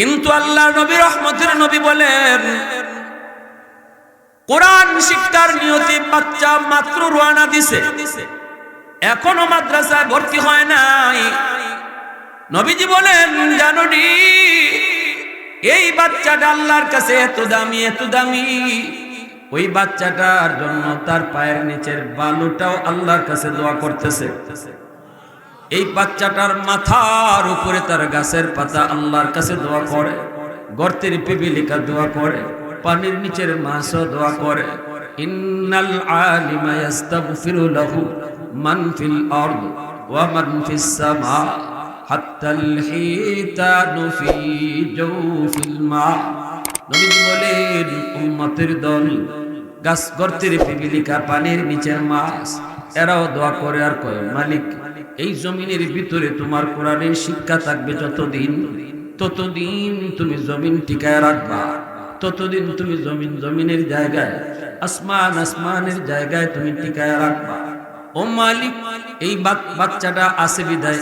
কিন্তু আল্লাহ নবী রহমতের নবী বলেন, কোরআন শিক্ষার নিয়তে বাচ্চা মাত্র রওনা দিছে, এখনো মাদ্রাসায় ভর্তি হয় নাই। নবীজি বলেন, জানোনি এই বাচ্চাটা আল্লাহর কাছে এত দামি, এত দামি। ওই বাচ্চাটার জন্য তার পায়ের নিচের বালুটাও আল্লাহর কাছে দোয়া করতেছে। এই বাচ্চাটার মাথার উপরে তার গাছের পাতা আল্লাহর কাছে দোয়া করে, গর্তের পিপিলিকা দোয়া করে, পানির নিচের মাছও দোয়া করে। ইন্নাল আলিমা ইস্তাগফিরু লাহু মান ফিল আরদ ওয়া মান ফিস সামা হাত্তাল হিতানু ফি জাওফিল মা। নবী বলেন, উম্মতের দল, গাছ, গর্তের পিপিলিকা, পানির নিচের মাছ, এরাও দোয়া করে আর কয়, মালিক এই জমিনের ভিতরে তোমার কোরআনের শিক্ষা থাকবে যতদিন, ততদিন তুমি জমিন টিকায় রাখবা, ততদিন তুমি জমিনের জায়গায়, আসমান আসমানের জায়গায় তুমি টিকায় রাখবা। ও মালিক, এই বাচ্চাটা আছে বিদায়,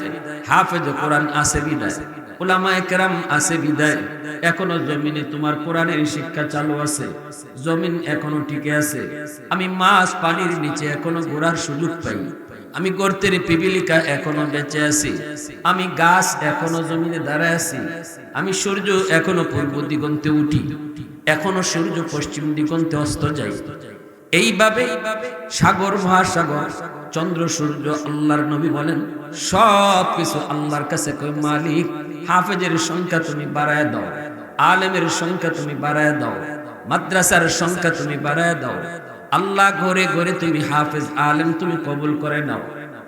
হাফেজ কোরআন আছে বিদায়, উলামায়ে কেরাম আছে বিদায়, এখনো জমিনে তোমার কোরআনের শিক্ষা চালু আছে, জমিন এখনো টিকে আছে। আমি মাছ পানির নিচে এখনো ঘোরার সুযোগ পাই, আমি গর্তের পিপিলিকা এখনো বেঁচে আছি, আমি গাছ এখনো জমিনে দাঁড়ায় আছি, আমি সূর্য এখনো পূর্ব দিগন্তে উঠি, এখনো সূর্য পশ্চিম দিগন্তে অস্ত যায়। এইভাবে সাগর, মহাসাগর, চন্দ্র, সূর্য, আল্লাহর নবী বলেন সব কিছু আল্লাহর কাছে কই, মালিক হাফেজের সংখ্যা তুমি বাড়ায় দাও, আলেমের সংখ্যা তুমি বাড়ায় দাও, মাদ্রাসার সংখ্যা তুমি বাড়ায় দাও। আল্লাহ ঘরে ঘরে তুমি হাফেজ আলেম তুমি কবুল করে নাও।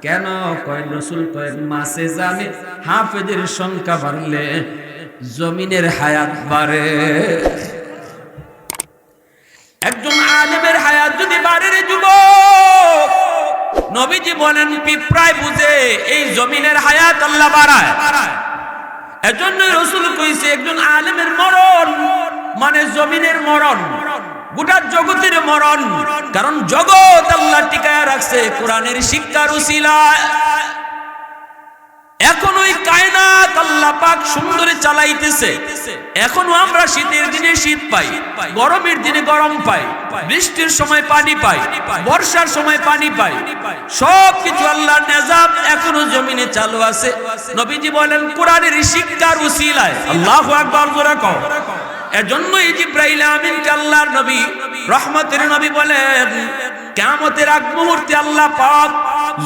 কেন? কয় রাসূল কয়, মাসে জানে হাফেজের সংখ্যা বাড়লে জমিনের হায়াত বাড়ে। একজন আলেমের হায়াত যদি বাড়ে রে যুবক, নবীজি বলেন পিঁপড়ায় বুঝে এই জমিনের হায়াত আল্লাহ বাড়ায়। এজন্য রাসূল কইছে, একজন আলেমের মরণ মানে জমিনের মরণ, গোটা জগতের মরণ। কারণ জগৎ আল্লাহ টিকায় রাখছে কোরআনের শিক্ষার উসিলায়। এখন ওই কায়নাত আল্লাহ পাক সুন্দরে চালাইতেছে। এখনো আমরা শীতের দিনে শীত পাই, গরমের দিনে গরম পাই, বৃষ্টির সময় পানি পাই, বর্ষার সময় পানি পাই, সবকিছু আল্লাহর নিজাম এখনো জমিনে চালু আছে। নবীজি বলেন কোরআনের শিক্ষার উসিলায়। আল্লাহু আকবার জোরে কও। এজন্যই জিবরাইল আমিনকে আল্লাহর নবী রহমতের নবী বলেন, কিয়ামতের আগ মুহূর্তে আল্লাহ পাক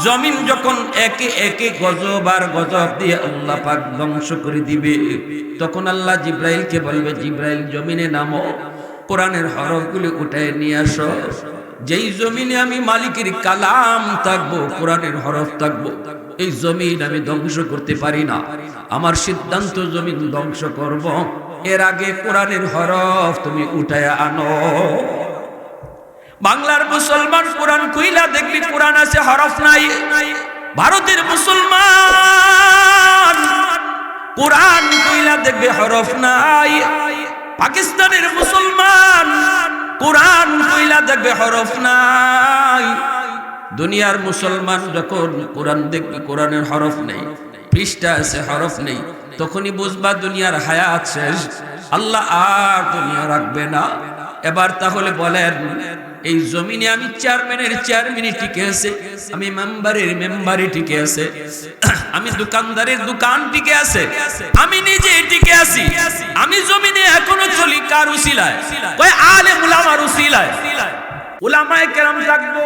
জমিন যখন একে একে গজব আর গজব দিয়ে আল্লাহ পাক ধ্বংস করে দিবে, তখন আল্লাহ জিবরাইলকে বলবে, জিবরাইল জমিনে নামো, কোরআনের হরফগুলো উঠায় নিয়ে আসো। যেই জমিনে আমি মালিকের কালাম থাকবো, কোরআনের হরফ থাকবো, এই জমিন আমি ধ্বংস করতে পারি না। আমার সিদ্ধান্ত জমিন ধ্বংস করব, এর আগে কোরআনের হরফ তুমি উঠায় আনো। বাংলার মুসলমান কোরআন কইলা দেখবি কোরআন আছে, হরফ নাই। ভারতের মুসলমান কোরআন কইলা দেখবে হরফ নাই। পাকিস্তানের মুসলমান কোরআন কইলা দেখবে হরফ নাই। দুনিয়ার মুসলমান যখন কোরআন দেখবে কোরআনের হরফ নেই, পৃষ্ঠা আছে হরফ নেই, তখনই বুঝবা দুনিয়ার হায়াত শেষ, আল্লাহ আর দুনিয়া রাখবে না। এবার তাহলে বলেন, এই জমিনে আমি চেয়ারম্যানের চেয়ারম্যানই টিকে আছে, আমি মেম্বারের মেম্বারই টিকে আছে, আমি দোকানদারের দোকান টিকে আছে, আমি নিজে টিকে আছি। আমি জমিনে এখনো চলি কার উসিলায়? কয় আলেম উলামার উসিলায়। উলামায়ে কেরাম থাকবো,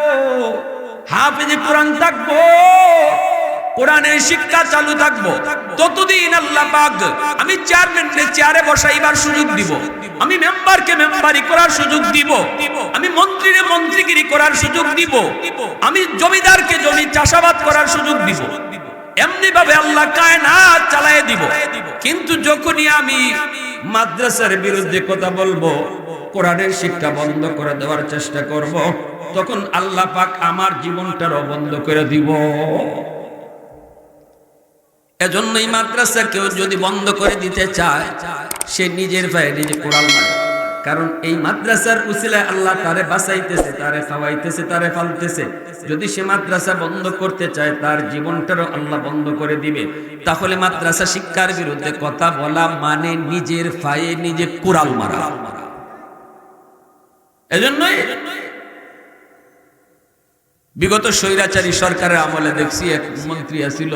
হাফেজে কোরআন থাকবো, কোরআনের শিক্ষা চালু থাকবো, ততদিন আল্লাহ পাক আমি চেয়ারম্যানকে চেয়ারে বসাইবার সুযোগ দিব, আমি মেম্বারকে মেম্বারি করার সুযোগ দিব, আমি মন্ত্রীরে মন্ত্রীগিরি করার সুযোগ দিব, আমি জমিদারকে জমি চাষাবাদ করার সুযোগ দিব। এমনি ভাবে আল্লাহ কায়নাত চালায় দিব। কিন্তু যখনই আমি মাদ্রাসার বিরুদ্ধে কথা বলবো, কোরআনের শিক্ষা বন্ধ করে দেওয়ার চেষ্টা করব, তখন আল্লাহ পাক আমার জীবনটারও বন্ধ করে দিব। এজন্য এই মাদ্রাসা কেউ যদি বন্ধ করে দিতে চায়, সে নিজের পায়ে নিজে কোড়াল মারে। কারণ এই মাদ্রাসার উসিলায় আল্লাহ তারে বাঁচাইতেছে, তারে খাওয়াইতেছে, তারে ফালতেছে। যদি সে মাদ্রাসা বন্ধ করতে চায় তার জীবনটারও আল্লাহ বন্ধ করে দিবে। তাহলে মাদ্রাসা শিক্ষার বিরুদ্ধে কথা বলা মানে নিজের পায়ে নিজে কুড়াল মারা। এজন্যই বিগত স্বৈরাচারী সরকারের আমলে দেখছি এক মন্ত্রী আছিল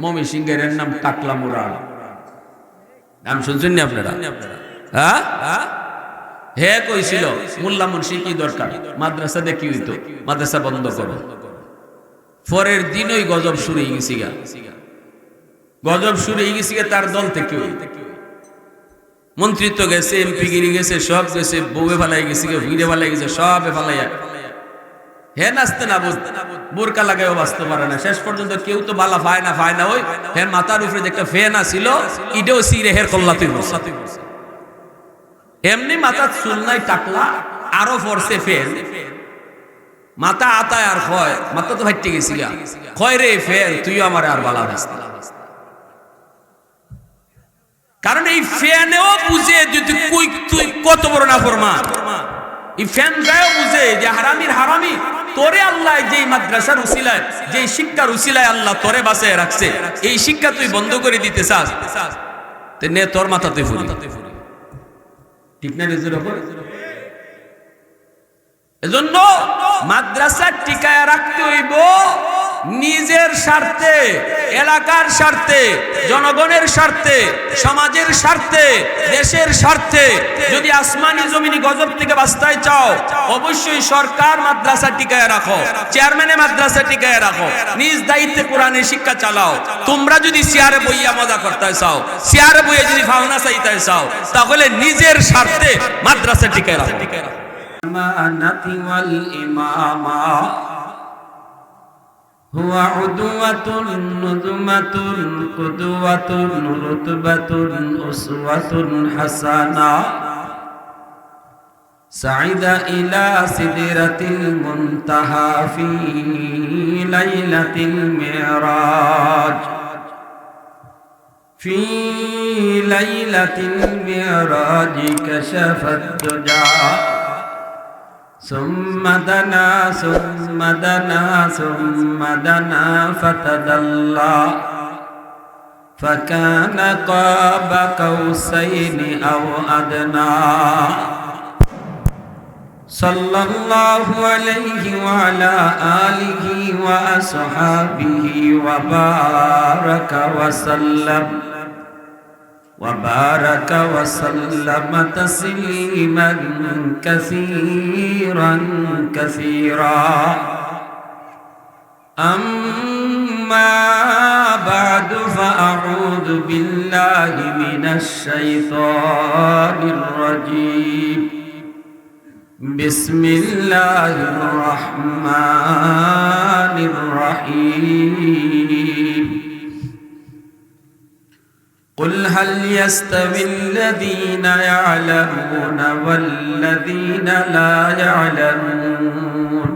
ময়মনসিংহের, এর নাম টাকলা মুরাদ। নাম শুনছেন না আপনারা? হ্যাঁ, হে কইছিল মোল্লা মুন্সি কি দরকার, মাদ্রাসা দিয়ে কি হইতো, মাদ্রাসা বন্ধ করো। পরের দিনই গজব শুরু হয়ে গেছি গা, গজব শুরু হয়ে গেছি গা। তার দল থেকে মন্ত্রিত্ব গেছে, এমপি গিরি গেছে, সব গেছে, বউয়ে ফালাই গেছে, ভিড়ে ফালাই গেছে, সবে ফালাইয়া হে নাচতে না বুঝতে বোরকা লাগাইও বাঁচতে পারে না। শেষ পর্যন্ত কেউ তো বালা পায় না ওই হের মাথার উপরে যে একটা ফ্যান আছিল ইডেও সিরে হের কল্লাতে এমনি মাথা চুল নাই টাকলা, আরো ফরসে ফেন মাথা আতায় আর হয় মাথা তো ফাইটে গেছি গা, কয় রে ফের তুইও আমার আর বালা বাঁচতে। কারণ এই ফ্যানেও বুঝে তুই কত বড় না ফরমা, এই ফ্যান যাও বুঝে যে হারামির হারামি তোরে আল্লাহ যেই মাদ্রাসার উসিলায়, যেই শিক্ষার উসিলায় আল্লাহ তোরে বাঁচায় রাখছে, এই শিক্ষা তুই বন্ধ করে দিতে চাস, তে নে তোর মাথাতে ফুরি। ঠিক না? নিজের উপর। এজন্য মাদ্রাসা টিকায় রাখতে হইব নিজের স্বার্থে, এলাকার স্বার্থে, জনগণের স্বার্থে, সমাজের স্বার্থে, দেশের স্বার্থে। যদি আসমানি জমিনি গজব থেকে বাঁচতে চাও অবশ্যই সরকার মাদ্রাসা টিকায় রাখো, চেয়ারম্যানে মাদ্রাসা টিকায় রাখো, নিজ দায়িত্বে কোরআনের শিক্ষা চালাও। তোমরা যদি চেয়ারে বইয়া মজা করতে চাও, চেয়ারে বইয়া যদি ভাওনা চাইতে চাও, তাহলে নিজের স্বার্থে মাদ্রাসা টিকায় রাখো। আমানাতি ওয়াল ইমামা হুয়া উদওয়াতুন নুজমাতুন কুদওয়াতুন রুতবাতুন উসওয়াতুন হাসানা সাইদা ইলা সিদরাতিল মুনতাহা ফি লাইলাতিল মিরাজ ফি লাইলাতিল মিরাজ কাশাফাত দুজা ثم دنا ثم دنا ثم دنا فتدلى فكان قاب قوسين أو أدنى صلى الله عليه وعلى آله وأصحابه وبارك وسلم وبارك وسلم تسليما كثيرا كثيرا أما بعد فأعوذ بالله من الشيطان الرجيم بسم الله الرحمن الرحيم قل هل يستوي الذين يعلمون والذين لا يعلمون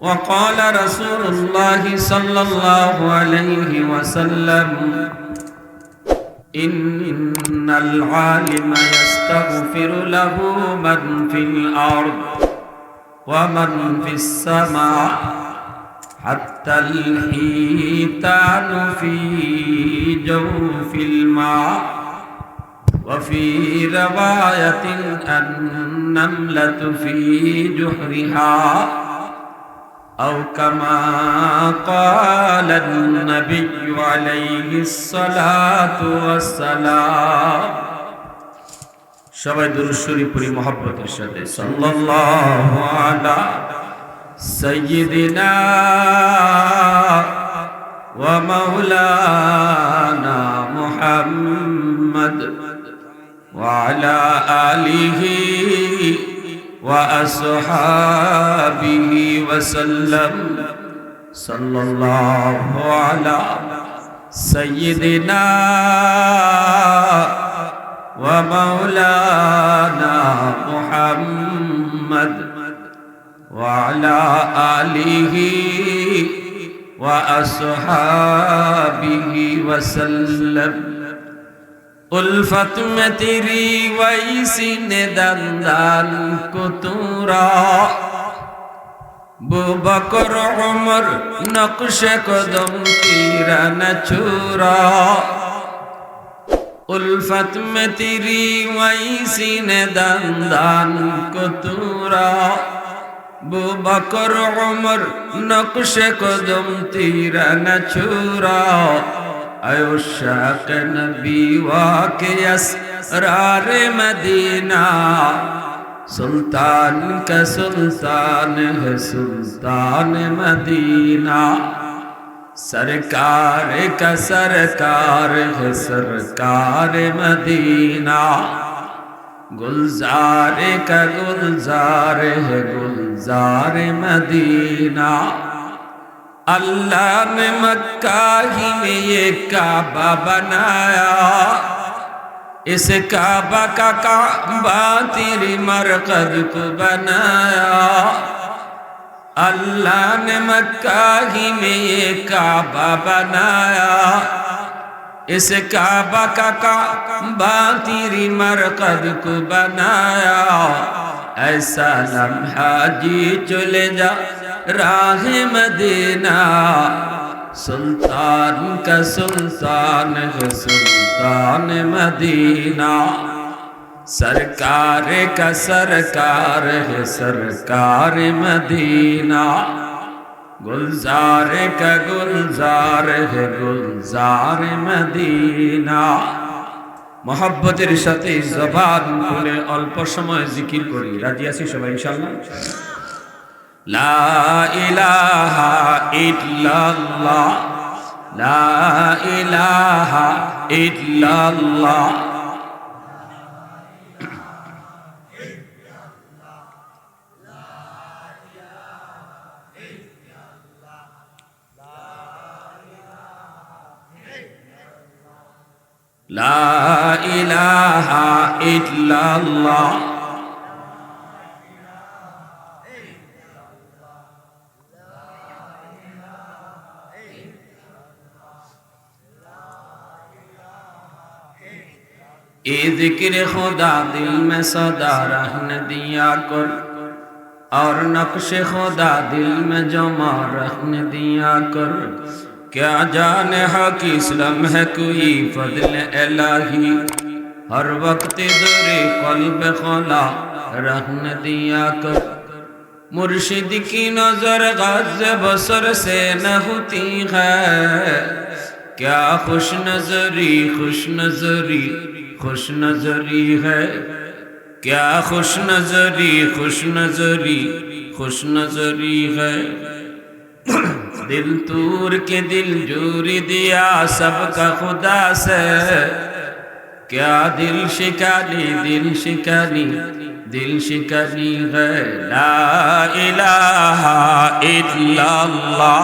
وقال رسول الله صلى الله عليه وسلم إن العالم يستغفر له من في الأرض ومن في السماء حتى الحيتان في جوف الماء وفي رواية النملة في جحرها أو كما قال النبي عليه الصلاة والسلام সবাই দুরূদ শরীফ পড়ি মুহাব্বতের সাথে সাল্লাল্লাহু আলা سيدنا ومولانا محمد وعلى آله وأصحابه وسلم صلى الله على سيدنا ومولانا محمد وعلى آله وأصحابه وسلم उल्फत में तेरी वैसी ने दंदान को तूरा बू बकर उमर नक्श कदम तेरा न छुरा उल्फत में तेरी वैसी ने दंदान को तूरा बू बकर उमर नक्श कदम तेरा न छुरा आयो शाक नबी वाके असरार मदीना सुल्तान का सुल्तान है सुल्तान मदीना सरकार का सरकार है सरकार मदीना गुलजार का गुलजार है गुलजार मदीना अल्लाह ने मक्का ही में ये काबा बनाया इस काबा का काबा तेरी मरकद को बनाया अल्लाह ने मक्का ही में ये काबा बनाया इस काबा का काबा तेरी मरकद को बनाया ऐसा लम्हा जी चले जा राह मदीना सुल्तान का सुल्तान है सुल्तान मदीना सरकार का सरकार है सरकार मदीना गुलजार का गुलजार है गुलजार मदीना मोहब्बतेर साथे जबान खुले अल्प समय जिकिर करी राजी आছি সবাই ইনশাআল্লাহ ला इलाहा इल्लल्लाह ला इलाहा इल्लल्लाह ला इलाहा इल्लल्लाह ए जिक्र खुदा दिल में सदा रहने दिया कर और नक्श खुदा दिल में जमा रहने दिया कर क्या जाने हक इस्लाम है कोई फजल इलाही हर वक्त दुरे कल्ब खला रहने दिया कर मुर्शिद की नजर गज बसर से न होती है क्या खुश नजरी है क्या खुश नजरी है दिल तूर के दिल जोरी दिया सबका खुदा से क्या दिल शिकनी है ला इलाहा इल्लल्लाह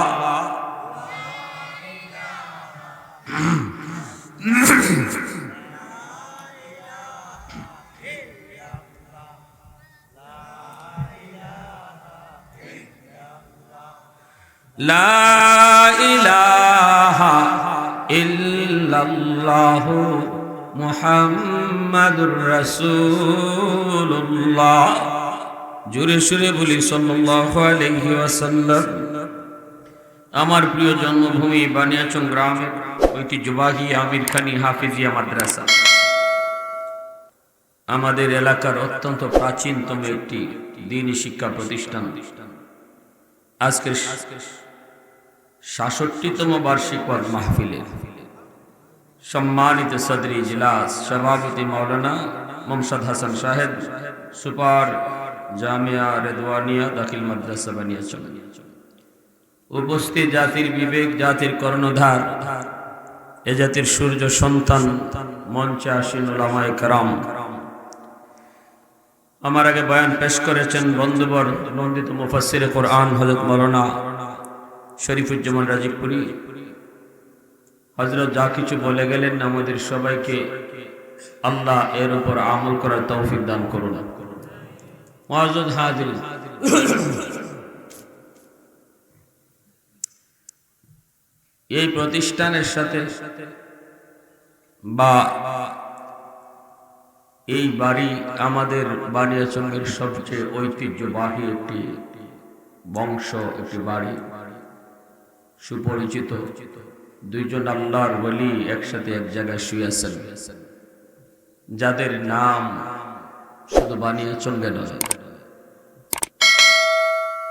ला इलाहा इल्लल्लाह मुहम्मदुर रसूलुल्लाह জোরে সুরে বলি সাল্লাল্লাহু আলাইহি ওয়াসাল্লাম আমার প্রিয় জন্মভূমি বানিয়াচং গ্রামের ঐতিহ্যবাহী আমিরখানি হাফিজিয়া মাদ্রাসা আমাদের এলাকার অত্যন্ত প্রাচীনতম একটি দ্বীনি শিক্ষা প্রতিষ্ঠান আজকের ৬৭তম বার্ষিক ওয়াজ মাহফিলে সম্মানিত সদর ইজলাস সভাপতি মাওলানা মোহাম্মদ হাসান সাহেব সুপার জামিয়া রেদওয়ানিয়া দাখিল মাদ্রাসা বানিয়াচং উপস্থিত জাতির বিবেক জাতির কর্ণধার এ জাতির সূর্য সন্তান মঞ্চে আসীন উলামায়ে কেরাম আমার আগে বয়ান পেশ করেছেন বন্ধুবর বন্দিত মুফাসসির কোরআন হযরত মাওলানা শরীফুজ্জামান রাজীবপুরী হযরত যা কিছু বলে গেলেন আমাদের সবাইকে আল্লাহ এর উপর আমল করার তৌফিক দান করুন মুআজ্জাজ হাজিরিন এই প্রতিষ্ঠানের সাথে বা এই বাড়ি আমাদের বানিয়াচঙ্গের সবচেয়ে ঐতিহ্যবাহী একটি বংশ, একটি বাড়ি, সুপরিচিত। দুইজন আল্লাহর ওলি একসাথে এক জায়গায় শুয়ে আছেন, যাদের নাম শুধু বানিয়াচঙ্গে নয়,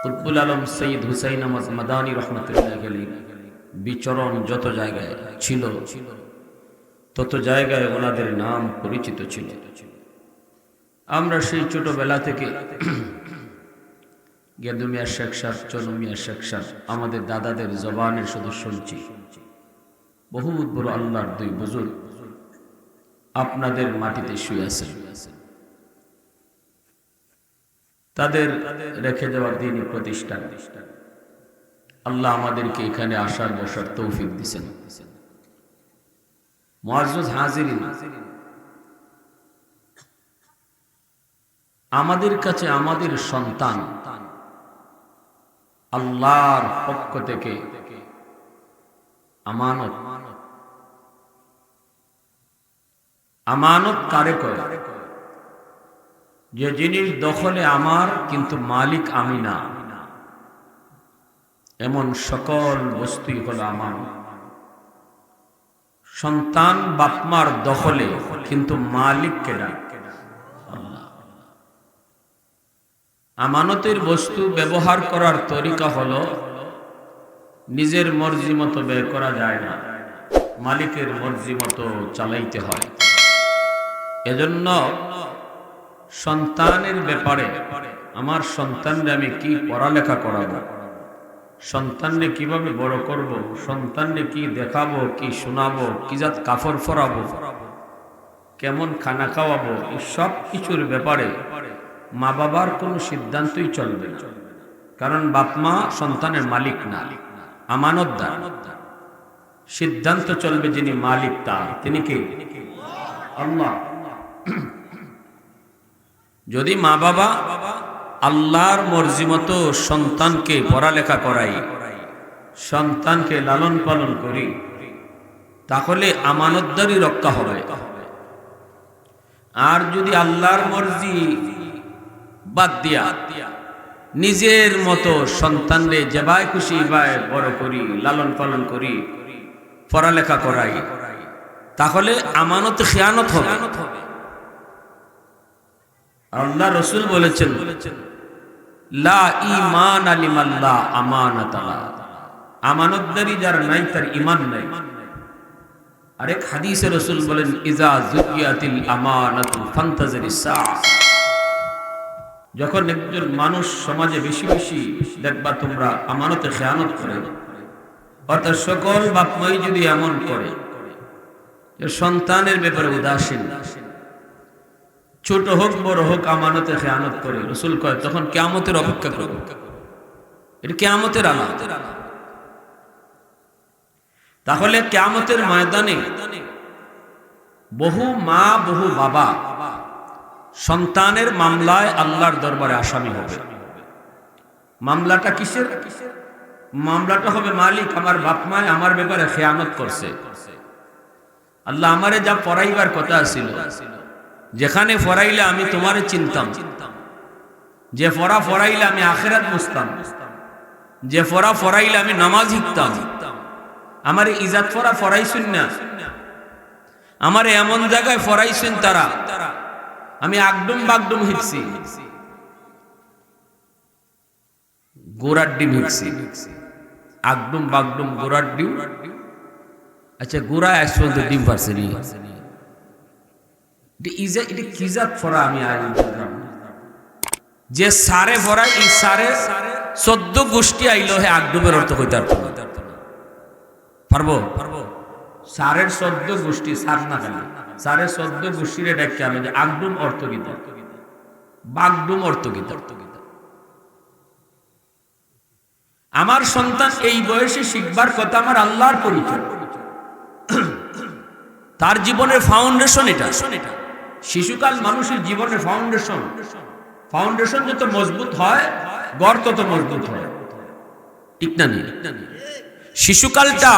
কুতবুল আলম সৈয়দ হুসাইন আহমদ মাদানী রহমতুল্লাহ আলাইহি বিচরণ যত জায়গায় ছিল তত জায়গায় ওনাদের নাম পরিচিত ছিল। আমরা সেই ছোটবেলা থেকে গেদু মিয়া শেখ সাহ, চনু মিয়া শেখ সাহ আমাদের দাদাদের জবানের শুধু শুনছি। বহুত বড় আল্লাহর দুই বুজুর্গ আপনাদের মাটিতে শুয়ে আছেন। তাদের রেখে যাওয়ার দিনই প্রতিষ্ঠান আল্লাহ আমাদেরকে এখানে আসার বসার তৌফিক দিয়েছেন। মুআজ্জাজ হাজিরিন, আমাদের কাছে আমাদের সন্তান আল্লাহর পক্ষ থেকে আমানত। আমানত কারে কয়? যে জিনিস দখলে আমার কিন্তু মালিক আমি না, এমন সকল বস্তুই হলো আমার। সন্তান বাপমার দখলে কিন্তু মালিক কেডা? আল্লাহ। আমানতের বস্তু ব্যবহার করার তরিকা হলো নিজের মর্জি মতো ব্যয় করা যায় না, মালিকের মর্জি মতো চালাইতে হয়। এজন্য সন্তানের ব্যাপারে আমার সন্তানকে আমি কি পড়ালেখা করাবো, সন্তানকে কিভাবে বড় করব, সন্তানকে কি দেখাবো, কি শোনাবো, কি জাত কাপড় পরাবো, কেমন খানা খাওয়াবো, এই সব কিছুর ব্যাপারে মা বাবার কোনো সিদ্ধান্তই চলবে না। কারণ বাপ মা সন্তানের মালিক না, আমানতদার। সিদ্ধান্ত চলবে যিনি মালিক তার, তিনি কে? আল্লাহ। যদি মা বাবা আল্লাহর মর্জি মতো সন্তানকে পড়ালেখা করাই, সন্তানকে লালন পালন করি, তাহলে আমানতদারি রক্ষা হবে। আর যদি আল্লাহর মর্জি বাদ দিয়া নিজের মতো সন্তানরে যেভাবে খুশি ভাবে বড় করি, লালন পালন করি, পড়ালেখা করাই, তাহলে আমানত খেয়ানত হবে। আল্লাহ রসুল বলেছেন, লা ঈমান লিমাল্লাহ আমানাতাল্লাহ, আমানতদারি যার নাই তার ঈমান নাই। আরেক হাদিসে রসুল বলেন, ইজা যুকিয়াতিল আমানাতু ফান্তাজিরিস সাআ। যখন একজন মানুষ সমাজে বেশি বেশি দেখবা তোমরা আমানতে খেয়ানত করে, অর্থাৎ সকল বাপ মাই যদি এমন করে যে সন্তানের ব্যাপারে উদাসীন, ছোট হোক বড় হোক আমানতে খেয়ানত করে, রসুল কয় তখন কিয়ামতের অপেক্ষা করবে। এটা কিয়ামতের আলামত। তাহলে কিয়ামতের ময়দানে বহু মা বহু বাবা সন্তানের মামলায় আল্লাহর দরবারে আসামি হবে। মামলাটা কিসের? মামলাটা হবে মালিক আমার বাপ মায় আমার ব্যাপারে খেয়ানত করছে। আল্লাহ আমারে যা পড়াইবার কথা ছিল, যেখানে ফরাইলে আমি তোমারে চিনতাম, যে ফরা ফরাইলে আমি আখিরাত বুঝতাম, যে ফরা ফরাইলে আমি নামাজ শিখতাম, আমার ইজাত ফরা ফরাইছুন না, আমার এমন জায়গায় ফরাইছেন তারা আমি আগডুম বাগডুম হিকছি, গোড়ার ডিম হিকছি, আগডুম বাগডুম গোড়ার ডিম। আচ্ছা গোড়ায় আজ পর্যন্ত ডিম পারছে নি, এটা কি জাত ফরা আমি আজ বুঝলাম। যে সারে ফরাই এই সারে 14 গোষ্ঠী আইলো হে আগডুমের অর্থ কইতে পারবো? সারের 14 গোষ্ঠী, সার না খালি সারের 14 গোষ্ঠীর ডাকে আমি যে আগডুম অর্থ গীতা, বাগডুম অর্থ গীতা। আমার সন্তান এই বয়সে শিখবার কথা আমার আল্লাহর পরিচয়, তার জীবনের ফাউন্ডেশন এটা। শিশুকাল মানুষের জীবনের ফাউন্ডেশন যত মজবুত হয় ঘর তত মজবুত হয়, ঠিক না? শিশুকালটা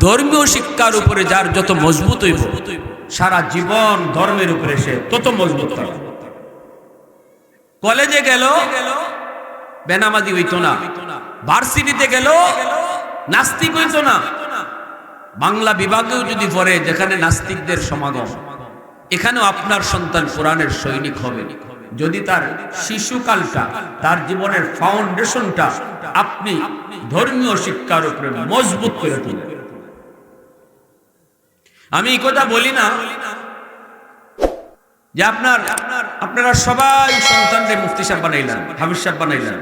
ধর্মীয় শিক্ষার উপরে যার যত মজবুত হইব সারা জীবন ধর্মের উপরে সে তত মজবুত হবে। কলেজে গেল বেনামাজি হইতো না, ভার্সিটিতে গেল নাস্তিক হইতো না, বাংলা বিভাগেও যদি পড়ে যেখানে নাস্তিকদের সমাগম, এখানেও আপনার সন্তান কোরআনের সৈনিক হবে যদি তার শিশুকালটা, তার জীবনের ফাউন্ডেশনটা আপনি ধর্মীয় শিক্ষার উপরে মজবুত করে তুলবেন। আমি এই কথা বলি না যে আপনারা সবাই সন্তানদের মুফতি সাহেব বানাইলেন, হাফিজ সাহেব বানাইলেন,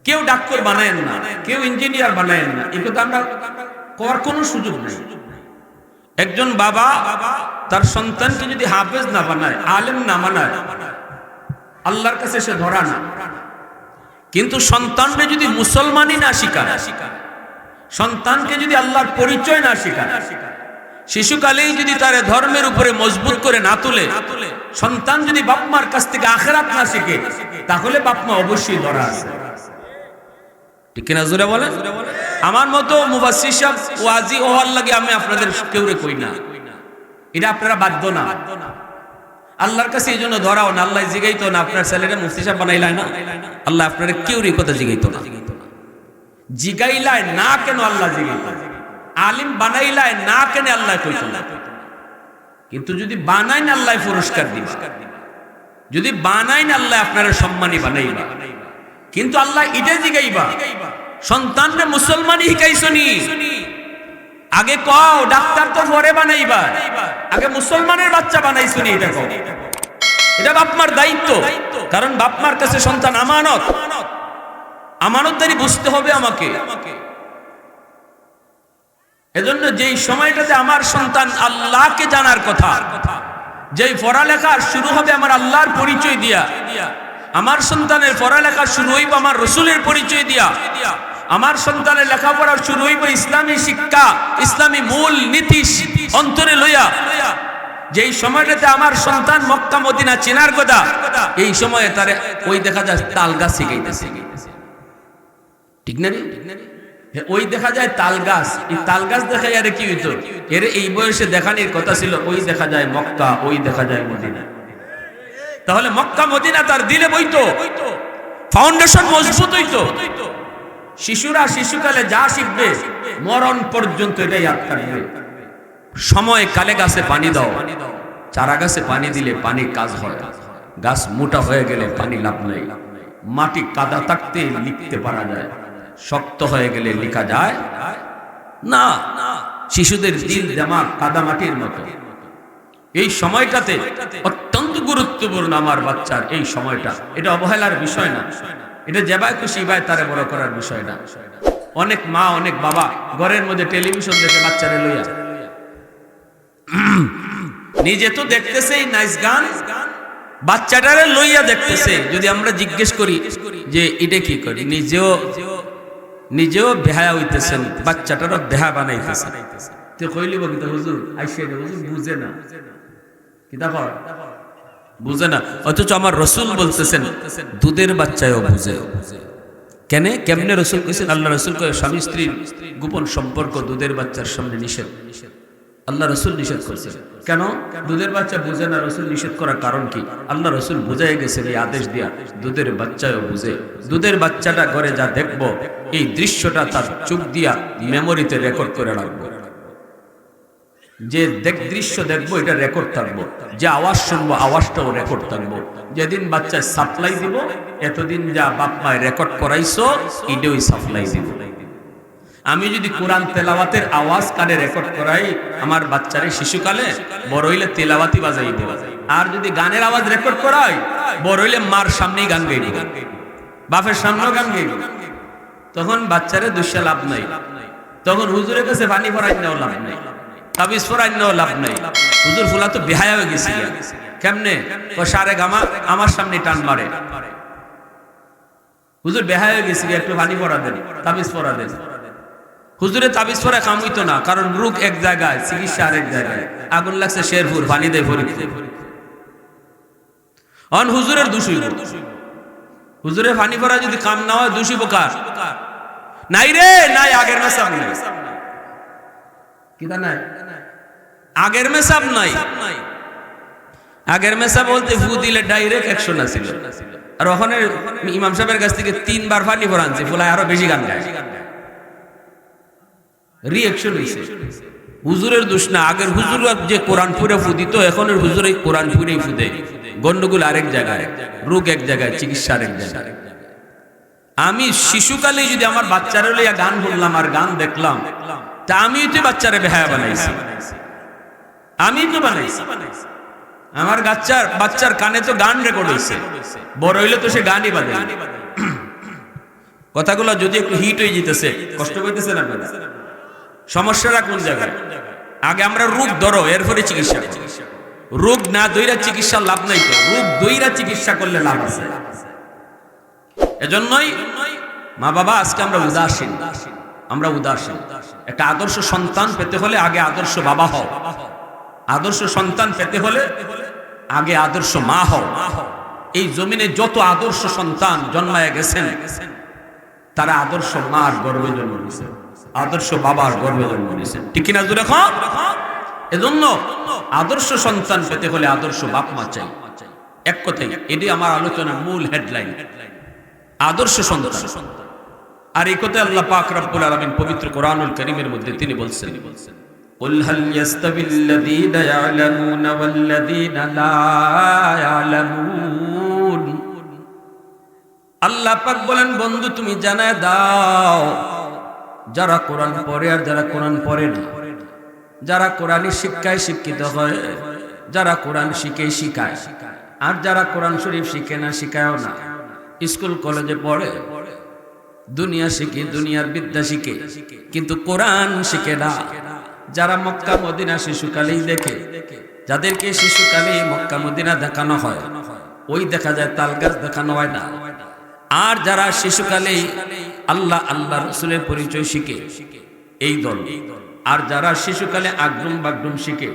কেউ ডাক্তার বানায়েন না, কেউ ইঞ্জিনিয়ার বানায়েন না, এই কথা আমরা করার কোনো সুযোগ নেই। একজন বাবা তার সন্তানকে যদি হাফেজ না বানায়, আলেম না বানায়, আল্লাহর কাছে সে ধরা না। কিন্তু সন্তানকে যদি মুসলমানই না শিখায়, সন্তানকে যদি আল্লাহর পরিচয় না শিখায়, শিশুকালেই যদি তার ধর্মের উপরে মজবুত করে না তুলে, সন্তান যদি বাপমার কাছ থেকে আখিরাত না শিখে, তাহলে বাপমা অবশ্যই ধরা আছে। ঠিক কিনা জোরে বলেন? আমার মতো মুফাসসির সাহেব ওয়াজি ওয়াল লাগে আমি আপনাদের কেউরে কই না, এটা আপনারা বাধ্য না। আল্লাহর কাছে এই জন্য ধরাও না, আল্লাহ জিগাইতো না আপনার ছেলেরা মুফতি সাহেব বানাইলাই না, আল্লাহ আপনারা কেউরই কথা জিগাইতো না। জিগাইলাই না কেন আল্লাহ জিগাইতো, আলিম বানাইলাই না কেন আল্লাহ কইতো না। কিন্তু যদি বানাইন আল্লাহ পুরস্কার দিবা, যদি বানাইন আল্লাহ আপনারা সম্মানী বানাইবা। কিন্তু আল্লাহ এটা জিগাইবা সন্তানরে মুসলমানই শিখাইছনি, আগে কও ডাক্তার তো পরে বানাইবা, আগে মুসলমানের বাচ্চা বানাইছনি, এটা কও। এটা বাপমার দায়িত্ব, কারণ বাপমার কাছে সন্তান আমানত, আমানতদারি বুঝতে হবে আমাকে। এজন্য যেই সময়টাতে আমার সন্তান আল্লাহকে জানার কথা, যেই পড়ালেখা শুরু হবে আমার আল্লাহর পরিচয় দিয়া, আমার সন্তানের পড়ালেখা শুরু হইব আমার রসুলের পরিচয় দিয়া, আমার সন্তানের লেখাপড়া শুরু হইব ইসলামী শিক্ষা, ইসলামী মূল নীতি অন্তরে লইয়া, যেই সময়টাতে আমার সন্তান মক্কা মদিনা চেনার কথা, এই সময়ে তারে ওই দেখা যায় তাল গাছ শিখাইতেছে। ঠিক না? ওই দেখা যায় তাল গাছ, এই তাল গাছ দেখা যায় কি হইতো, এর এই বয়সে দেখানির কথা ছিল ওই দেখা যায় মক্কা, ওই দেখা যায় মদিনা। তাহলে মক্কা মদিনা তার দিলে বইতো, ফাউন্ডেশন মজবুত হইতো। শিশুরা শিশুকালে যা শিখবে মরণ পর্যন্ত এটাই ইয়াদ থাকবে। সময় কালে গাছে পানি দাও, চারা গাছে পানি দিলে পানি কাজ হয়, গাছ মোটা হয়ে গেলে পানি লাভ নেই। মাটি কাদা থাকতে লিখতে পারা যায়, শক্ত হয়ে গেলে লেখা যায় না। শিশুদের দিল দিমাগ কাদা মাটির মতো। এই সময়টাতে অত্যন্ত গুরুত্বপূর্ণ আমার বাচ্চার এই সময়টা, এটা অবহেলার বিষয় না, এটা যেভাবে খুশি ভাই তারে বড় করার বিষয় না। অনেক মা অনেক বাবা ঘরের মধ্যে টেলিভিশন দেখে বাচ্চারে লইয়া, নিজে তো দেখতেছে নাইস গান, বাচ্চাটারে লইয়া দেখতেছে। যদি আমরা জিজ্ঞেস করি যে এটা কি করি, নিজেও বেহায়া হইতেছেন, বাচ্চাটারও বেহা বানাইতেছে। তো কইলিব কিন্তু হুজুর আইসে হুজুর বুঝে না, কি দেখো বুঝে না। অথচ আমার রসুল বলতেছেন দুধের বাচ্চাও বুঝে। কেন কেমনে রসুল কইছেন? আল্লাহ রসুল কয় স্বামী স্ত্রীর গোপন সম্পর্ক দুধের বাচ্চার সামনে নিষেধ। আল্লাহ রসুল নিষেধ করছেন। কেন দুধের বাচ্চা বুঝে না? রসুল নিষেধ করার কারণ কি? আল্লাহ রসুল বুঝাই গেছেন এই আদেশ দিয়া দুধের বাচ্চাও বুঝে। দুধের বাচ্চাটা ঘরে যা দেখবো এই দৃশ্যটা তার চোখ দিয়া মেমোরিতে রেকর্ড করে রাখবো। যে দৃশ্য দেখবো এটা রেকর্ড থাকবো, যে আওয়াজ শুনবো আওয়াজটাও রেকর্ড থাকবো। যেদিন বাচ্চা সাপ্লাই দিব, এতদিন যা বাপ মায় রেকর্ড করাইছো এটাই সাপ্লাই দিব। আমি যদি কোরআন তেলাওয়াতের আওয়াজ কানে রেকর্ড করাই আমার বাচ্চারে শিশুকালে, বড় হইলে তেলাওয়াতি বাজাইব। আর যদি গানের আওয়াজ রেকর্ড করাই, বড় হইলে মার সামনেই গান গাইব, বাপের সামনেও গান গাইব। তখন বাচ্চারে দুষ্যা লাভ নাই, তখন হুজুরের কাছে পানি ভরাই নেওয়া লাভ নাই, তাবিজ ফরাই নেওয়া লাভ নাই। হুজুর ফুলা তো বেহায়া হয়ে গেছি। কেমনে? ও সারে গামা আমার সামনে টান মারে, হুজুর বেহায়া হয়ে গেছি, একটু পানি ভরা দেন, তাবিজ ফরা দেন। হুজুরে তাবিজ ফরা কাম হইতো না, কারণ রোগ এক জায়গায়, চিকিৎসা আরেক জায়গায়। আগুন লাগছে শেরপুর, পানি দেয় ভরি। অন হুজুরের দোষ হইব, হুজুরে পানি ভরা যদি কাম না হয় দোষী প্রকার নাই রে, নাই আগের মাসে নাই কিতা নাই। আগের মেসাব নাই, আগের মেসাব বলতে ফু দিলে ডাইরেক্ট 100 না ছিল। আর ওখানে ইমাম সাহেবের কাছ থেকে 3 বার ফানি পড়ানছে, ফুলায় আরো বেশি গান গায়, রিঅ্যাকশন হইছে। হুজুরের দোষ না, আগের হুজুর যে কোরআন পড়ে ফু দিত, এখনের হুজুর এই কোরআন পড়েই ফু দেয়। গন্ডগোল আরেক জায়গায়, রোগ এক জায়গায়, চিকিৎসা আরেক জায়গায়। আমি শিশুকালে যদি আমার বাচ্চারে লইয়া গান বললাম আর গান দেখলাম, তা আমি তো বাচ্চারে বেহায়া বানাইছি, আমি তো বানাইছি। আমার বাচ্চার কানে তো গান রেকর্ড হইছে, বড় হইলে তো সে গানই বাজে। কথাগুলো যদি একটু হিট হয়ে যেতেছে, কষ্ট পাইতেছে না? সমস্যাটা কোন জায়গায়? আগে আমরা রোগ ধরো, এরপরে চিকিৎসা। রোগ না দইরা চিকিৎসা লাভ নাই, তো রোগ দইরা চিকিৎসা করলে লাভ আছে। এজন্যই মা বাবা আজকে আমরা উদাসীন, আমরা উদাসীন। একটা আদর্শ সন্তান পেতে হলে আগে আদর্শ বাবা হও, আদর্শ সন্তান পেতে হলে আগে আদর্শ মা হও। এই জমিনে যত আদর্শ সন্তান জন্মায় গেছেন, তারা আদর্শ মার গর্ভে জন্ম নিয়েছে, আদর্শ বাবার গর্ভে জন্ম নিয়েছে, ঠিক কিনা জোরে কও? এজন্য আদর্শ সন্তান পেতে হলে আদর্শ বাপ মা চাই। এক কথাই এটি আমার আলোচনার মূল হেডলাইন, আদর্শ সন্তান। আর এই কথা আল্লাহ পাক রব্বুল আলামিন পবিত্র কোরআনুল কারীমের মধ্যে তিনি বলছেন, কুল হাল ইয়াস্তাবিল্লাযীনা ইয়ালামুনা ওয়াল্লাযীনা লা ইয়ালামুন। আল্লাহ পাক বলেন, বন্ধু তুমি জানায় দাও, যারা কোরআন পড়ে আর যারা কোরআন পড়ে না, যারা কোরআনী শিক্ষায় শিক্ষিত হয়, যারা কোরআন শিখে শিখায়, আর যারা কোরআন শরীফ শিখে না, শিখায়ও না, স্কুল কলেজে পড়ে, দুনিয়া শিখে, দুনিয়ার বিদ্যা শিখে, কিন্তু কোরআন শিখে না। যারা মক্কা মদিনা শিশুকালেই দেখে, যাদেরকে শিশুকালে মক্কা মদিনা দেখানো হয়, ওই দেখা যায় তাল গাছ দেখানো হয় না। আর যারা শিশুকালেই আল্লাহ আল্লাহ রসুলের পরিচয় শিখে, এই দল। আর যারা শিশুকালে আগডুম বাগডুম শিখে,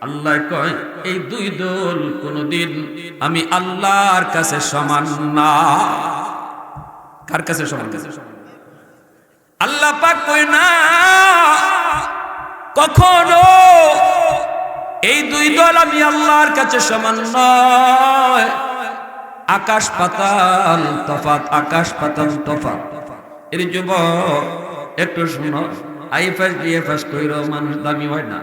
আল্লাহ কয় এই দুই দল কোনদিন আমি আল্লাহর কাছে সমান না। কার কাছে সমান? আল্লাহ পাক কয় না কখনো এই দুই দল আমি আল্লাহর কাছে সমান নয়। আকাশ পাতাল তফাত, আকাশ পাতাল তফাত। এর যুবক একটু শুনো, আইএফএস বিএফএস কইরো মানুষ দামি হয় না,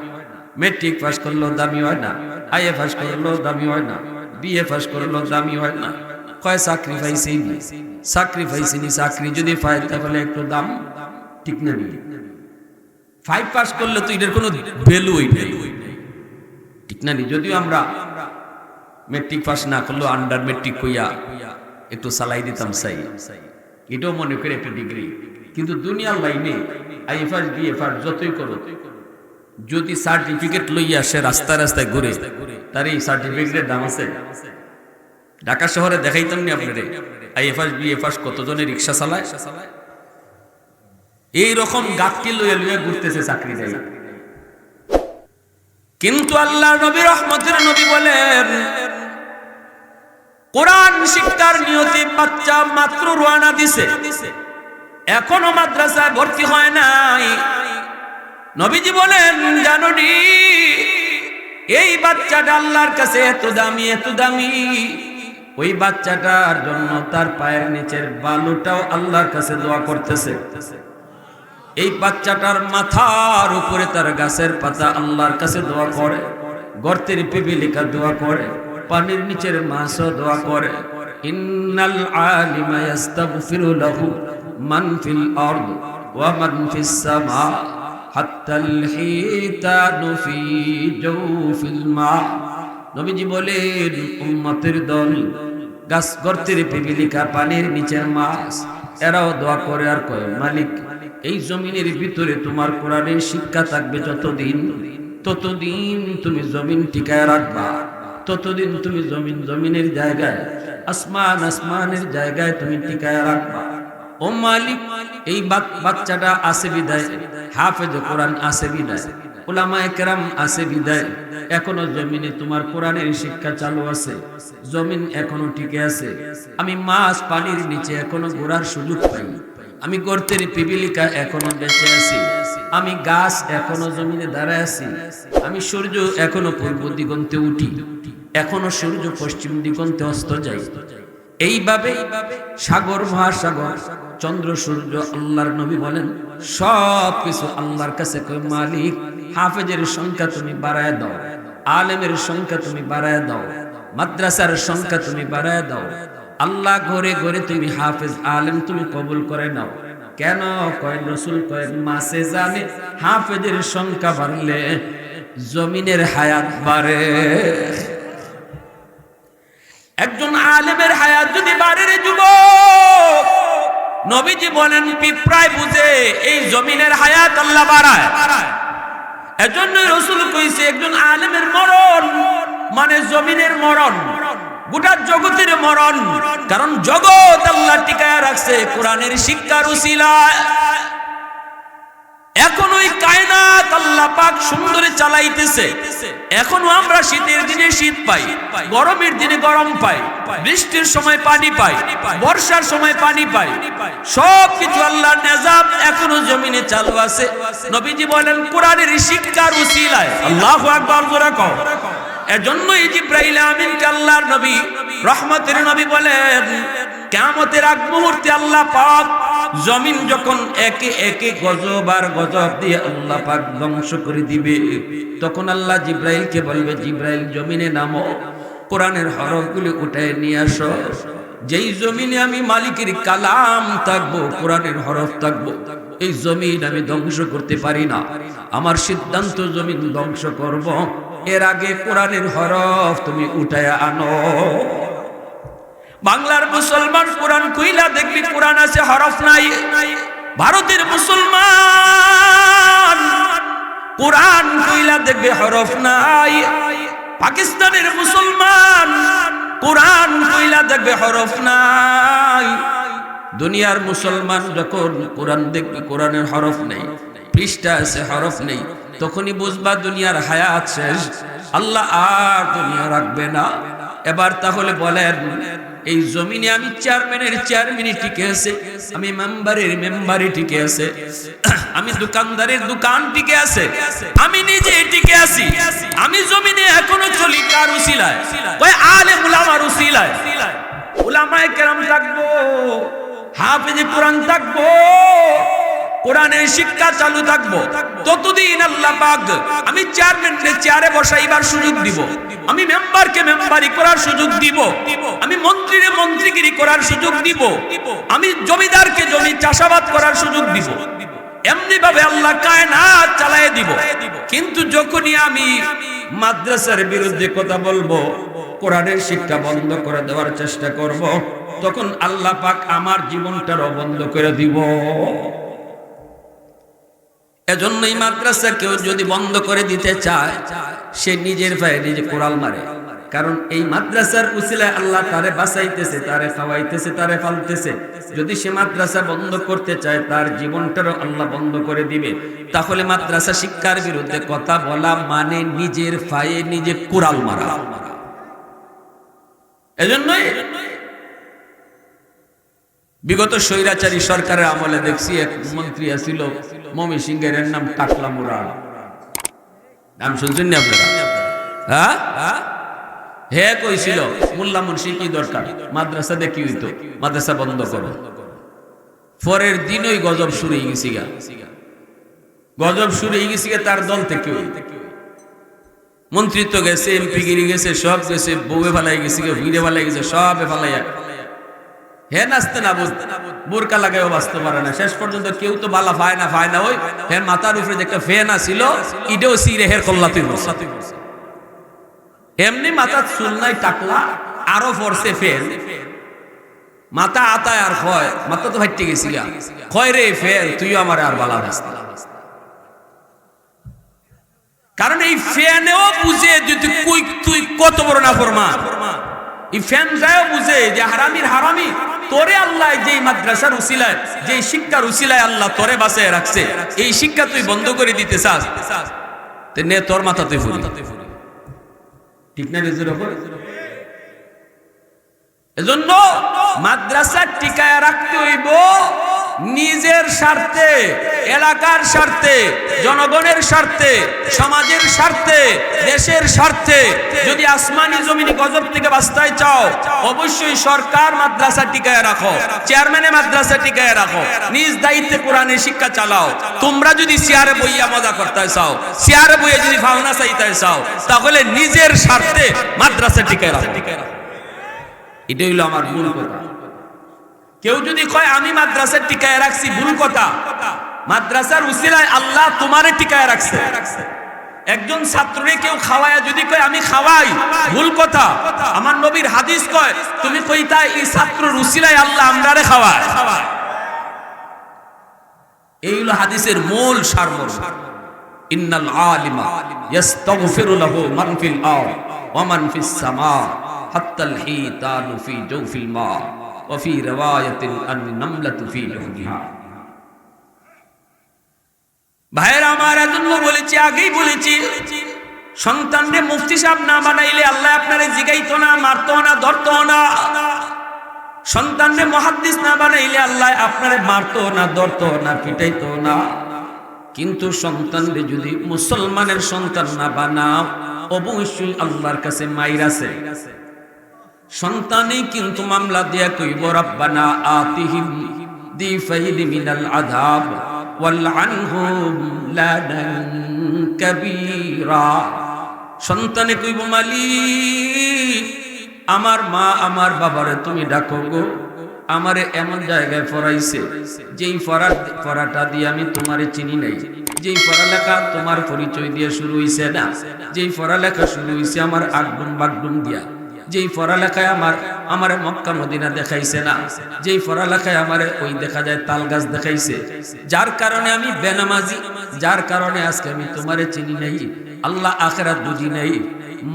মেট্রিক পাস করলো দামি হয় না, আইএফএস করলো দামি হয় না, বিএফএস করলো দামি হয় না। কয় চাকরি পাইছি, চাকরি পাইছি নি, চাকরি যদি পাই তাহলে একটু দাম, ঠিক না? 5 পাস করলে তো এটার কোনো ভ্যালুই নেই, ঠিক না? যদিও আমরা মেট্রিক পাস না করলো আন্ডার মেট্রিক কইয়া একটু চালাই দিতাম চাই, এটাও মনে করে একটা ডিগ্রি। কিন্তু দুনিয়ার লাইনে আইএফএস বিএফএস যতই করো, যদি সার্টিফিকেট লইয়া সে রাস্তায় রাস্তায় ঘুরে, তার এই সার্টিফিকেটের দাম আছে? ঢাকা শহরে দেখাইতাম নি আপনাদের আইএফএস বিএফএস কতজনে রিক্সা চালায়, এইরকম গাছকে লইয়া লইয়া ঘুরতেছে চাকরি দেয়। কিন্তু আল্লাহ নবী রহমতের নবী বলেন, কোরআন শিক্ষার নিয়তে বাচ্চা মাত্র রওনা দিছে, এখনো মাদ্রাসায় ভর্তি হয় নাই। নবীজি বলেন, জানোনি এই বাচ্চাটা আল্লাহর কাছে এত দামি, এত দামি, ওই বাচ্চাটার জন্য তার পায়ের নিচের বালুটাও আল্লাহর কাছে দোয়া করতেছে। এই বাচ্চাটার মাথার উপরে তার গাছের পাতা আল্লাহর কাছে দোয়া করে, গর্তের পিপিলিকা দোয়া করে, পানির নিচের মাছও দোয়া করে। ইন্নাল আলিমা ইস্তাগফিরু লাহু মান ফিল আরদ ওয়া মান ফিস সামা হাত্তাল হিতানু ফি জাওফিল মা। নবীজি বলেন, উম্মতের দল, গাছ, গর্তের পিপিলিকা, পানির নিচের মাছ, এরাও দোয়া করে আর কয়, মালিক এই জমিনের ভিতরে তোমার কোরআনের শিক্ষা থাকবে যতদিন, ততদিন তুমি জমিন টিকায় রাখবা, ততদিন তুমি জমিনের জায়গায়, আসমান আসমানের জায়গায় তুমি টিকায় রাখবা। ও মালিক, এই বাচ্চাটা আছে বিদায়, হাফেজ কোরআন আছে বিদায়, উলামায়ে কেরাম আছে বিদায়, এখনো জমিনে তোমার কোরআনের শিক্ষা চালু আছে, জমিন এখনো টিকে আছে, আমি মাছ পানির নিচে এখনো ঘোরার সুযোগ পাই, আমি গর্তের পিপিলিকা এখনো বেঁচে আছি, আমি গাছ এখনো জমিনে দাঁড়ায় আছি, আমি সূর্য এখনো পূর্ব দিগন্তে উঠি, এখনো সূর্য পশ্চিম দিগন্তে অস্ত যায়। এইভাবে সাগর মহাসাগর চন্দ্র সূর্য আল্লাহর নবী বলেন সব কিছু আল্লাহর কাছে কয় মালিক হাফেজের সংখ্যা তুমি বাড়ায় দাও, আলেমের সংখ্যা তুমি বাড়ায় দাও, মাদ্রাসার সংখ্যা তুমি বাড়ায় দাও, আল্লাহ ঘরে ঘরে তুমি হাফেজ আলেম তুমি কবুল করে নাও। কেন কয় রাসূল কয় মাসে জানে হাফেজের সংখ্যা বাড়লে জমিনের হায়াত বাড়ে। একজন আলেমের হায়াত যদি বাড়ে রে যুবক, নবীজি বলেন পিঁপড়ায় বুঝে এই জমিনের হায়াত আল্লাহ বাড়ায়। এজন্যই রাসূল কইছে একজন আলেমের মরণ মানে জমিনের মরণ, গোটা জগতের মরণ। কারণ জগৎ আল্লাহ টিকায় রাখছে কোরআনের শিক্ষার উসিলায়। এখন ওই কায়নাত আল্লাহ পাক সুন্দরে চালাইতেছে। এখনো আমরা শীতের দিনে শীত পাই, গরমের দিনে গরম পাই, বৃষ্টির সময় পানি পাই, বর্ষার সময় পানি পাই, সবকিছু আল্লাহর নিজাম এখনো জমিনে চালু আছে। নবীজি বলেন কোরআনের শিক্ষার উসিলায়। আল্লাহু আকবার জোরে কও। এজন্যই জিবরাইল আমিনকে আল্লাহর নবী রহমতের নবী বলেন কিয়ামতের আগ মুহূর্তে আল্লাহ পাক জমিন যখন একে একে গজব আর গজব দিয়ে আল্লাহ পাক ধ্বংস করে দিবে, তখন আল্লাহ জিবরাইলকে বলবে জিবরাইল জমিনে নামো, কোরআনের হরফগুলি উঠায় নিয়ে আসো। যেই জমিনে আমি মালিকের কালাম থাকবো, কোরআনের হরফ থাকবো, এই জমিন আমি ধ্বংস করতে পারি না। আমার সিদ্ধান্ত জমিন ধ্বংস করব, এর আগে কোরআনের হরফ তুমি উঠায় আনো। বাংলার মুসলমান কোরআন কইলা দেখবি কোরআন আছে হরফ নাই। ভারতের মুসলমান কোরআন কইলা দেখবে হরফ নাই। পাকিস্তানের মুসলমান কোরআন কইলা দেখবে হরফ নাই। দুনিয়ার মুসলমান যখন কোরআন দেখবে কোরআনের হরফ নেই, পৃষ্ঠা আছে হরফ নেই, তখনই বুঝবা দুনিয়ার হায়াত শেষ, আল্লাহ আর দুনিয়া রাখবে না। এবার তাহলে বলেন এই জমিনে আমি চেয়ারম্যানের চেয়ারম্যানই টিকে আছে, আমি মেম্বারের মেম্বারই টিকে আছে, আমি দোকানদারের দোকান টিকে আছে, আমি নিজে টিকে আছি। আমি জমিনে এখনো চলি কার উসিলায়? ওই আলেম উলামার উসিলায়। উলামায়ে কেরাম থাকবো, হাফেজে কোরআন থাকবো, কোরআনের শিক্ষা চালু থাকবো, ততদিন আল্লাহ পাক আমি চেয়ারম্যানকে চেয়ারে বসাইবার সুযোগ দিব, আমি মেম্বারকে মেম্বারি করার সুযোগ দিব, আমি মন্ত্রীরে মন্ত্রীগিরি করার সুযোগ দিব, আমি জমিদারকে জমি চাষাবাদ করার সুযোগ দিব। এমনি ভাবে আল্লাহ কায়নাত চালায় দিব। কিন্তু যখনই আমি মাদ্রাসার বিরুদ্ধে কথা বলবো, কোরআনের শিক্ষা বন্ধ করে দেওয়ার চেষ্টা করব, তখন আল্লাহ পাক আমার জীবনটারও বন্ধ করে দিব। এজন্যই মাদ্রাসা কেউ যদি বন্ধ করে দিতে চায়, সে নিজের পায়ে নিজে কোড়াল মারে। কারণ এই মাদ্রাসার উসিলায় আল্লাহ তারে বাঁচাইতেছে, তারে খাওয়াইতেছে, তারে ফালতেছে। যদি সে মাদ্রাসা বন্ধ করতে চায়, তার জীবনটারও আল্লাহ বন্ধ করে দিবে। তাহলে মাদ্রাসা শিক্ষার বিরুদ্ধে কথা বলা মানে নিজের পায়ে নিজে কোড়াল মারা। এজন্যই বিগত স্বৈরাচারী সরকারের আমলে দেখছি এক মন্ত্রী আছিল ময়মনসিংহের, এর নাম টাকলা মুরাদ। নাম শুনছেন না আপনারা? হ্যাঁ, হে কইছিল মোল্লা মুন্সি কি দরকার, মাদ্রাসা দেখি হইতো, মাদ্রাসা বন্ধ করো। পরের দিনই গজব শুরু হয়ে গেছি গা, গজব শুরু হয়ে গেছি গা। তার দল থেকে মন্ত্রিত্ব গেছে, এমপি গিরি গেছে, সব গেছে, বউয়ে ফালাই গেছি গা, ভিড়ে ফালাই গেছে, সবে ফালাইয়া হে নাচতে না বুঝতে বোরকা লাগাইও বাঁচতে পারে না। শেষ পর্যন্ত কেউ তো বালা পায় না, পায় না। ওই হের মাথার উপরে যে একটা ফ্যান আছিল, ইডেও সিরে হের কল্লাতে বসে। এমনি মাথার চুল নাই টাকলা, আরো ফরসে ফেন, মাথা আতায় আর হয়, মাথা তো ফাইটে গেছি গা, কয় রে ফের তুইও আমার আর বালা বাঁচতে। কারণ এই ফ্যানেও বুঝে যে তুই কত বড় নাফরমান। এই ফ্যান যায়ও বুঝে যে হারামির হারামি, তোরে আল্লাহ যেই মাদ্রাসার উসিলায়, যেই শিক্ষার উসিলায় আল্লাহ তোরে বাঁচায় রাখছে, এই শিক্ষা তুই বন্ধ করে দিতে চাস, তে নে তোর মাথাতে ফুরি। ঠিক না? নিজের উপর। এজন্য মাদ্রাসা টিকায় রাখতে হইব, নিজের স্বার্থে, এলাকার স্বার্থে, জনগণের স্বার্থে, সমাজের স্বার্থে, দেশের স্বার্থে যদি আসমানি জমিনি গজব থেকে বাঁচতে চাও, অবশ্যই সরকার মাদ্রাসা টিকায় রাখো, চেয়ারম্যানে মাদ্রাসা টিকায় রাখো, নিজ দায়িত্বে কোরআনের শিক্ষা চালাও। তোমরা যদি চেয়ারে বইয়া মজা করতে চাও, চেয়ারে বইয়ে যদি ভাওনা চাইতে চাও, তাহলে নিজের স্বার্থে মাদ্রাসা টিকায় রাখো। এটা হইলো আমার মূল কথা। কেউ যদি কয় আমি মাদ্রাসার টিকায় রাখছি, ভুল কথা। মাদ্রাসার উসিলায় আল্লাহ তোমারে টিকায় রাখছে। একজন ছাত্ররে কেউ খাওয়ায় যদি কয় আমি খাওয়াই, ভুল কথা। আমার নবীর হাদিস কয় তুমি কইতা এই ছাত্রর উসিলায় আল্লাহ আমরারে খাওয়ায়। এই হলো হাদিসের মূল সারমর্ম। ইন্নাল আলিমা ইস্তাগফিরু লাহু মান ফিল আরদ ওয়া মান ফিস সামা হাত্তাল হিতানু ফি জাওফিল মা ওয়া ফি রিওয়ায়াতিন আন নামলাতু ফি জুহরিহা। ভাইরা আমার, এজন্য বলেছি, আগেই বলেছি, সন্তানরে মুফতি সাহেব না বানাইলে আল্লাহ আপনারে জিগাইতো না, মারতো না, ধরতো না। সন্তানরে মুহাদ্দিস না বানাইলে আল্লাহ আপনারে মারতো না, ধরতো না, পিটাইতো না। কিন্তু সন্তানরে যদি মুসলমানের সন্তান না বানাও, অবশ্যই আল্লাহর কাছে মাইর আছে। সন্তানই কিন্তু মামলা দিয়া কইব রব্বানা আতিহিম দিফাইনি মিনাল আযাব ওয়ালআনহুম লানান কাবীরা। সন্তানে কইব মালিক আমার মা আমার বাবারে তুমি ডাকো গো, আমারে এমন জায়গায় পড়াইছে যেই পড়াটা দিয়ে আমি তোমারে চিনি নাই, যেই পড়ালেখা তোমার পরিচয় দিয়ে শুরু হইছে না, যেই পড়ালেখা শুরু হইছে আমার আগডুম বাগডুম দিয়া, যেই পড়ালেখায় আমার মক্কা মদিনা দেখাইছে না, যেই পড়ালেখায় আমার ওই দেখা যায় তাল গাছ দেখাইছে, যার কারণে আমি বেনামাজি, যার কারণে আজকে আমি তোমারে চিনি নাই, আল্লাহ আখিরাত বুঝি নাই।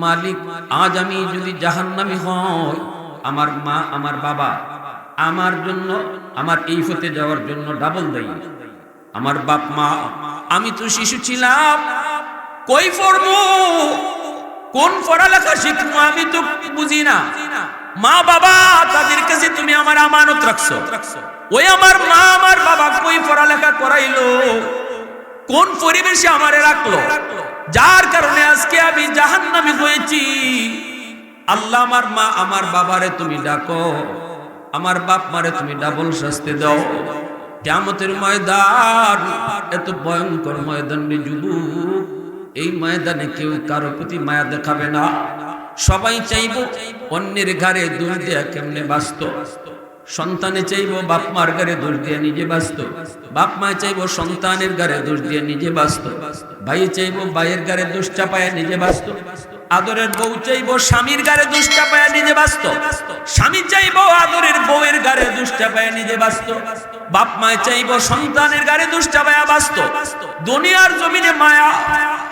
মালিক আজ আমি যদি জাহান্নামী হই, আমার মা আমার বাবা আমার জন্য, আমার এই হতে যাওয়ার জন্য ডাবল দায়ী। আমার বাপ মা, আমি তো শিশু ছিলাম, কই পড়বো, কোন পড়ালেখা শিখবো আমি তো বুঝি না। মা বাবা তাদের কাছে তুমি আমার আমানত রাখছো, ওই আমার মা আমার বাবা কই পড়ালেখা করাইলো, কোন পরিবেশে আমারে রাখলো, যার কারণে আজকে আমি জাহান্নামী হয়েছি। আল্লাহ আমার মা আমার বাবারে তুমি ডাকো, আমার বাপ মারে তুমি ডাবল শাস্তি দাও। কিয়ামতের ময়দান এত ভয়ঙ্কর ময়দান রে যুবক, এই ময়দানে কেউ কারো প্রতি মায়া দেখাবে না। সবাই চাইবো অন্যের ঘাড়ে দোষ দেয়া কেমনে বাঁচত। সন্তানে চাইবো বাপ মার ঘাড়ে দোষ দিয়ে নিজে বাঁচত, বাপ মা চাইবো সন্তানের ঘাড়ে দোষ দিয়ে নিজে বাঁচত, ভাই চাইবো ভাইয়ের ঘাড়ে দোষ চাপায়া নিজে বাঁচত, আদরের বউ চাইবো স্বামীর ঘাড়ে দোষ চাপায়া নিজে বাঁচত, স্বামী চাইবো আদরের বউয়ের ঘাড়ে দোষ চাপায়া নিজে বাঁচত, বাপ মা চাইবো সন্তানের ঘাড়ে দোষ চাপায়া বাঁচত। দুনিয়ার জমিনে মায়া,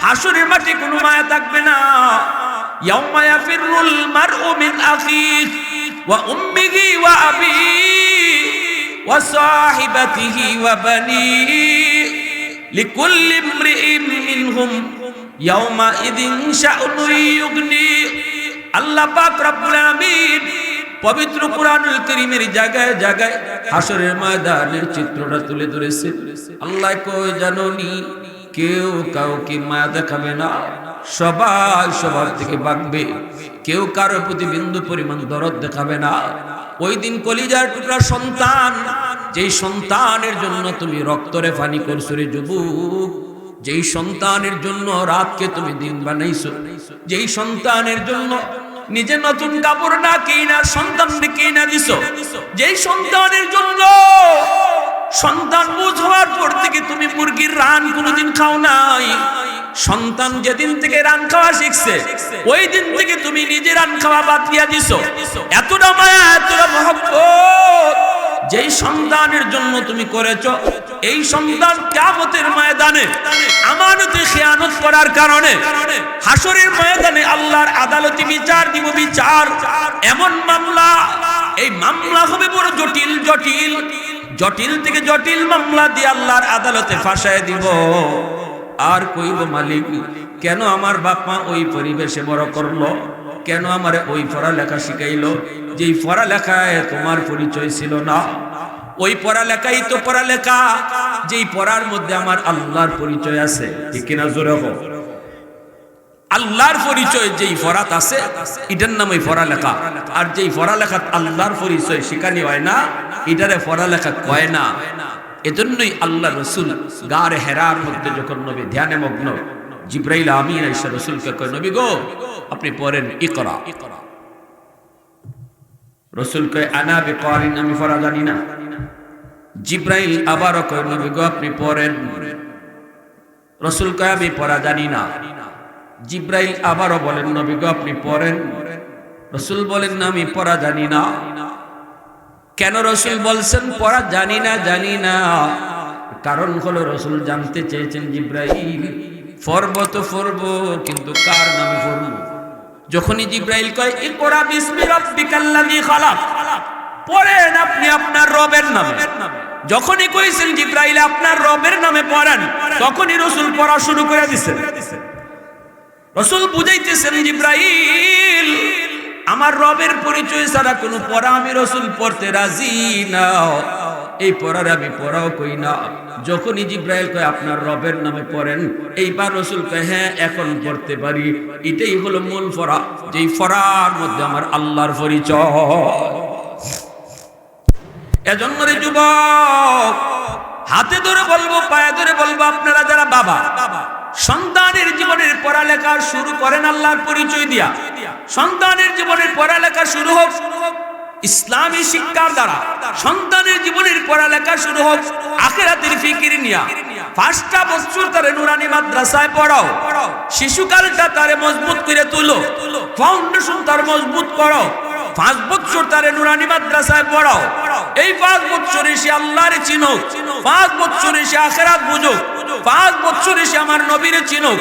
হাসরের মাঠে কোনো মায়া থাকবে না। ইয়াউমা ইয়াফিরুল মারউ মিন আখিহি ওয়া উম্মিহি ওয়া আবিহি ওয়া সাহিবাতিহি ওয়া বানিহি লিকুল্লি ইমরিইন মিনহুম ইয়াউমা ইযিন শা'নুন ইউগনি। আল্লাহ পাক রব্বুল আলামিন পবিত্র কুরআনুল কারীমের জায়গায় জায়গায় হাসরের ময়দানের চিত্রটা তুলে ধরেছে। আল্লাহ কই জানোনি, কেউ কাউকে মায়া দেখাবে না, সবাই সবার থেকে ভাগবে, কেউ কারো প্রতি বিন্দু পরিমাণ দরদ দেখাবে না। ওই দিন কলিজার টুকরা সন্তান, যেই সন্তানের জন্য তুমি রক্তরে পানি করছো রে যুবক, যেই সন্তানের জন্য রাতকে তুমি দিন বানাইছো, যেই সন্তানের জন্য নিজে নতুন কাপড় না কিনা সন্তানকে কিনা দিছো, যেই সন্তানের জন্য সন্তান বুঝ হওয়ার পর থেকে তুমি মুরগির রান কোনোদিন খাও নাই, সন্তান যেদিন থেকে রান খাওয়া শিখছে ওই দিন থেকে তুমি নিজে রান খাওয়া বাদ দিয়া দিছো। এতটা মায়া, এতটা মহব্বত যেই সন্তানের জন্য তুমি করেছো, এই সন্তান কিয়ামতের ময়দানে আমানতে খেয়ানত করার কারণে হাসরের ময়দানে আল্লাহর আদালতে বিচার দিব। বিচার এমন মামলা, এই মামলা হবে বড় জটিল জটিল, জটিল থেকে জটিল মামলা দিয়ে আল্লাহর আদালতে ফাঁসায় দিব। আর কইব মালিক কেন আমার বাপ মা ওই পরিবেশে বড় করলো, কেন আমারে ওই পড়ালেখা শিখাইলো যেই পড়ালেখায় তোমার পরিচয় ছিল না। ওই পড়ালেখাই তো পড়ালেখা যেই পড়ার মধ্যে আমার আল্লাহর পরিচয় আছে, ঠিক কিনা জোরে হোক। আল্লাহর পরিচয় যেই ফরাত আছে এটার নামই পড়ালেখা, আর যেই পড়ালেখা আল্লাহর পরিচয় শিখানি হয় না এটারে পড়ালেখা কয় না। এজন্যই আল্লাহ রসুল গারে হেরার মধ্যে যখন নবী ধ্যানে মগ্ন, জিব্রাইল আমিন এসে রসুলকে কয়, নবী গো আপনি পড়েন ইকরা। রসুল কয় আনা বিকারিন, আমি পড়া জানি না। জিব্রাইল আবারও কয়, নবী গো আপনি পড়েন। রসুল কয় আমি পড়া জানি না। জিব্রাইল আবারও বলেন, নবী গো আপনি পড়েন। রসুল বলেন না আমি পড়া জানি না। কেন রসুল বলছেন পড়া জানি না? জানি না কারণ হলো রসুল জানতে চেয়েছেন জিব্রাইল পড়ব তো পড়ব, কিন্তু কার নামে পড়ব? যখনই জিব্রাইল কয় ইকরা বিসমি রাব্বিকাল্লাযী খালাক, পড়েন আপনি আপনার রবের নামে, যখনই কইছেন জিব্রাইল আপনার রবের নামে পড়েন, তখনই রসুল পড়া শুরু করে দিয়েছেন। রসুল বুঝাইতেছেন জিব্রাইল আমার রবের পরিচয় ছাড়া কোনো পড়া আমি রসুল পড়তে রাজি না, এই পড়ার আমি পড়াও কই না। যখনই জিব্রাইল কয় আপনার রবের নামে পড়েন, এইবার রসুল কয় হ্যাঁ এখন পড়তে পারি। এটাই হলো মূল পড়া, যেই পড়ার মধ্যে আমার আল্লাহর পরিচয়। এজন্য রে যুবক, হাতে ধরে বলবো, পায়ে ধরে বলবো, আপনারা যারা বাবা সন্তানের জীবনের পড়ালেখা শুরু করেন আল্লাহর পরিচয় দিয়া। সন্তানের জীবনের পড়ালেখা শুরু হোক ইসলামী শিক্ষার দ্বারা, সন্তানের জীবনের পড়ালেখা শুরু হোক আখিরাতের ফিকির নিয়া। 5টা বছর তারে নুরানি মাদ্রাসায় পড়াও, শিশুকালটা তারে মজবুত করে তুলো, ফাউন্ডেশন তার মজবুত করো। 5 বছর তারে নুরানি মাদ্রাসায় পড়াও, এই 5 বছরে সে আল্লাহরে চিনুক, 5 বছরে সে আখিরাত বুঝুক, 5 বছরে সে আমার নবীরে চিনুক,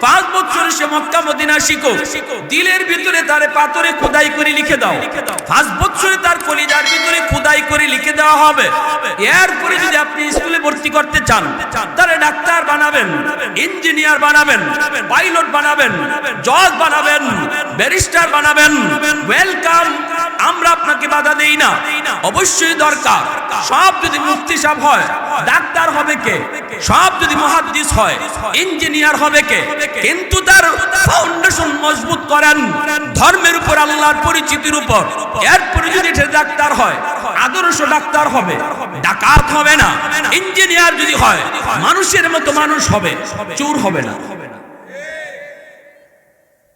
5 বছরে সে মক্কা মদিনা শিখুক। দিলের ভিতরে তারে পাথরে খোদাই করে লিখে দাও, 5 বছরে তার কলিজার ভিতরে খোদাই করে লিখে দেওয়া হবে। এরপরে যদি আপনি স্কুলে ভর্তি করতে চান, তারে ডাক্তার বানাবেন, ইঞ্জিনিয়ার বানাবেন, পাইলট বানাবেন, জজ বানাবেন, ব্যারিস্টার বানাবেন, ওয়েলকাম, আমরা আপনাকে বাধা দেই না। অবশ্যই দরকার, সব যদি মুফতি সাহেব হয় ডাক্তার হবে কে? সব যদি মুহাদ্দিস হয় ইঞ্জিনিয়ার হবে কে? কিন্তু তার ফাউন্ডেশন মজবুত করেন ধর্মের উপর, আল্লাহর পরিচিতির উপর। এরপরে যদি সে ডাক্তার হয় আদর্শ ডাক্তার হবে, ডাকাত হবে না। ইঞ্জিনিয়ার যদি হয় মানুষের মতো মানুষ হবে, চোর হবে না।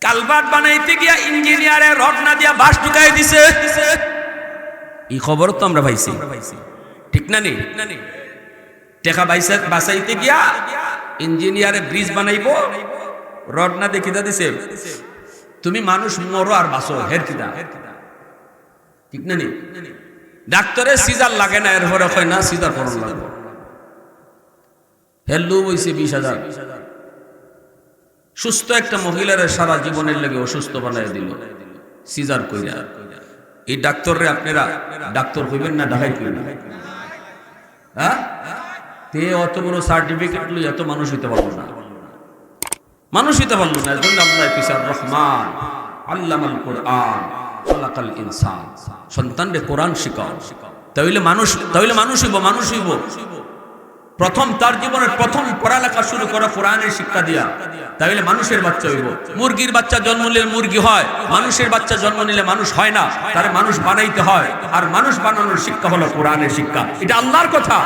কালভার্ট বানাইতে গিয়া ইঞ্জিনিয়ারে রড না দিয়া বাঁশ ঢুকাই দিছে, এই খবর তো আমরা পাইছি, ঠিক না? নেই টেকা বাঁচাইতে গিয়া ইঞ্জিনিয়ারে ব্রিজ বানাইবো, রড না দেখিতা দিছে, তুমি মানুষ মরো আর বাঁচো, হের কিনা, ঠিক না? নেই ডাক্তারের সিজার লাগে না, এর পরে হয় না সিজার করণ লাগবে, হেল্লু বইছে 20,000। সুস্থ একটা মহিলার সারা জীবনের লাগে অসুস্থ বানাই দিল সিজার কইরা। এই ডাক্তাররে আপনারা ডাক্তার হইবেন না ঢাকাই কইবেন? হ্যাঁ, তে অত বড় সার্টিফিকেট লই এত মানুষ হইতে পারলো না, মানুষ হইতে পারলো না। এজন্য আল্লাহ কিসার রহমান আল্লামাল কোরআন খালাকাল ইনসান, সন্তানকে কোরআন শিখাও, তাইলে মানুষ হইব, মানুষ হইব। প্রথম তার জীবনের প্রথম পড়ালেখা শুরু করা কোরআনের শিক্ষা দিয়া, তাহলে মানুষের বাচ্চা হইব। মুরগির বাচ্চা জন্ম নিলে মুরগি হয়, মানুষের বাচ্চা জন্ম নিলে মানুষ হয় না, তার মানুষ বানাইতে হয়। আর মানুষ বানানোর শিক্ষা হলো কোরআনের শিক্ষা। এটা আল্লাহর কথা,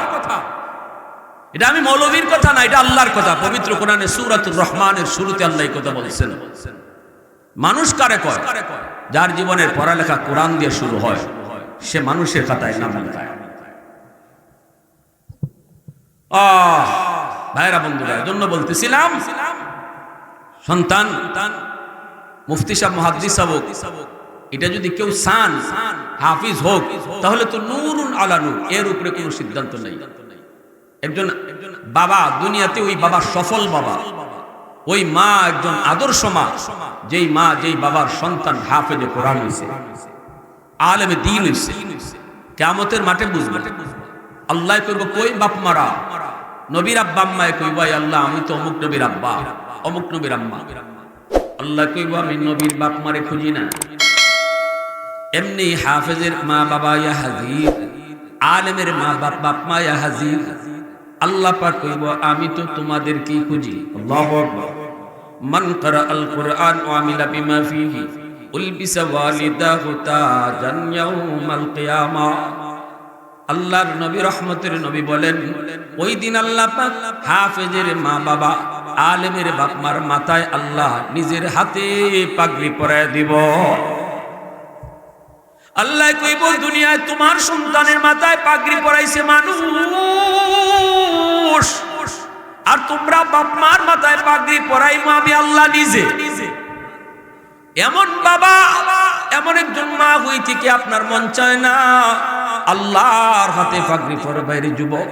এটা আমি মৌলবীর কথা না, এটা আল্লাহর কথা। পবিত্র কোরআনে সূরাতুর রহমানের শুরুতে আল্লাহ এই কথা বলছেন। মানুষ কারে কয়? যার জীবনের পড়ালেখা কোরআন দিয়ে শুরু হয়, সে মানুষের খাতায় নাম লেখায়। ভাইরা বন্ধুরা, এজন্য বলতেছিলাম সন্তান মুফতি সাহেব, মুহাদ্দিস সাহেব, এটা যদি কেউ চান হাফিজ হোক, তাহলে তো নূরুন আলা নূর, এর উপরে কোনো সিদ্ধান্ত নেই। একজন বাবা দুনিয়াতে, ওই বাবা সফল বাবা, ওই মা একজন আদর্শ মা, যেই বাবার সন্তান হাফেজে কোরআন হইছে, আলেমে দ্বীন হইছে, কিয়ামতের মাঠে বুঝবে। আল্লাহ কইব কই বাপ মারা, নবীর আব্বা আম্মায় কইব আল্লাহ আমি তো অমুক নবীর আব্বা, অমুক নবীর আম্মা। আল্লাহ কইব আমি নবীর বাপ মারে খুঁজি না। এমনি হাফেজের মা বাবা ইয়া হাজির, আলেমের মা বাপ মা ইয়া হাজির, আল্লাহ পাক কইব আমি তো তোমাদের কি খুঁজি। আল্লাহু আকবার। মান ক্বারা আল কুরআন ওয়া আমিলা বিমা ফিহি উলবিসা ওয়ালিদাহু তাজান ইয়াউমাল কিয়ামা। আল্লাহর নবী রহমতের নবী বলেন ওই দিন আল্লাহ পাক হাফেজের মা বাবা আলেমের বাপ মার মাথায় আল্লাহ নিজের হাতে পাগড়ি পরায় দিব। আল্লাহ কইব দুনিয়ায় তোমার সন্তানের মাথায় পাগড়ি পরাইছে মানুষ, আর তোমরা বাপ মার মাথায় পাগড়ি পরাইবো আমি আল্লাহ নিজে। এমন বাবা এমন একজন মা হইতে কি আপনার মন চায় না আল্লাহর হাতে পাগড়ি পরাবার? যুবক,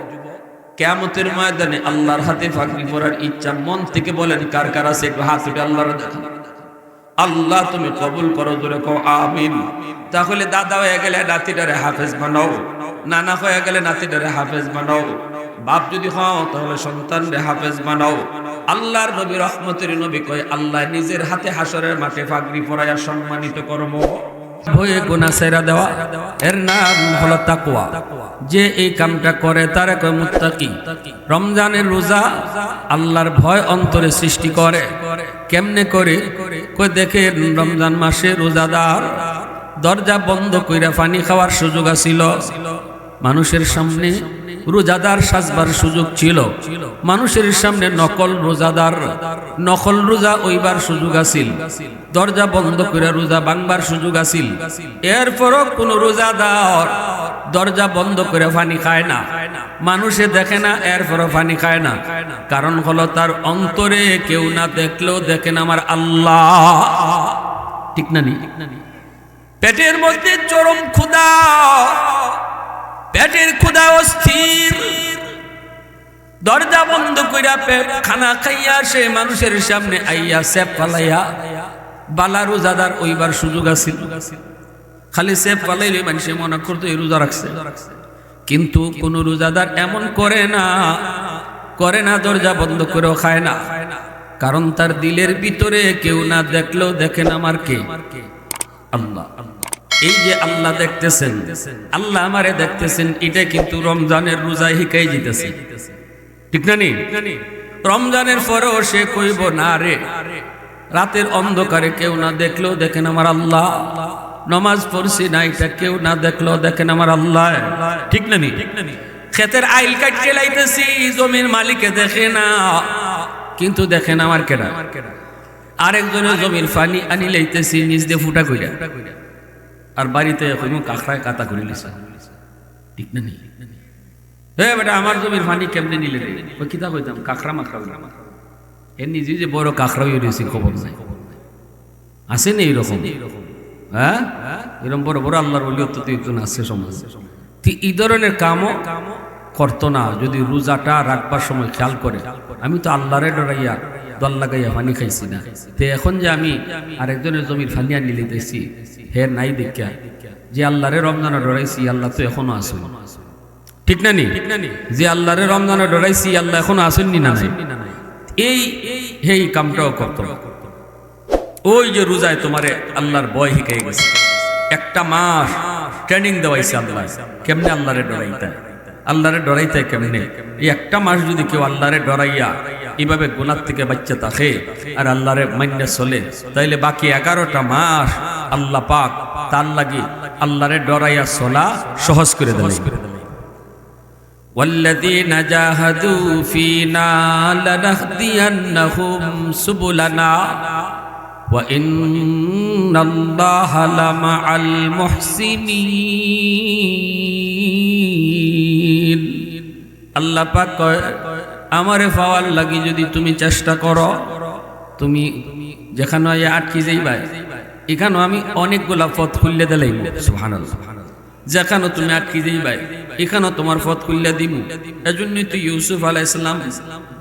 কিয়ামতের ময়দানে আল্লাহর হাতে পাগড়ি পরার ইচ্ছা মন থেকে বলেন কার কার আছে? একটু হাত উঠে আল্লাহর দেখান। আল্লাহ তুমি কবুল করো, জোরে কও আমিন। তাহলে দাদা হয়ে গেলে নাতিটারে হাফেজ বানাও, নানা হয়ে গেলে নাতিটারে হাফেজ বানাও, বাপ যদি হও তাহলে সন্তানরে হাফেজ বানাও। আল্লাহর নবী রহমতের নবী কয় আল্লাহ নিজের হাতে হাসরের মাঠে পাগড়ি পরায়া সম্মানিত করব। ভয়ে গুনাহ ছেড়ে দেওয়া, এর নাম হলো তাকওয়া। যে এই কামটা করে তারে কয় মুত্তাকি। রমজানের রোজা আল্লাহর ভয় অন্তরে সৃষ্টি করে। কেমনে করে? কই দেখে রমজান মাসে রোজাদার দরজা বন্ধ কইরা পানি খাওয়ার সুযোগ আছিল, মানুষের সামনে রোজাদার সাজবার সুযোগ ছিল, মানুষের সামনে নকল রোজাদার নকল রোজা ওইবার সুযোগ আছিল, দরজা বন্ধ করে রোজা ভাঙবার সুযোগ আছিল। এরপরও কোন রোজাদার দরজা বন্ধ করে পানি খায় না, মানুষে দেখে না, এরপরও পানি খায় না। কারণ হলো তার অন্তরে কেউ না দেখলেও দেখেন আমার আল্লাহ। ঠিক না? পেটের মধ্যে চরম ক্ষুধা, পেটের ক্ষুধা অস্থির, দরজা বন্ধ কইরা পেট খানা খাইয়া সে মানুষের সামনে আইয়া সেপ ফালাইয়া বালা রোজাদার ওইবার সুযোগ আছিল, খালি সেপ ফালাইলে মানুষে মনে করতো এই রোজা রাখছে। কিন্তু কোন রোজাদার এমন করে না, দরজা বন্ধ করেও খায় না। কারণ তার দিলের ভিতরে কেউ না দেখলেও দেখেন আমার কে? আল্লাহ। এই যে আল্লাহ দেখতেছেন, আল্লাহ আমারে দেখতেছেন, এটা কিন্তু রমজানের রোজায় হিকাই দিতেছে। ঠিক না? রমজানের পরেও সে কইব না রে, রাতের অন্ধকারে কেউ না দেখলেও দেখেন আমার আল্লাহ, নামাজ পড়ছি না এটা কেউ না দেখলেও দেখেন আমার আল্লাহ। ঠিক না? ক্ষেতের আইল কাটতে লাইতেছি, জমির মালিকে দেখে না, কিন্তু দেখেন আমার কেডা? আরেকজনের জমির পানি আনি লাইতেছি নিজ দিয়ে ফুটা কইরা, আর বাড়িতে কাঁকড়ায় কাতা করে লিসা। ঠিক না? বেটা আমার জমির পানি কেমনে নিলে রে? কিতা কইতাম কাঁকড়া মাকড়া এর নিজে যে বড় কাঁকড়া হয়েছে খবর নাই, আছে না এইরকম? হ্যাঁ, এরকম বড় বড় আল্লাহর ওলি তো একজন আছে সমাজে। এই ধরনের কামও করতো না যদি রোজাটা রাখবার সময় খেয়াল করে। আমি তো আল্লাহরে ডরাইয়া দল লাগাইয়া পানি খাইছি না, তো এখন যে আমি আরেকজনের জমির পানি আনি লিতেছি হে নাই দেখা যে আল্লাহরে রমজানে ডরাইছি আল্লাহ তো এখনো আসেন। ঠিক না? যে আল্লাহরে রমজানে ডরাইছি আল্লাহ এখনো আসেননি না? এই কামটাও করতো। ওই যে রোজায় তোমারে আল্লাহর ভয় শিখাই গেছে, একটা মাস ট্রেনিং দেওয়াইছে আল্লাহ কেমনে আল্লাহরে ডরাইতে, আল্লাহরে ডরাইতে কেমনে। এই একটা মাস যদি কেউ আল্লাহরে ডরাইয়া এইভাবে গুনাহ থেকে বাঁচতে থাকে আর আল্লাহরে মাইন্যা চলে, তাইলে বাকি 11টা মাস আল্লাহ পাক তার লাগি আল্লাহরে ডরাইয়া চলা সহজ করে দেয়। والذين جاهدوا فينا لنهدينهم سبلنا وإن الله لمع المحسنين। আল্লাহ পাক কয় আমারে পাওয়ার লাগি যদি তুমি চেষ্টা করো, তুমি যেখানে আটকে যাইবা এখানে আমি অনেকগুলা পথ খুললে দিলাম। সুবহানাল্লাহ। যেখানে তুমি আটকে যাইবা এখানে তোমার পথ খুললে দিব। এজন্যই তো ইউসুফ আলাইহিস সালাম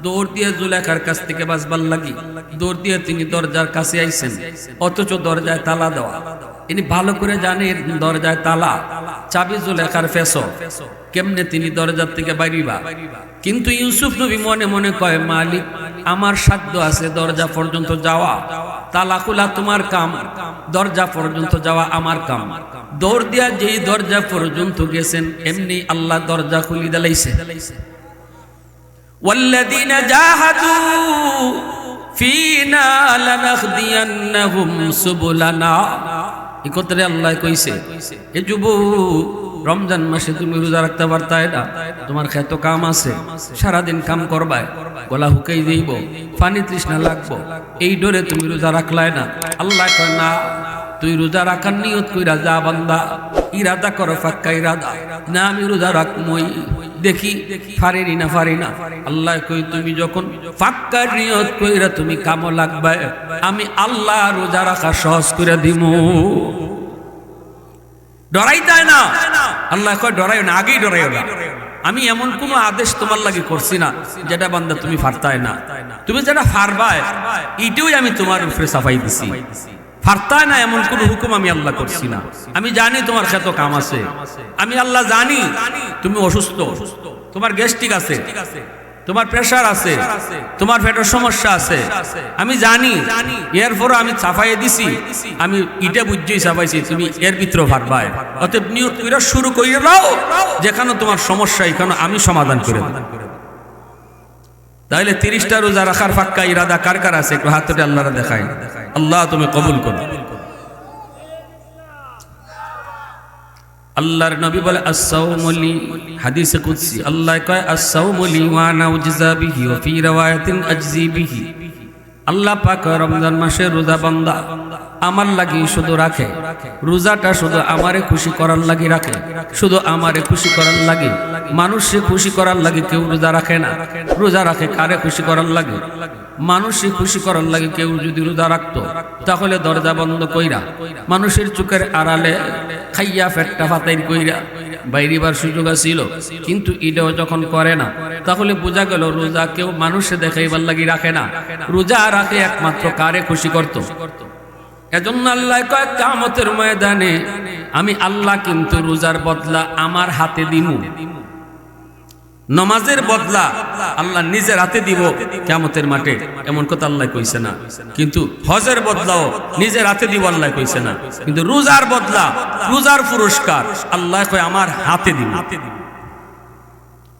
দৌড় দিয়ে জুলেখার কাছ থেকে বাঁচবার লাগি দৌড় দিয়ে তিনি দরজার কাছে আইছেন, অথচ দরজায় তালা দেওয়া। ইনি ভালো করে জানেন দরজায় তালা, চাবি জুলেখার ফেসো, কেমনে তিনি দরজার থেকে বাইরিবা। কিন্তু ইউসুফ নবী মনে মনে কয় মালিক আমার সাধ্য আছে দরজা পর্যন্ত যাওয়া, তালা খোলা তোমার কাম, দরজা পর্যন্ত যাওয়া আমার কাম। দৌড় দিয়া যেই দরজা পর্যন্ত গেছেন এমনি আল্লাহ দরজা খুলি দিলাইছে। ওয়াল্লাযীনা জাহাদু ফিনা লানাহদিয়ান্নাহুম সুবুলানা। এই কথাটা আল্লাহ কইছে, এ যুবক রমজান মাসে তুমি রোজা রাখতে পারতাই না, তোমার খেত কাম আছে, সারাদিন কাম করবাই, গলা হুকাই দিব, পানি তৃষ্ণা লাগবো, এই ডরে তুমি রোজা রাখলাই না। আল্লাহ কয় না, তুই রোজা রাখার নিয়ত কইরা যা বান্দা, ইরাদা করো ফাক্কা ইরাদা, না আমি রোজা রাখমই, দেখি ফারি না ফারি না। আল্লাহ কই তুমি যখন ফাক্কা নিয়ত কইরা তুমি কামো লাগবে, আমি আল্লাহ রোজা রাখা সহজ করে দিমু। ডরাই যায় না, আল্লাহ কয় ডরাই না, আগেই ডরাই না। আমি এমন কোন আদেশ তোমার লাগি করছি না যেটা বান্দা তুমি ফারতাই না, তুমি যেটা ফারবাই এইটাই আমি তোমার উপরে সাফাই দিছি। ফারতাই না এমন কোন হুকুম আমি আল্লাহ করছি না। আমি জানি তোমার খেত কাম আছে, আমি আল্লাহ জানি তুমি অসুস্থ, তোমার গ্যাস্ট্রিক আছে, তোমার প্রেসার আছে, তোমার পেটের সমস্যা আছে, আমি জানি। এরপর আমি সাফাইয়ে দিছি, আমি ইটা বুঝেই সাফাইছি তুমি এর ভিতরে ভারবাই। অতএব নিয়ত কইরা শুরু কইরা দাও, যেখানে তোমার সমস্যা এখানে আমি সমাধান করে দেব। তাইলে 30টা রোজা রাখার ফাক্কা ইরাদা কার কার আছে একটু হাত তুলে আল্লাহরে দেখাই। আল্লাহ তুমি কবুল করো। আল্লাহর নবী বলে as-sawmu li, হাদিসে কুদসি আল্লাহ কয় as-sawmu li ওয়া আনা উজজা বিহি ওয়া ফি riwayatin ajzi bihi। আল্লাহ পাক রমজান মাসে রোজা বান্দা আমার লাগি শুধু রাখে, রোজাটা শুধু আমারে খুশি করার লাগি রাখে, শুধু আমারে খুশি করার লাগি। মানুষে খুশি করার লাগি কেউ রোজা রাখে না, রোজা রাখে কারে খুশি করার লাগি? মানুষে খুশি করার লাগি কেউ যদি রোজা রাখতো তাহলে দরজা বন্ধ কইরা মানুষের চোখের আড়ালে খাইয়া ফেটটা ফাতাইন কইরা বাইরিবার সুযোগ ছিল, কিন্তু এটাও যখন করে না তাহলে বোঝা গেল রোজা কেউ মানুষে দেখাইবার লাগি রাখে না, রোজা রাখে একমাত্র কারে খুশি করত। এজন্য আল্লাহ কয় কিয়ামতের ময়দানে আমি আল্লাহ কিন্তু রোজার বদলা আমার হাতে দিমু, নামাজের বদলা আল্লাহ নিজের হাতে দিব কিয়ামতের মাঠে, এমন কথা আল্লাহ কইছে না। কিন্তু হজের বদলাও নিজের হাতে দিব আল্লাহ কইছে না, কিন্তু রোজার বদলা রোজার পুরস্কার আল্লাহ কয় আমার হাতে দিব।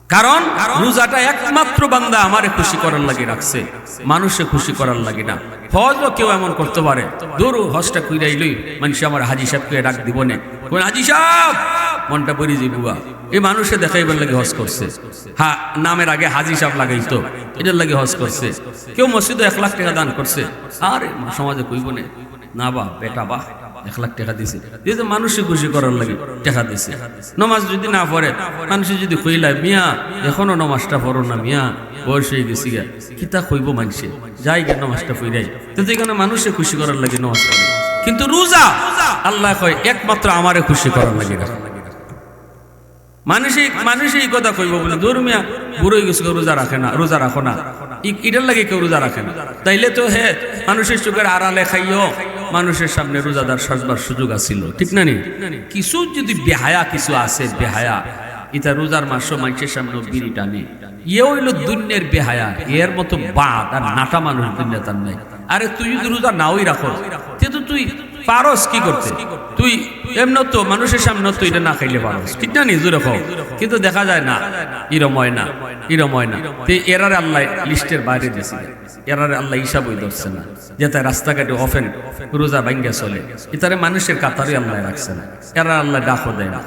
কারণ রোজাটা একমাত্র বান্দা আমারে খুশি করার লাগি রাখছে, মানুষে খুশি করার লাগি না। হজও কেউ এমন করতে পারে, দূর হজটা কইরাইলই মানুষ আমার হাজি সাহেবকে ডাক দিব না, কোন হাজি সাহেব মনটা পড়ে যাইবুয়া, এই মানুষে দেখাইবার লাগে হজ করছে। হ্যাঁ, নামের আগে হাজি সাহেব লাগাইতো, এটার লাগে হজ করছে। কেউ মসজিদে 1 লাখ টাকা দান করছে, আরে সমাজে কইব না বা বেটা বা 1 লাখ টাকা দিছে, দিয়েছে মানুষে খুশি করার লাগে টাকা দিছে। নমাজ যদি না পড়ে মানুষে যদি কইলায় মিয়া এখনো নমাজটা পড়ো না মিয়া, বয়স হয়ে গেছি গা, কিতা কইব মানুষে, যাই গে নমাজটা পড়াই, তো যেখানে মানুষে খুশি করার লাগে নমাজ পড়ে। কিন্তু রোজা আল্লাহ কয় একমাত্র আমারে খুশি করার লাগে রাখে। মানুষে এই কথা কইব বলে দূর মিয়া বুড়ো হয়ে গেছে রোজা রাখে না, রোজা রাখো না, এটার লাগে কেউ রোজা রাখে না। তাইলে তো হে মানুষের চোখের আড়ালে খাইও মানুষের সামনে রোজাদার সাজবার সুযোগ আছিল, ঠিক না নি? কিছু যদি বেহায়া কিছু আছে, বেহায়া এটা রোজার মাসও মানুষের সামনে বিড়ি টানে, ইয়ে হইল দুনিয়ার বেহায়া, এর মতো বাদ আর নাটা মানুষ দুনিয়া তার নাই। আরে তুই যদি রোজা নাওই রাখো তো তুই পারস কি করতে, তুই এমন তো মানুষের সামনে তো এটা না খাইলে পারস, ঠিক না নি? জোরে খাও, কিন্তু দেখা যায় না, ইরময় না, ইরময় না। এরারে আল্লাহ লিস্টের বাইরে দিয়েছে, এরারে আল্লাহ হিসাবই ধরছে না, যেটা রাস্তাঘাটে অফেন রোজা ভাঙ্গা চলে, এটারে মানুষের কাতারে আল্লাহ রাখছে না, এরা আল্লাহ ডাকও দেয় না,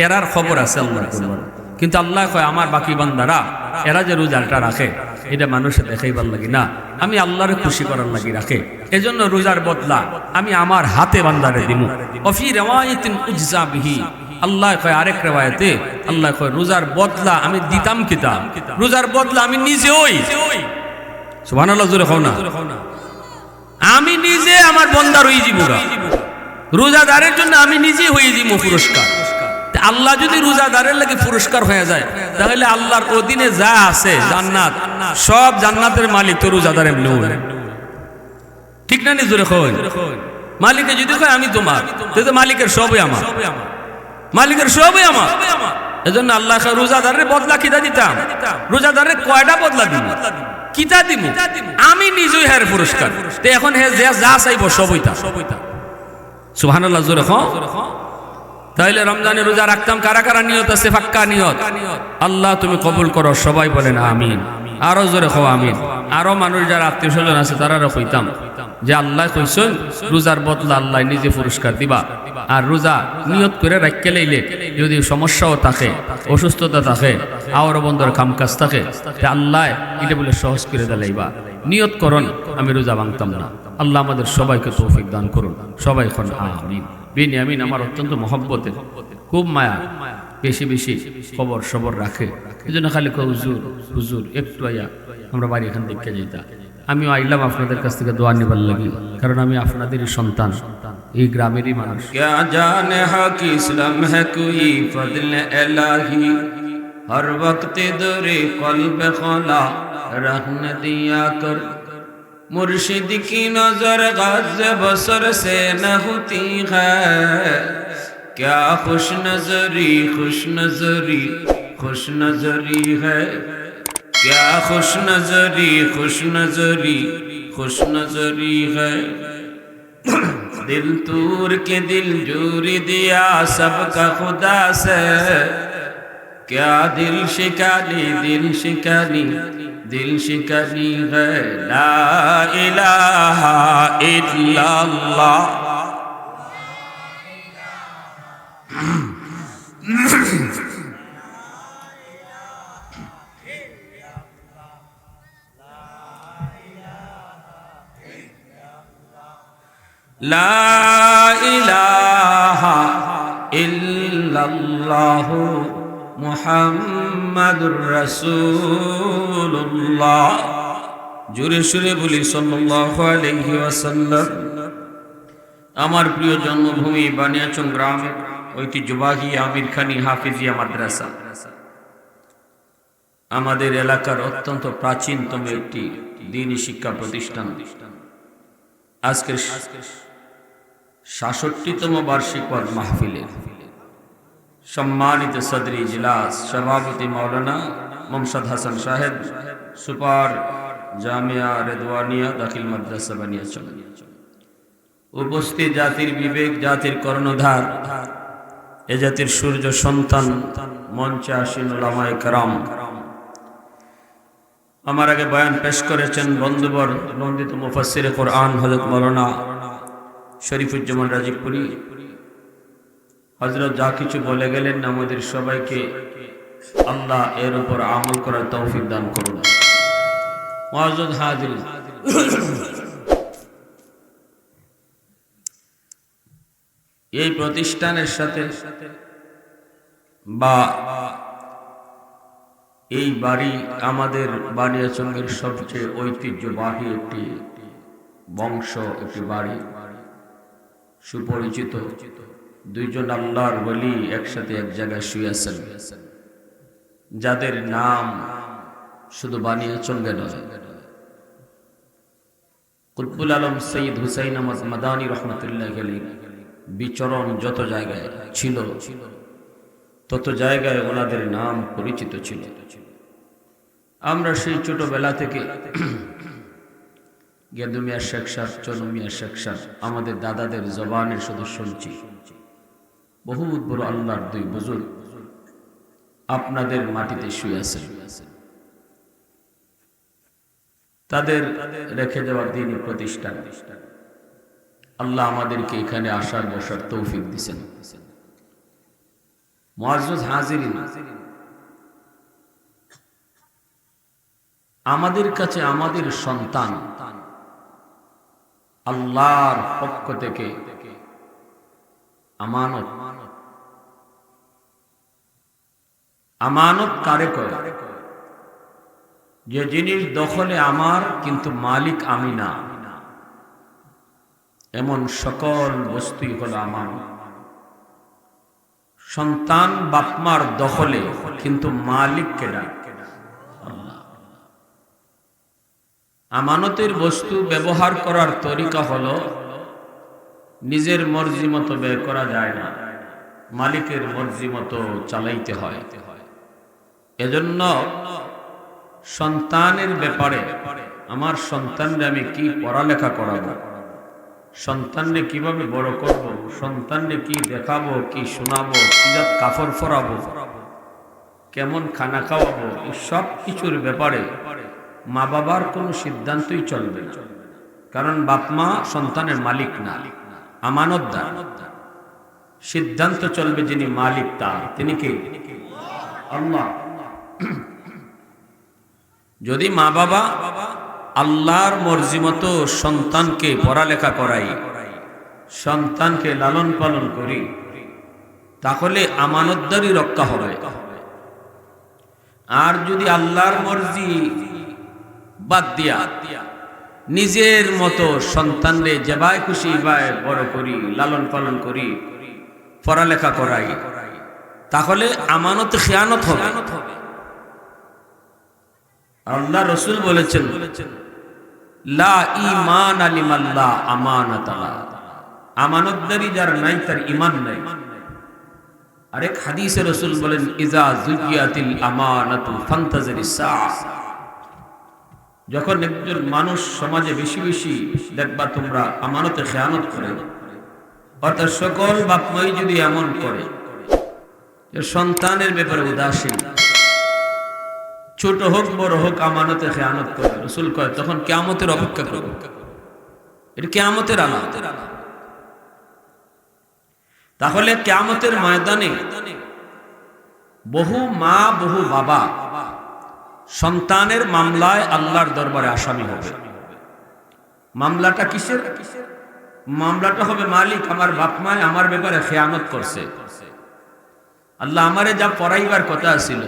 এরার খবর আছে আল্লাহ করবার। কিন্তু আল্লাহ কয় আমার বাকি বান্দারা এরা যে রোজাটা রাখে এটা মানুষের দেখাইবার লাগি না, আমি আল্লাহরে খুশি করার লাগি রাখে। এজন্য রোজার বদলা আমি আমার হাতে বান্দারে দিমু। অফি রিওয়ায়াতিন উজজা বিহি, আল্লাহ কয় আরেক রিওয়ায়াতে আল্লাহ কয় রোজার বদলা আমি দিতাম কিতাব, রোজার বদলা আমি নিজেই, সুবহানাল্লাহ জোরে কও না, আমি নিজে আমার বান্দার হই জীবগা, রোজাদারের জন্য আমি নিজে হয়ে যাবো পুরস্কার। আল্লাহ যদি রোজাদারের লাগে পুরস্কার হয়ে যায় তাহলে আল্লাহর অধীনে যা আছে জান্নাত, সব জান্নাতের মালিক তো রোজাদারের লোক, ঠিক না? নিজরে কই মালিকে যদি কয় আমি তোমার, তো মালিকের সবই আমার, মালিকের সবই আমার। এজন্য আল্লাহ রোজাদারের বদলা কিতা দিতাম, রোজাদারের কয়টা বদলা দিব, কিতা দিব, আমি নিজেই হের পুরস্কার। তো এখন হে যা চাইব সবইতা, সুবহানাল্লাহ জোরে খ। তাইলে রমজানের রোজা রাখতাম, কারা কারা নিয়ত আছে? পাক্কা নিয়ত। আল্লাহ তুমি কবুল করো, সবাই বলেন আমিন। আরো জোরে খো আমিন। আরো মানুষ যারা আত্মীয় স্বজন আছে তারা কইতাম যে আল্লাহ কইছেন রোজার বদলা আল্লাহ নিজে পুরস্কার দিবা। আর রোজা নিয়ত করে রাখতে লাইলে যদি সমস্যাও থাকে, অসুস্থতা থাকে, আওয়ার বন্ধর কাম কাজ থাকে, আল্লাহ এটা বলে সহজ করে দিলাইবা। নিয়ত করুন আমি রোজা ভাঙতাম না। আল্লাহ আমাদের সবাইকে তৌফিক দান করুন, সবাই এখন আমিন। বিনিয়ামিন আমার অত্যন্ত মহব্বতের, খুব মায়া, বেশি বেশি খবর সবর রাখে। এই জন্য খালি হুজুর হুজুর একটু আয়া আমরা বাড়ি এখান দেখে যেতাম। আমিও আইলাম আপনাদের কাছ থেকে দোয়া নিবার লাগি, কারণ আমি আপনাদেরই সন্তান, এই গ্রামেরই মানুষ। क्या जाने हक इस्लाम है कोई फضल इलाही, हर वक्त दरे कल्ब खला रहने दिया कर, मुर्शिद की नजर गाज बसर से न होती है, क्या खुश नजरी है, क्या खुश नजरी है, दिल तूर के दिल जोरी दिया सबका खुदा से, क्या दिल शिकनी है, ला इलाहा इल्लल्लाह। ला इलाहा इल्लल्लाह मुहम्मदुर रसूलुल्लाह। জোরে সুরে বলি সাল্লাল্লাহু আলাইহি ওয়াসাল্লাম। আমার প্রিয় জন্মভূমি বানিয়াচং গ্রামের ঐতিহ্যবাহী আমিরখানি হাফিজিয়া মাদ্রাসা আমাদের এলাকার অত্যন্ত প্রাচীনতম একটি দ্বীনি শিক্ষা প্রতিষ্ঠান। আজকের ৬৭তম বার্ষিক মাহফিলে সম্মানিত সদরি ইজলাস সভাপতি মাওলানা মোহাম্মদ হাসান সাহেব, সুপার জামিয়া রেদওয়ানিয়া দাখিল মাদ্রাসা বানিয়াচং, উপস্থিত জাতির বিবেক, জাতির কর্ণধার, এ জাতির সূর্য সন্তান, মঞ্চে আসীন উলামায়ে কেরাম, আমার আগে বয়ান পেশ করেছেন বন্ধুবর নন্দিত মুফাসসিরে কোরআন হযরত মাওলানা শরীফুজ্জামান রাজীবপুরী। হযরত যা কিছু বলে গেলেন আমাদের সবাইকে আল্লাহ এর উপর আমল করার তৌফিক দান করুন। মুআজ্জাজ হাজিরিন, এই প্রতিষ্ঠানের সাথে বা এই বাড়ি আমাদের বানিয়াচংয়ের সবচেয়ে ঐতিহ্যবাহী একটি বংশ, একটি বাড়ি, সুপরিচিত দুইজন আল্লাহর ওলি একসাথে এক জায়গায় শুয়ে আছেন, যাদের নাম শুধু বানিয়াচংয়ে নয়, কুতবুল আলম সৈয়দ হুসাইন আহমদ মাদানী রহমতুল্লাহ আলাইহি বিচরণ যত জায়গায় ছিল তত জায়গায় ওনাদের নাম পরিচিত ছিল। আমরা সেই ছোটবেলা থেকে গেদু মিয়া শেখ সাহ, চনু মিয়া শেখ সাহ আমাদের দাদাদের জবানের শুধু শুনছি। বহুত বড় আল্লাহর দুই বুজুর্গ আপনাদের মাটিতে শুয়ে আছেন, তাদের রেখে যাওয়ার দ্বীনি প্রতিষ্ঠান আল্লাহ আমাদেরকে এখানে আসার বসার তৌফিক দিয়েছেন। মুআজ্জাজ হাজিরিন, আমাদের কাছে আমাদের সন্তান আল্লাহর পক্ষ থেকে আমানত। আমানত কারে কয়? যে জিনিস দখলে আমার কিন্তু মালিক আমি না, এমন সকল বস্তুই হলো আমানত। সন্তান বাপমার দখলে কিন্তু মালিক কেডা? আল্লাহ। আমানতের বস্তু ব্যবহার করার তরিকা হলো নিজের মর্জি মতো ব্যয় করা যায় না, মালিকের মর্জি মতো চালাইতে হয়। এজন্য সন্তানের ব্যাপারে আমার সন্তানকে আমি কি পড়ালেখা করাবো, সন্তানকে কিভাবে বড় করব, সন্তানকে কি দেখাবো, কি শোনাবো, কি জাত কাপড় পরাবো, কেমন খানা খাওয়াবো, এই সব কিছুর ব্যাপারে মা বাবার কোনো সিদ্ধান্তই চলবে না। কারণ বাপ মা সন্তানের মালিক না, আমানতদার। সিদ্ধান্ত চলবে যিনি মালিক তার, তিনি কে? আল্লাহ। যদি মা বাবা আল্লাহর মর্জি মতো সন্তানকে পড়ালেখা করাই, সন্তানকে লালন পালন করি, তাহলে আমানতদারি রক্ষা হবে। আর যদি আল্লাহর মর্জি বাদ দিয়া নিজের মতো সন্তানরে যেভাবে খুশি ভাবে বড় করি, লালন পালন করি, পড়ালেখা করাই, তাহলে আমানত খেয়ানত হবে। আল্লাহ রসুল বলেছেন, লা ঈমান লিমাল্লাহ আমানাতালা, আমানতদারি যার নাই তার ঈমান নাই। আরেক হাদিসে রসুল বলেন, ইজা যুকিয়াতিল আমানাতু ফান্তাজিরিস সাআ, যখন একজন মানুষ সমাজে বেশি বেশি দেখবা তোমরা আমানতে খেয়ানত করে, অর্থাৎ সকল বাপ মাই যদি এমন করে যে সন্তানের ব্যাপারে উদাসীন, ছোট হোক বড় হোক আমানতে খেয়ানত করে, রাসূল কয় তখন কিয়ামতের অপেক্ষা করবে। এটা কিয়ামতের আলামত। তাহলে কিয়ামতের ময়দানে বহু মা বহু বাবা সন্তানের মামলায় আল্লাহর দরবারে আসামি হবে। মামলাটা কিসের? মামলাটা হবে মালিক আমার বাপ মায় আমার ব্যাপারে খেয়ানত করছে। আল্লাহ আমারে যা পড়াইবার কথা ছিল,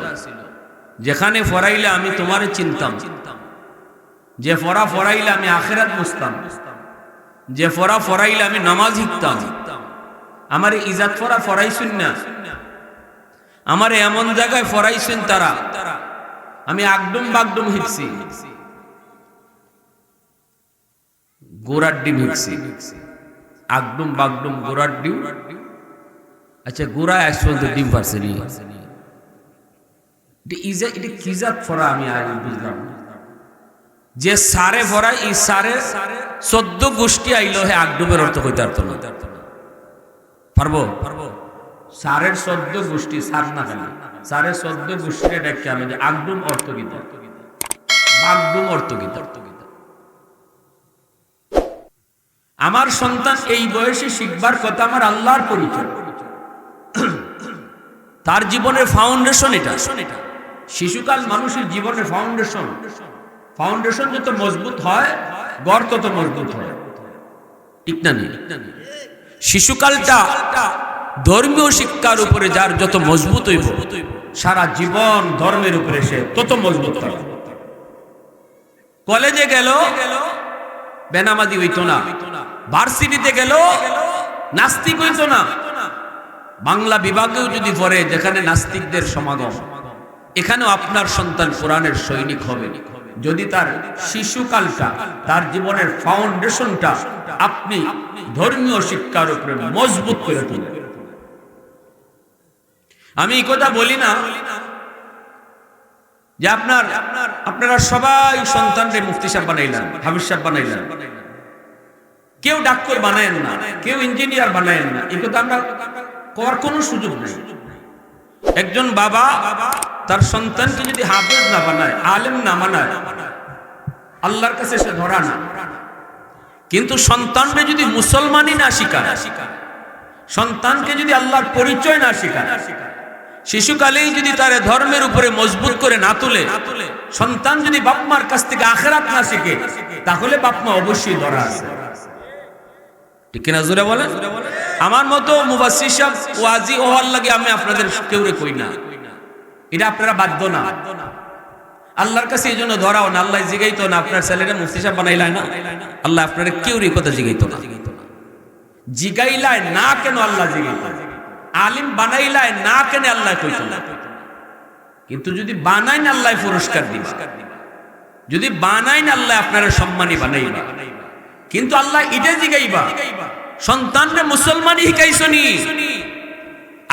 যেখানে পড়াইলে আমি তোমারে চিনতাম, যে পড়া পড়াইলে আমি আখিরাত বুঝতাম, যে পড়া পড়াইলে আমি নামাজ শিখতাম, আমার ইজাত পড়া পড়াইছেন না, আমার এমন জায়গায় পড়াইছেন তারা, আমি আগডুম বাগডুম শিখছি, গোড়ার ডিম শিখছি, আগডুম বাগডুম গোড়ার ডিম। আচ্ছা গোড়া আজ পর্যন্ত ডিম পারছে নি, এটা কি জাত পড়া আমি আজ বুঝলাম। যে সারে পড়া, এই সারে 14 গোষ্ঠী আইলো হে আগডুমের অর্থ কইতে পারতো না। পারবো? সারের 14 গোষ্ঠী, সার না কেন, সারে 14 গোষ্ঠীকে ডেকে আনো যে আগডুম অর্থ গীতা, বাগডুম অর্থ গীতা। আমার সন্তান এই বয়সে শিখবার কথা আমার আল্লাহর পরিচয়, তার জীবনের ফাউন্ডেশন এটা। শিশুকাল মানুষের জীবনের ফাউন্ডেশন। ফাউন্ডেশন যত মজবুত হয়, গড় তত মজবুত হয়, ঠিক না? শিশুকালটা ধর্মীয় শিক্ষার উপরে যার যত মজবুত হইব, সারা জীবন ধর্মের উপরে সে তত মজবুত হবে। কলেজে গেল বেনামাজি হইতো না, ভার্সিটিতে গেল নাস্তিক হইতো না, বাংলা বিভাগেও যদি পড়ে যেখানে নাস্তিকদের সমাগম, এখানেও আপনার সন্তান কোরআনের সৈনিক হবে যদি তার শিশুকালটা, তার জীবনের ফাউন্ডেশনটা আপনি ধর্মীয় শিক্ষার উপরে মজবুত করে তুলবেন। আমি এই কথা বলি না যে আপনারা সবাই সন্তানদের মুফতি সাহেব বানাইলেন, হাফিজ সাহেব বানাইলেন, কেউ ডাক্তার বানায়েন না, কেউ ইঞ্জিনিয়ার বানায়েন না, এই কথা আমরা করার কোনো সুযোগ নেই। একজন বাবা তার সন্তানকে যদি হাফেজ না বানায়, আলেম না বানায়, আল্লাহর কাছে সে ধরা না। কিন্তু সন্তানকে যদি মুসলমানই না শিখায়, সন্তানকে যদি আল্লাহর পরিচয় না শিখায়, শিশুকালেই যদি তার ধর্মের উপরে মজবুত করে না তুলে, সন্তান যদি বাপমার কাছ থেকে আখিরাত না শিখে, তাহলে বাপমা অবশ্যই ধরা আছে, ঠিক কিনা? জোরে বলেন। আমার মতো মুফাসসির সাহেব ওয়াজি হওয়ার লাগে আমি আপনাদের কেউরে কই না, এটা আপনারা বাধ্য না। আল্লাহর কাছে এই জন্য ধরাও না, আল্লাহ জিগাইতো না আপনার ছেলেরা মুফতি সাহেব বানাইলাই না, আল্লাহ আপনারা কেউরে কথা জিগাইতো না। জিগাইলাই না কেন আল্লাহ জিগাইতো, আলিম বানাইলাই না কেন আল্লাহ কইতো না। কিন্তু যদি বানাইন আল্লাহ পুরস্কার দিবা, যদি বানাইন আল্লাহ আপনারা সম্মানী বানাইবা। কিন্তু আল্লাহ এটা জিগাইবা, সন্তানরে মুসলমানই শিখাইছনি,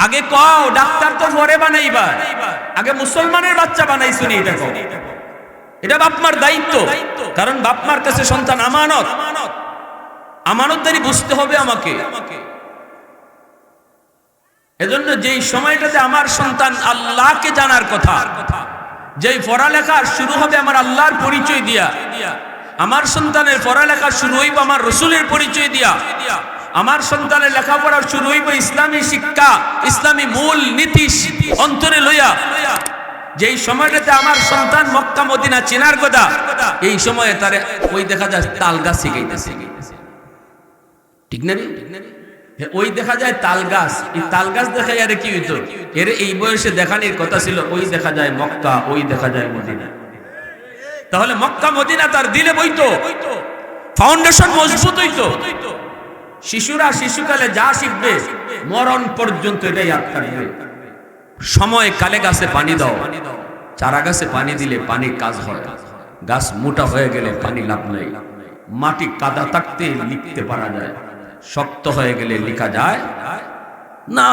আগে কও ডাক্তার তো পরে বানাইবা, আগে মুসলমানের বাচ্চা বানাইছনি, এটা কও। এটা বাপমার দায়িত্ব, কারণ বাপমার কাছে সন্তান আমানত। আমানতদারি বুঝতে হবে আমাকে। এজন্য যেই সময়টাতে আমার সন্তান আল্লাহকে জানার কথা, যেই পড়ালেখা শুরু হবে আমার আল্লাহর পরিচয় দিয়া, আমার সন্তানের পড়ালেখা শুরু হইব আমার রসুলের পরিচয় দিয়া, আমার সন্তানের লেখাপড়া শুরু হইব ইসলামী শিক্ষা, ইসলামী মূল নীতি অন্তরে লইয়া, যেই সময়টাতে আমার সন্তান মক্কা মদিনা চেনার কথা, এই সময়ে তারে ওই দেখা যায় তাল গাছ শিখাইতেছে, ঠিক না? ওই দেখা যায় তাল গাছ, এই তাল গাছ দেখা যায় কি হইতো, এর এই বয়সে দেখানির কথা ছিল ওই দেখা যায় মক্কা, ওই দেখা যায় মদিনা। তাহলে মক্কা মদিনা তার দিলে বইতো, ফাউন্ডেশন মজবুত হইতো। শিশুরা শিশুকালে যা শিখবে মরণ পর্যন্ত এটা ইয়াদ থাকবে। সময় কালে গাছে পানি দাও, চারা গাছে পানি দিলে পানির কাজ হয়, গাছ মোটা হয়ে গেলে পানি লাভ নেই। মাটি কাদা থাকতে লিখতে পারা যায়, শক্ত হয়ে গেলে লেখা যায় না।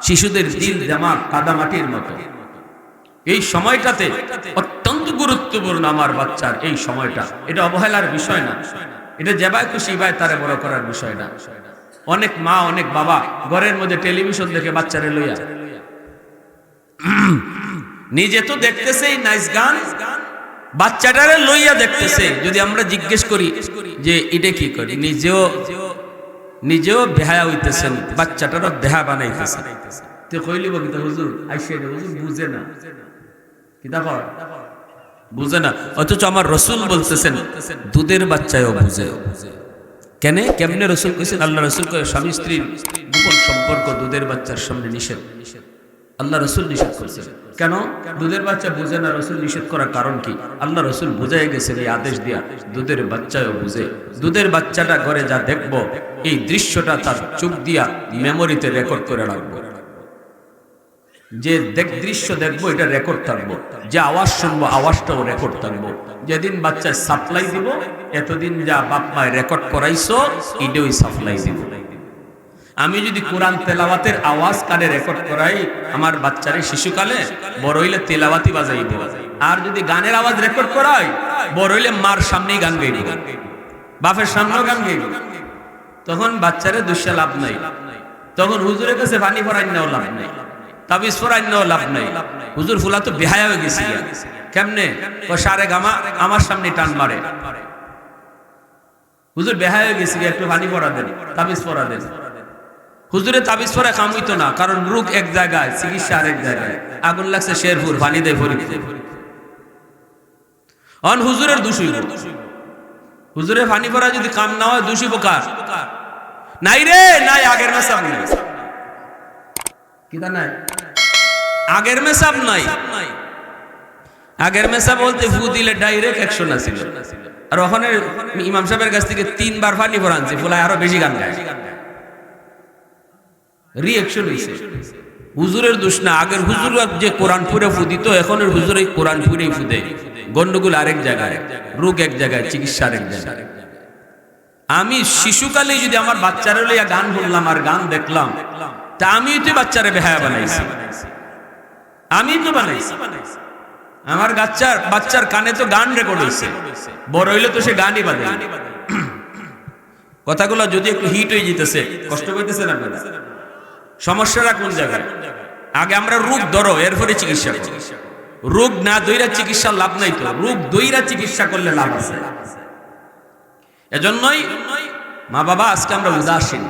শিশুদের দিল দিমাগ কাদা মাটির মতো। এই সময়টাতে অত্যন্ত গুরুত্বপূর্ণ আমার বাচ্চার এই সময়টা, এটা অবহেলার বিষয় না, এটা যেভাবে খুশি ভাই তারে বড় করার বিষয় না। অনেক মা অনেক বাবা ঘরের মধ্যে টেলিভিশন দেখে বাচ্চারে লইয়া, নিজে তো দেখতেছে নাইস গান, বাচ্চাটারে লইয়া দেখতেছে। যদি আমরা জিজ্ঞেস করি যে এটা কি করি, নিজেও বেহায়া হইতেছেন, বাচ্চাটারও বেহা বানাইতেছেন। তো কইলিব কি হুজুর আইসে হুজুর বুঝে না, কিতা কয় বুঝে না, অথচ আমার রসুল বলতেছেন দুধের বাচ্চাও বুঝে। কেন কেমনে রসুল কইছেন? আল্লাহ রসুল কয় স্বামী স্ত্রীর গোপন সম্পর্ক দুধের বাচ্চার সামনে নিষেধ। আল্লাহ রসুল নিষেধ করছেন। কেন দুধের বাচ্চা বুঝে না? রসুল নিষেধ করার কারণ কি? আল্লাহ রসুল বুঝাই গেছেন এই আদেশ দিয়া দুধের বাচ্চাও বুঝে। দুধের বাচ্চাটা ঘরে যা দেখবো এই দৃশ্যটা তার চোখ দিয়া মেমোরিতে রেকর্ড করে রাখবো। যে দৃশ্য দেখবো এটা রেকর্ড থাকবো, যে আওয়াজ শুনবো আওয়াজটাও রেকর্ড থাকবো। যেদিন বাচ্চায় সাপ্লাই দিব, এতদিন যা বাপ মায় রেকর্ড করাইছো এটাই সাপ্লাই দিব। আমি যদি কোরআন তেলাওয়াতের আওয়াজ কানে রেকর্ড করাই আমার বাচ্চারে শিশুকালে, বড় হইলে তেলাওয়াতি বাজাইব। আর যদি গানের আওয়াজ রেকর্ড করাই, বড় হইলে মার সামনেই গান গাইব, বাপের সামনেও গান গাইব। তখন বাচ্চারে দুষ্যা লাভ নাই, তখন হুজুরের কাছে পানি ভরাই নেওয়া লাভ নাই, তাবিজ ফরাই নেওয়া লাভ নাই। হুজুর ফুলা তো বেহায়া হয়ে গেছি। কেমনে? সারে গামা আমার সামনে টান মারে, হুজুর বেহায়া হয়ে গেছি, একটু পানি পরা দেন, তাবিজ পরা দেন। হুজুরে তাবিজ পরা কাম হইতো না, কারণ রোগ এক জায়গায়, চিকিৎসা আরেক জায়গায়। আগুন লাগছে শেরপুর, পানি দেয় ভরি। অন হুজুরের দোষী, হুজুরে পানি পরা যদি কাম না হয় দোষী কার? নাই রে, নাই আগের মেসাব নাই, কিতা নাই আগের মেসাব নাই। আগের মেসাব বলতে ফু দিলে ডাইরেক্ট অ্যাকশন আছিল। আর ওখানে ইমাম সাহেবের কাছ থেকে 3 বার পানি পরা আনছে, ফুলায় আরো বেশি গান গায়, রিঅ্যাকশন হইছে। হুজুরের দোষ না, আগের হুজুর যে কোরআন পড়ে ফুদিত, এখনের হুজুর এই কোরআন পড়েই ফুদে। গন্ডগোল আরেক জায়গায়, রোগ এক জায়গায়, চিকিৎসা আরেক জায়গায়। আমি শিশুকালে যদি আমার বাচ্চারে লইয়া গান বললাম আর গান দেখলাম, তা আমি তো বাচ্চারে বেহায়া বানাইছি, আমি তো বানাইছি। আমার বাচ্চার কানে তো গান রেকর্ড হইছে, বড় হইলে তো সে গানই বাজে। কথাগুলো যদি একটু হিট হয়ে যেতেছে, কষ্ট পাইতেছেন আপনারা? সমস্যাটা কোন জায়গায়? আগে আমরা রোগ ধরো, এরপরে চিকিৎসা করো। রোগ না দইরা চিকিৎসা লাভ নাই, তো রোগ দইরা চিকিৎসা করলে লাভ আছে। এজন্যই মা বাবা আজকে আমরা উদাসীন।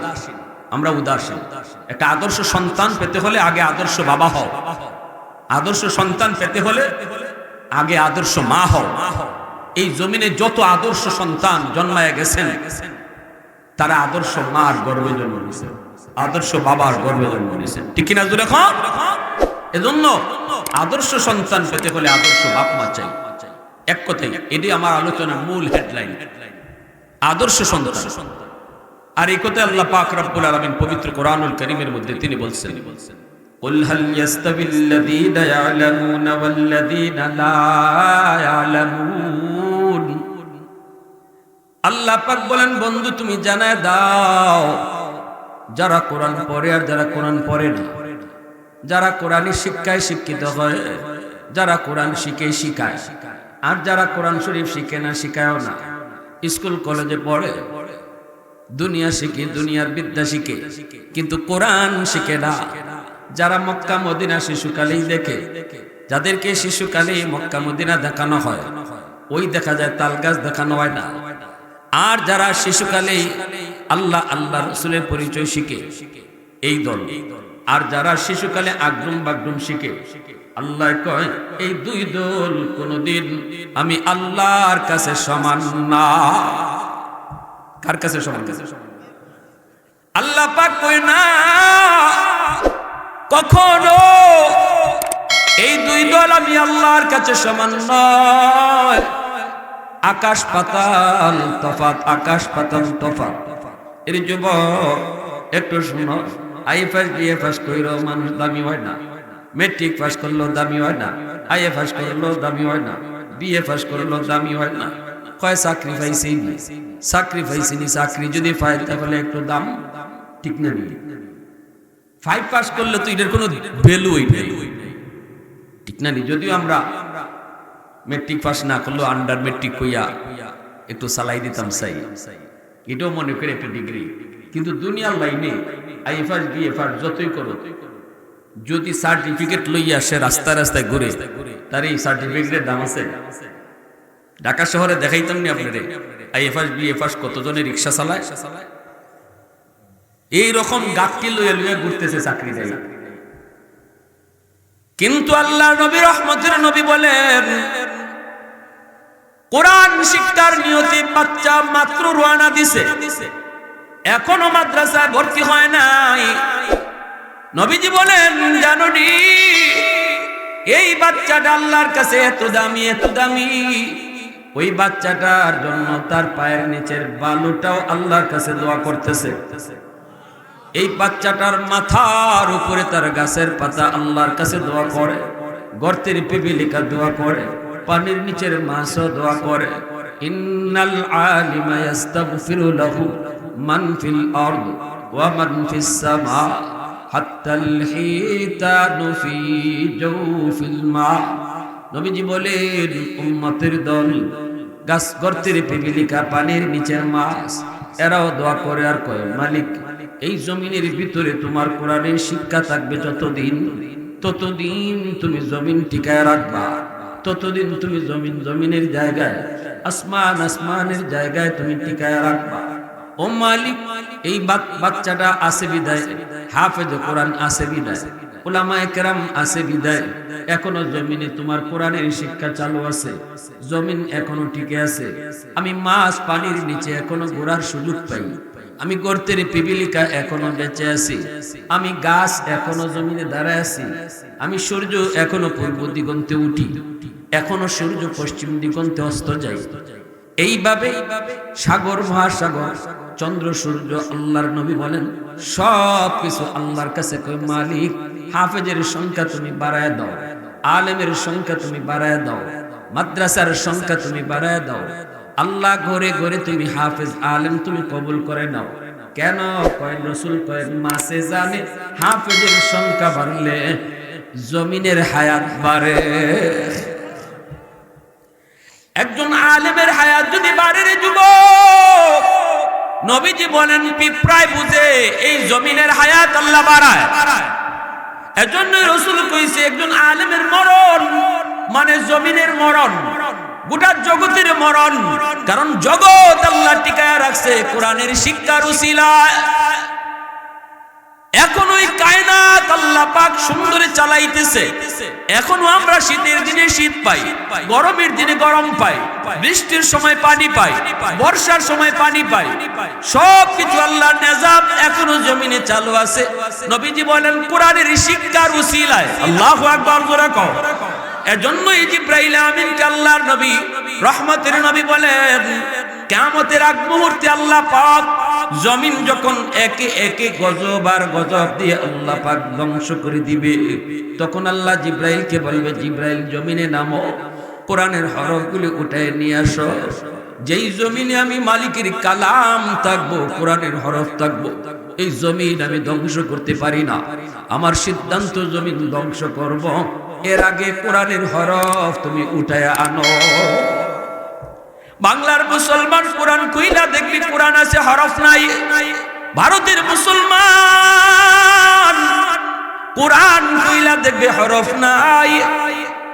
একটা আদর্শ সন্তান পেতে হলে আগে আদর্শ বাবা হও, আদর্শ সন্তান পেতে হলে আগে আদর্শ মা হও। এই জমিনে যত আদর্শ সন্তান জন্মায় গেছেন, তারা আদর্শ মার গর্ভে জন্ম নিয়েছে, আদর্শ বাবার গর্ভে জন্ম নিয়েছে, ঠিক কিনা জোরে কও? এজন্য আদর্শ সন্তান পেতে হলে আদর্শ বাপ মা চাই। এক কথাই এটি আমার আলোচনার মূল হেডলাইন, আদর্শ সন্তান। আর এই কথায় আল্লাহ পাক রব্বুল আলামিন পবিত্র কোরআনুল কারীমের মধ্যে তিনি বলছেন, কুল হাল ইয়াস্তাবিল্লাযীনা ইয়ালামুনা ওয়াল্লাযীনা লা ইয়ালামুন। আল্লাহ পাক বলেন, বন্ধু তুমি জানায় দাও, যারা কোরআন পড়ে আর যারা কোরআন পড়ে না, যারা কোরআনী শিক্ষায় শিক্ষিত হয়, যারা কোরআন শিখে শিখায়, আর যারা কোরআন শরীফ শিখে না, শিখায়ও না, স্কুল কলেজে পড়ে, দুনিয়া শিখে, দুনিয়ার বিদ্যা শিখে, কিন্তু কোরআন শিখে না। যারা মক্কা মদিনা শিশুকালেই দেখে, যাদেরকে শিশুকালে মক্কা মদিনা দেখানো হয়, ওই দেখা যায় তাল গাছ দেখানো হয় না। আর যারা শিশুকালে আল্লাহ আল্লাহ রসুলের পরিচয় শিখে, এই দল। আর যারা শিশুকালে আগডুম বাগডুম শিখে, আল্লাহ কয় এই দুই দল কোনদিন আমি আল্লাহর কাছে সমান না। কার কাছে সমান? আল্লাহ পাক কয় না কখনো এই দুই দল আমি আল্লাহর কাছে সমান নয়। আকাশ পাতাল তফাত, আকাশ পাতাল তফাত। এর যুবক একটু শুনো, আইএফএস বিএফএস কইরো মানুষ দামি হয় না, মেট্রিক পাস করলো দামি হয় না, আইএফএস করলো দামি হয় না, বিএ পাস করলো দামি হয় না। কয় চাকরি পাইছি, চাকরি পাইছিনি, চাকরি যদি পাই তাহলে একটু দাম, ঠিক না? 5 পাস করলে তো এটার কোনো ভ্যালুই নেই, ঠিক না? যদিও আমরা মেট্রিক পাস না করলেও আন্ডার মেট্রিক কইয়া একটু চালাই দিতাম চাই, এটাও মনে করে একটা ডিগ্রি। কিন্তু দুনিয়ার লাইনে আইএফএস বিএফএস যতই করো, যদি সার্টিফিকেট লইয়া সে রাস্তায় রাস্তায় ঘুরে, তার এই সার্টিফিকেটের দাম আছে? ঢাকা শহরে দেখাইতাম নি আপনারে আইএফএস বিএফএস কতজনে রিক্সা চালায়, এই রকম গাঁটটি লইয়া লইয়া ঘুরতেছে চাকরি দেয়। কিন্তু আল্লাহ নবী রহমতের নবী বলেন কোরআন শিক্ষার নিয়তে বাচ্চা মাত্র রওনা দিছে, এখনো মাদ্রাসায় ভর্তি হয় নাই। নবীজি বলেন জানোনি এই বাচ্চাটা আল্লাহর কাছে এত দামি, এত দামি, ওই বাচ্চাটার জন্য তার পায়ের নিচের বালুটাও আল্লাহর কাছে দোয়া করতেছে। এই বাচ্চাটার মাথার উপরে তার গাছের পাতা আল্লাহর কাছে দোয়া করে, গর্তের পিপিলিকা দোয়া করে, পানির নিচের মাছও দোয়া করে। ইন্নাল আলিমা ইস্তাগফিরু লাহু মান ফিল আরদ ওয়া মান ফিস সামা হাত্তাল হিতানু ফি জাওফিল মা। নবীজি বলেন উম্মতের দল, গাছ গর্তের পিপিলিকা, পানির নিচের মাছ, এরাও দোয়া করে আর কয় মালিক এই জমিনের ভিতরে তোমার কোরআনের শিক্ষা থাকবে যতদিন, ততদিন তুমি জমিন টিকায় রাখবা, ততদিন তুমি জমিনের জায়গায়, আসমান আসমানের জায়গায় তুমি টিকায় রাখবা। ও মালিক এই বাচ্চাটা আছে বিদায়, হাফেজ কোরআন আছে বিদায়, উলামায়ে কেরাম আছে বিদায়, এখনো জমিনে তোমার কোরআনের শিক্ষা চালু আছে, জমিন এখনো টিকে আছে। আমি মাছ পানির নিচে এখনো ঘোরার সুযোগ পাই, আমি গর্তের পিপিলিকা এখনো বেঁচে আছি, আমি গাছ এখনো জমিনে দাঁড়ায় আছি, আমি সূর্য এখনো পূর্ব দিগন্তে উঠি, এখনো সূর্য পশ্চিম দিগন্তে অস্ত যায়। এইভাবে সাগর মহাসাগর চন্দ্র সূর্য, আল্লাহর নবী বলেন সব কিছু আল্লাহর কাছে কই মালিক হাফেজের সংখ্যা তুমি বাড়ায় দাও, আলেমের সংখ্যা তুমি বাড়ায় দাও, মাদ্রাসার সংখ্যা তুমি বাড়ায় দাও। আল্লাহ ঘরে ঘরে তুমি হাফেজ আলেম তুমি কবুল করে নাও। কেন? কয় রাসূল কয় মাসে জানে হাফেজের সংখ্যা বাড়লে জমিনের হায়াত বাড়ে। একজন আলেমের হায়াত যদি বাড়ে রে যুবক, নবীজি বলেন পিঁপড়ায় বুঝে এই জমিনের হায়াত আল্লাহ বাড়ায়। এজন্য রাসূল কইছে একজন আলেমের মরণ মানে জমিনের মরণ, গোটা জগতের মরণ। কারণ জগৎ আল্লাহ টিকায় রাখছে কোরআনের শিক্ষার উসিলায়। এখন ওই কায়নাত আল্লাহ পাক সুন্দরে চালাইতেছে। এখনো আমরা শীতের দিনে শীত পাই, গরমের দিনে গরম পাই, বৃষ্টির সময় পানি পাই, বর্ষার সময় পানি পাই, সব কিছু আল্লাহর নিজাম এখনো জমিনে চালু আছে। নবীজি বলেন কোরআনের শিক্ষার উসিলায়। আল্লাহু আকবার জোরে কও। এজন্যই জিবরাইল আমিনকে আল্লাহর নবী রহমতের নবী বলেন কিয়ামতের আগ মুহূর্তে আল্লাহ পাক জমিন যখন একে একে গজব আর গজব দিয়ে আল্লাহ পাক ধ্বংস করে দিবে, তখন আল্লাহ জিবরাইলকে বলবে জিবরাইল জমিনে নামো, কোরআনের হরফগুলো উঠায় নিয়ে আসো। যেই জমিনে আমি মালিকের কালাম থাকবো, কোরআনের হরফ থাকবো, এই জমিন আমি ধ্বংস করতে পারি না। আমার সিদ্ধান্ত জমিন ধ্বংস করব, এর আগে কোরআনের হরফ তুমি উঠায় আনো। বাংলার মুসলমান কোরআন কইলা দেখবি কোরআন আছে হরফ নাই। ভারতের মুসলমান কোরআন কইলা দেখবে হরফ নাই।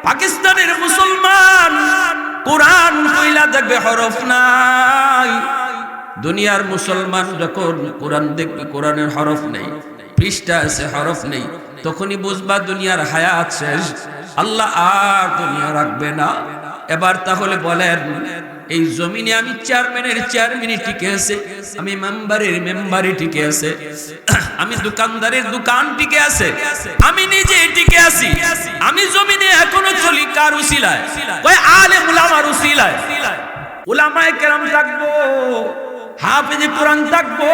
পাকিস্তানের মুসলমান কোরআন কইলা দেখবে হরফ নাই। দুনিয়ার মুসলমান যখন কোরআন দেখবে কোরআনের হরফ নেই, পৃষ্ঠা আছে হরফ নেই, তখনই বুঝবা দুনিয়ার হায়াত শেষ, আল্লাহ আর দুনিয়া রাখবে না। এবার তাহলে বলেন, এই জমিনে আমি চেয়ারম্যানে টিকে আছে, আমি মেম্বারে টিকে আছে, আমি দোকানদারের দোকান টিকে আছে, আমি নিজে টিকে আছি, আমি জমিনে এখনো চলি কার উসিলায়? ওই আলেম উলামার উসিলায়। উলামায়ে কেরাম থাকবো, হাফেজে কোরআন থাকবো,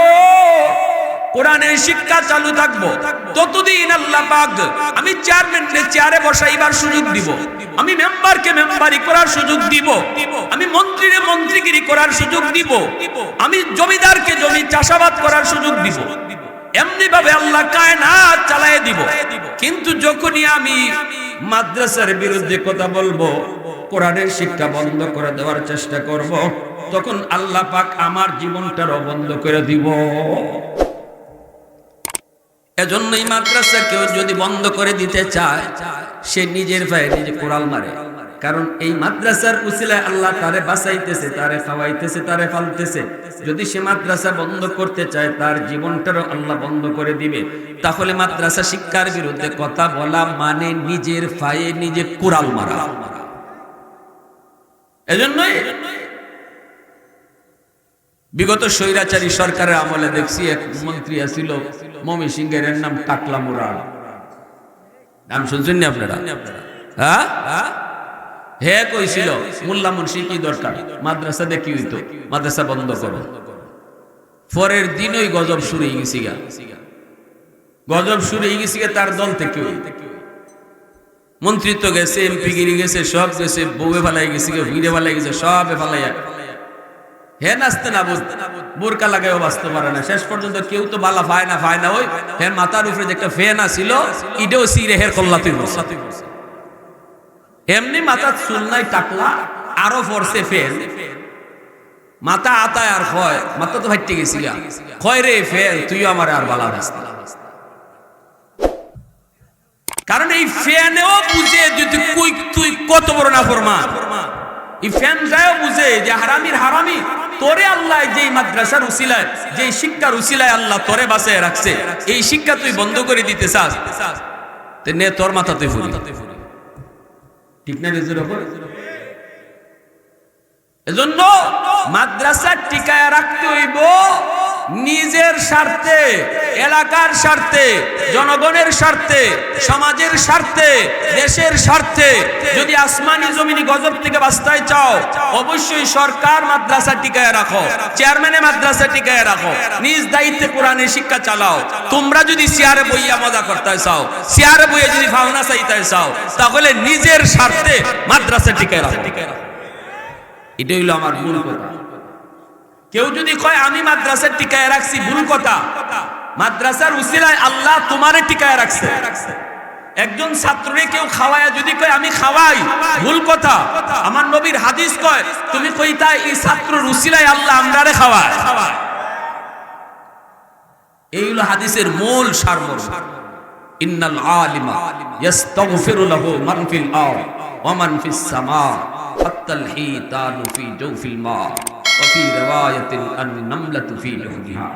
কোরআনের শিক্ষা চালু থাকবো, ততদিন আল্লাহ পাক আমি চেয়ারম্যানকে চেয়ারে বসাইবার সুযোগ দিব, আমি মেম্বারকে মেম্বারি করার সুযোগ দিব, আমি মন্ত্রীরে মন্ত্রীগিরি করার সুযোগ দিব, আমি জমিদারকে জমি চাষাবাদ করার সুযোগ দিব। এমনি ভাবে আল্লাহ কায়নাত চালায় দিব। কিন্তু যখনই আমি মাদ্রাসার বিরুদ্ধে কথা বলবো, কোরআনের শিক্ষা বন্ধ করে দেওয়ার চেষ্টা করব, তখন আল্লাহ পাক আমার জীবনটারও বন্ধ করে দিব। এজন্য এই মাদ্রাসা কেউ যদি বন্ধ করে দিতে চায়, সে নিজের পায়ে নিজে কোড়াল মারে। কারণ এই মাদ্রাসার উসিলায় আল্লাহ তারে বাঁচাইতেছে, তারে খাওয়াইতেছে, তারে ফালতেছে। যদি সে মাদ্রাসা বন্ধ করতে চায়, তার জীবনটারও আল্লাহ বন্ধ করে দিবে। তাহলে মাদ্রাসা শিক্ষার বিরুদ্ধে কথা বলা মানে নিজের পায়ে নিজে কোড়াল মারা। এজন্যই বিগত স্বৈরাচারী সরকারের আমলে দেখছি এক মন্ত্রী আছিল ময়মনসিংহের, এর নাম টাকলা মুরাদ। নাম শুনছেন না আপনারা? হ্যাঁ, হে কইছিল মোল্লা মুন্সি কি দরকার, মাদ্রাসা দেখি হইতো, মাদ্রাসা বন্ধ করো। পরের দিনই গজব শুরু হয়ে গেছি গা, গজব শুরু হয়ে গেছি গা। তার দল থেকে মন্ত্রিত্ব গেছে, এমপি গিরি গেছে, সব গেছে, বউয়ে ফালাই গেছে, ভিড়ে ফালাই গেছে, সবে ফালাইয়া হে নাচতে না বুঝতে বোরকা লাগাইও বাঁচতে পারে না। শেষ পর্যন্ত কেউ তো বালা পায় না ওই হের মাথার উপরে যে একটা ফ্যান আছিল, ইডেও সিরে হের কল্লাতে বসে। এমনি মাথা চুল নাই টাকলা, আরো ফরসে ফ্যান, মাথা আতায় আর হয়, মাথা তো ফাইটে গেছি গা, কয় রে ফ্যান তুইও আমার আর বালা বাঁচতে। কারণ এই ফ্যানেও বুঝে তুই কত বড় নাফরমান, এই ফ্যান যায়ও বুঝে যে হারামির হারামি। তোরে আল্লাহ যেই মাদ্রাসার উসিলায়, যেই শিক্ষার উসিলায় আল্লাহ তোরে বাঁচায় রাখছে, এই শিক্ষা তুই বন্ধ করে দিতে চাস, নে তোর মাথাতে ফুরি। ঠিক না? নিজের উপর। এজন্য মাদ্রাসা টিকায় রাখতে হইব নিজের স্বার্থে, এলাকার স্বার্থে, জনগণের স্বার্থে, সমাজের স্বার্থে, দেশের স্বার্থে। যদি আসমানি জমিনি গজব থেকে বাঁচতে চাও, অবশ্যই সরকার মাদ্রাসা টিকায় রাখো, চেয়ারম্যানে মাদ্রাসা টিকায় রাখো, নিজ দায়িত্বে কোরআনের শিক্ষা চালাও। তোমরা যদি চেয়ারে বইয়া মজা করতে চাও, চেয়ারে বইয়া যদি ভাওনা চাইতে চাও, তাহলে নিজের স্বার্থে মাদ্রাসা টিকায় রাখো। এটা হইল আমার ভুল কথা। কেউ যদি কয় আমি মাদ্রাসার টিকায় রাখছি, ভুল কথা। মাদ্রাসার উসিলায় আল্লাহ তোমারে টিকায় রাখছে। একজন ছাত্ররে কেউ খাওয়ায় যদি কয় আমি খাওয়াই, ভুল কথা। আমার নবীর হাদিস কয় তুমি কইতা এই ছাত্রর উসিলায় আল্লাহ আমরারে খাওয়ায়। এই হলো হাদিসের মূল সারমর্ম। ইন্নাল আলিমা ইস্তাগফিরু লাহু মান ফিল আরদ ওয়া মান ফিস সামা হাত্তাল হিতানু ফি জাওফিল মা ওয়া ফি রিওয়ায়াতিন আন নামলাতু ফি জুহরিহা।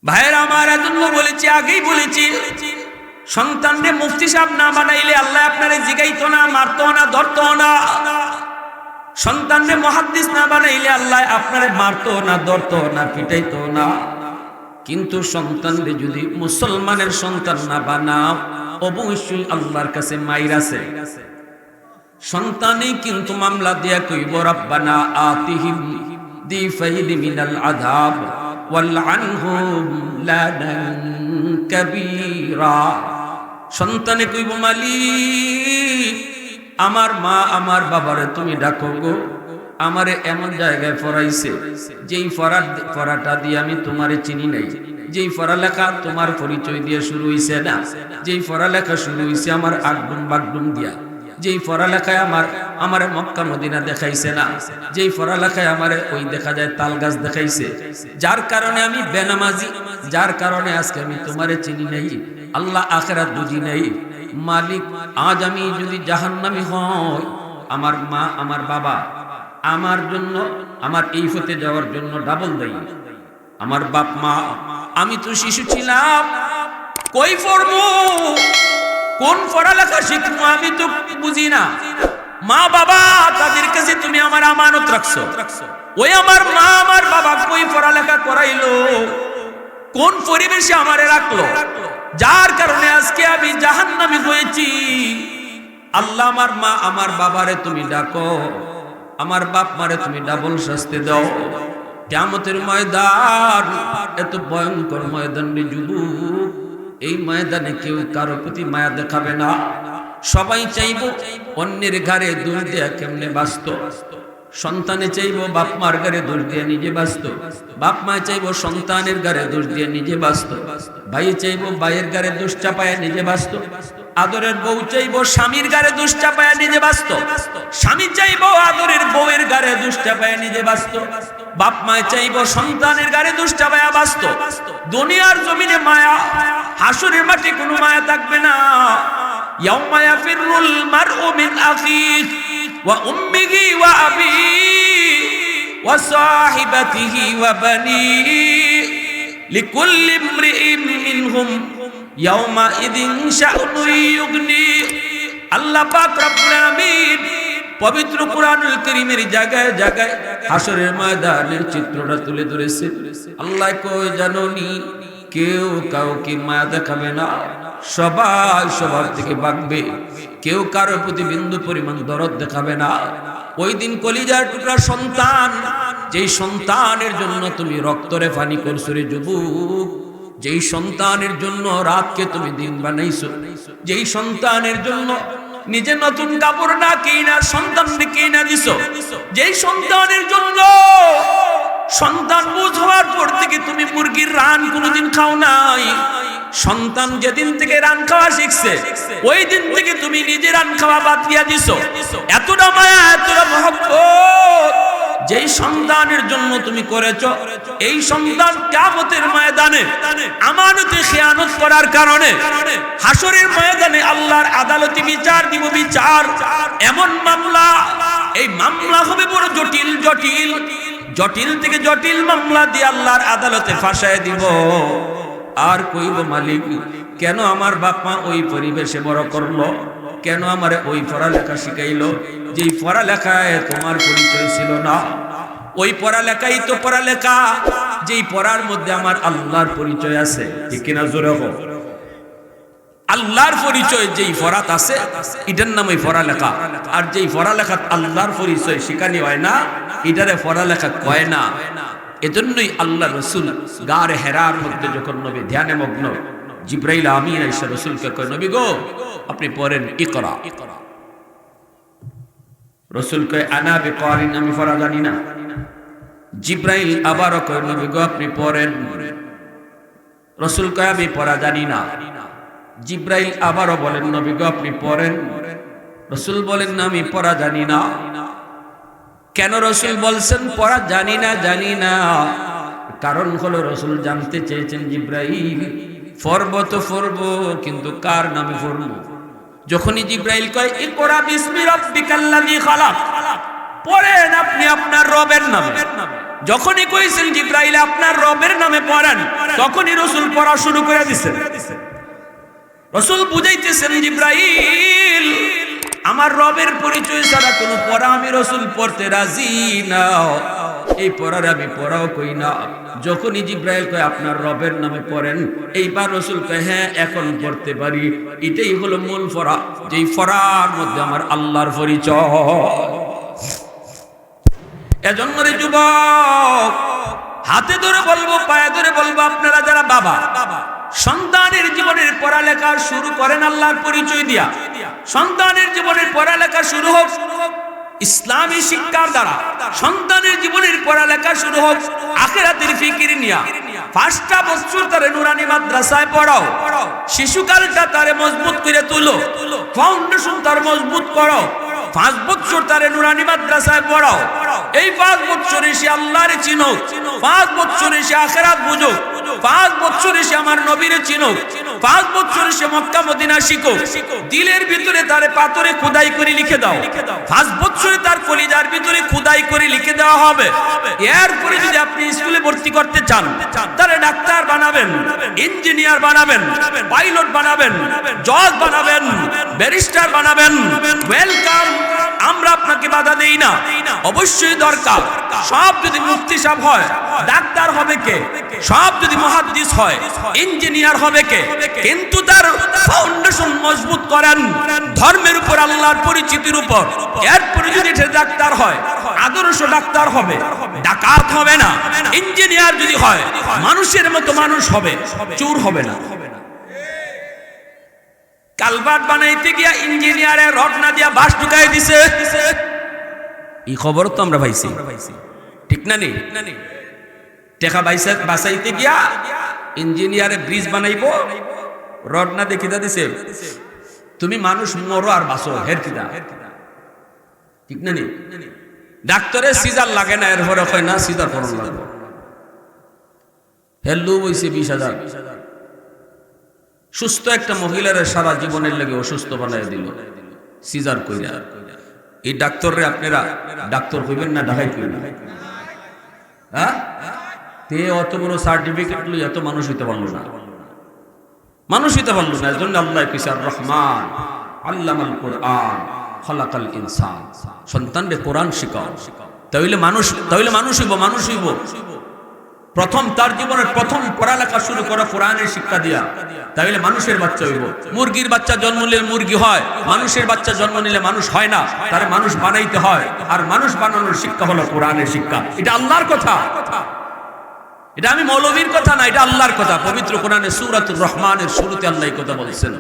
ভাইরা আমার, এজন্য বলেছি, আগেই বলেছি, সন্তানকে মুফতি সাহেব না বানাইলে আল্লাহ আপনারে জিগাইতো না, মারতো না, ধরতো না। সন্তানকে মুহাদ্দিস না বানাইলে আল্লাহ আপনারে মারতো না, ধরতো না, পিটাইতো না। কিন্তু সন্তানকে যদি মুসলমানের সন্তান না বানাও, অবশ্যই আল্লাহর কাছে মাইর আছে। সন্তানই কিন্তু মামলা দিয়া কইব রব্বানা আতিহিম দিফাইল মিনাল আযাব ওয়ালআনহুম লানান কাবীরা। সন্তানে কইব মালিক আমার মা আমার বাবারে তুমি ডাকো গো, আমারে এমন জায়গায় পড়াইছে যেই পড়াটা দিয়ে আমি তোমারে চিনি নাই, যেই পড়ালেখা তোমার পরিচয় দিয়ে শুরু হইছে না, যেই পড়ালেখা শুরু হইছে আমার আগডুম বাগডুম দিয়া। যেই পড়ালেখায় আমার মক্কা মদিনা দেখাইছে না, যেই পড়ালেখায় আমার ওই দেখা যায় তাল গাছ দেখাইছে, যার কারণে আমি বেনামাজি, যার কারণে আজকে আমি তোমারে চিনি নাই, আল্লাহ আখিরাত বুঝি নাই। মালিক, আজ আমি যদি জাহান্নামী হই, আমার মা আমার বাবা আমার জন্য, আমার এই হতে যাওয়ার জন্য ডাবল দায়ী। আমার বাপ মা, আমি তো শিশু ছিলাম, কই পড়বো, কোন পড়ালেখা শিখবো আমি তো বুঝি না। মা বাবা তাদের কাছে তুমি আমার আমানত রাখছো, ওই আমার মা আমার বাবা কই পড়ালেখা করাইলো, কোন পরিবেশে আমারে রাখলো, যার কারণে আজকে আমি জাহান্নামী হয়েছি। আল্লাহ, আমার মা আমার বাবারে তুমি ডাকো, আমার বাপ মারে তুমি ডাবল শাস্তি দাও। কিয়ামতের ময়দান এত ভয়ঙ্কর ময়দান রে যুবক, এই ময়দানে কেউ কারো প্রতি মায়া দেখাবে না। সবাই চাইবো অন্যের ঘাড়ে দোষ দেয়া কেমনে বাঁচত, সন্তানে চাইবো বাপ মার ঘাড়ে দোষ দিয়ে নিজে বাঁচত, বাপ মা চাইবো সন্তানের ঘাড়ে দোষ দিয়ে নিজে বাঁচত, ভাই চাইবো ভাইয়ের ঘাড়ে দোষ চাপায়া নিজে বাঁচত, আদরের বউ চাইবো স্বামীর ঘাড়ে দোষ চাপায়া নিজে বাঁচত, স্বামী চাইবো আদরের বউয়ের ঘাড়ে দোষ চাপায়া নিজে বাঁচত, বাপ মা চাইবো সন্তানের ঘাড়ে দোষ চাপায়া বাঁচত। দুনিয়ার জমিনে মায়া, হাসরের মাঠে কোনো মায়া থাকবে না। ইয়াউমা ইয়াফিরুল মারউ মিন আখিহি ওয়া উম্মিহি ওয়া আবিহি ওয়া সাহিবাতিহি ওয়া বানিহি লিকুল্লি ইমরিইন মিনহুম ইয়াউমা ইযিন শা'নুন ইউগনি। আল্লাহ পাক রব্বুল আলামিন পবিত্র কুরআনুল কারীমের জায়গায় জায়গায় হাসরের ময়দানের চিত্রটা তুলে ধরেছে। আল্লাহ কই জানোনি, কেউ কাউকে মায়া দেখাবে না, সবাই সবার থেকে ভাগবে, কেউ কারোর প্রতি বিন্দু পরিমাণ দরদ দেখাবে না। ওই দিন কলিজার টুকরা সন্তান, যেই সন্তানের জন্য তুমি রক্তরে পানি করছো রে যুবক, যেই সন্তানের জন্য রাতকে তুমি দিন বানাইছো, যেই সন্তানের জন্য নিজে নতুন কাপড় না কিনা সন্তানকে কিনা দিছো, যেই সন্তানের জন্য সন্তান বুঝ হওয়ার পর থেকে তুমি মুরগির রান কোনোদিন খাও নাই, সন্তান যেদিন থেকে রান খাওয়া শিখছে ওই দিন থেকে তুমি নিজে রান খাওয়া বাদ দিয়া দিছো। এতটা মায়া, এতটা মহব্বত যেই সন্তানের জন্য তুমি করেছো, এই সন্তান কিয়ামতের ময়দানে আমানতে খেয়ানত করার কারণে হাসরের ময়দানে আল্লাহর আদালতে বিচার দিব। বিচার এমন মামলা, এই মামলা হবে বড় জটিল জটিল, জটিল থেকে জটিল মামলা দিয়ে আল্লাহর আদালতে ফাঁসায় দিব। আর কইব মালিক, কেন আমার বাপ মা ওই পরিবেশে বড় করলো, কেন আমারে ওই পড়ালেখা শিখাইলো, যেই পড়ালেখায় তোমার পরিচয় ছিল না, ওই পড়ালেখাই তো পড়ালেখা যেই পড়ার মধ্যে আমার আল্লাহর পরিচয় আছে। ঠিক কিনা জোরে হোক। আল্লাহর পরিচয় যেই পড়াত আছে এটার নাম ওই পড়ালেখা, আর যেই পড়ালেখা আল্লাহর পরিচয় শিখানি হয় না এটারে পড়ালেখা কয় না। এজন্যই আল্লাহ রসুল গারে হেরার মধ্যে যখন নবী ধ্যানে মগ্ন, জিব্রাইল আমিন এসে রসুলকে কয়, নবী গো আপনি পড়েন ইকরা। রসুল কয় আনা বিকারিন, আমি পড়া জানি না। জিব্রাইল আবারও কয়, নবী গো আপনি পড়েন। রসুল কয় আমি পড়া জানি না। জিব্রাইল আবারও বলেন, নবী গো আপনি পড়েন। রসুল বলেন না আমি পড়া জানি না। কেন রসুল বলছেন পড়া জানি না? জানি না কারণ হলো রসুল জানতে চেয়েছেন জিব্রাইল ফরব তো ফরব, কিন্তু কার নামে ফরব? যখনই জিব্রাইল কয় ইকরা বিসমি রাব্বিকাল্লাযী খালাক, পড়েন আপনি আপনার রবের নামে, যখনই কইছেন জিব্রাইল আপনার রবের নামে পড়েন, তখনই রসুল পড়া শুরু করে দিয়েছেন। রসুল বুঝাইতেছেন জিব্রাইল আমার রবের পরিচয় ছাড়া কোনো পড়া আমি রসুল পড়তে রাজি না, এই পড়ার আমি পড়াও কই না। যখনই জিব্রাইল কয় আপনার রবের নামে পড়েন, এইবার রসুল কয় হ্যাঁ এখন পড়তে পারি। এটাই হলো মূল পড়া, যেই পড়ার মধ্যে আমার আল্লাহর পরিচয়। এজন্য রে যুবক, হাতে ধরে বলবো, পায়ে ধরে বলবো, আপনারা যারা বাবা সন্তানের জীবনের পড়ালেখা শুরু করেন আল্লাহর পরিচয় দিয়া। সন্তানের জীবনের পড়ালেখা শুরু হোক ইসলামী শিক্ষার দ্বারা সন্তানের জীবনের পড়ালেখা শুরু হোক আখিরাতের ফিকির নিয়া। 5টা বছর তারে নুরানি মাদ্রাসায় পড়াও, শিশুকালটা তারে মজবুত করে তুলো, ফাউন্ডেশন তার মজবুত করো। 5 বছর তারে নুরানি মাদ্রাসায় পড়াও, এই 5 বছরে সে আল্লাহর চিনো, 5 বছরে সে আখিরাত বুঝো, 5 বছরে সে আমার নবীরে চিনো, 5 বছরে সে মক্কা মদিনা শিখো। দিলের ভিতরে তারে পাথরে খোদাই করে লিখে দাও, 5 বছরে তার কলিজার ভিতরে খোদাই করে লিখে দেওয়া হবে। এরপরে যদি আপনি স্কুলে ভর্তি করতে চান, তারে ডাক্তার বানাবেন, ইঞ্জিনিয়ার বানাবেন, পাইলট বানাবেন, জজ বানাবেন, ব্যারিস্টার বানাবেন, ওয়েলকাম। আমরা আপনাকে বাধা দেই না, অবশ্যই দরকার। সব যদি মুফতি সাহেব হয়, ডাক্তার হবে কে? সব যদি মুহাদ্দিস হয়, ইঞ্জিনিয়ার হবে কে? কিন্তু তার ফাউন্ডেশন মজবুত করেন ধর্মের উপর, আল্লাহর পরিচিতির উপর। এরপরে যদি সে ডাক্তার হয়, আদর্শ ডাক্তার হবে, ডাকাত হবে না। ইঞ্জিনিয়ার যদি হয়, মানুষের মতো মানুষ হবে, চোর হবে না। কালভার্ট বানাইতে গিয়া ইঞ্জিনিয়ারের রড না দিয়া বাঁশ ঢুকাই দিছে, এই খবর তো আমরা পাইছি, ঠিক না? নি টেকা বাঁচাইতে গিয়া ইঞ্জিনিয়ারে ব্রিজ বানাইবো, রড না দেখিতা দিছে। তুমি মানুষ মরো আর বাঁচো, হের কিনা, ঠিক না? নি ডাক্তারের সিজার লাগে না, এরপরে হয় না সিজার করণ লাগবে। হেল্লু বইছে 20,000। সুস্থ একটা মহিলার সারা জীবনের লাগে অসুস্থ বানাই দিল সিজার কইরা। এই ডাক্তাররে আপনারা ডাক্তার কইবেন না, ঢাকাই কইবেন? হ্যাঁ, তে অত বড় সার্টিফিকেট লই এত মানুষ হইতে পারলো না, মানুষ হইতে পারলো না। এজন্য আল্লাহ কইছে আর রহমান আল্লামাল কুরআন খালাকাল ইনসান, সন্তানকে কোরআন শিখাও, তাইলে মানুষ হইব, মানুষ হইব। প্রথম তার জীবনের প্রথম পড়ালেখা শুরু করা কোরআনের শিক্ষা দিয়া, তাইলে মানুষের বাচ্চা হইব। মুরগির বাচ্চা জন্ম নিলে মুরগি হয়, মানুষের বাচ্চা জন্ম নিলে মানুষ হয় না, তার মানুষ বানাইতে হয়। আর মানুষ বানানোর শিক্ষা হলো কোরআনের শিক্ষা। এটা আল্লাহর কথা, এটা আমি মৌলবীর কথা না, এটা আল্লাহর কথা। পবিত্র কোরআনে সূরাতুর রহমানের শুরুতে আল্লাহ এই কথা বলছেন।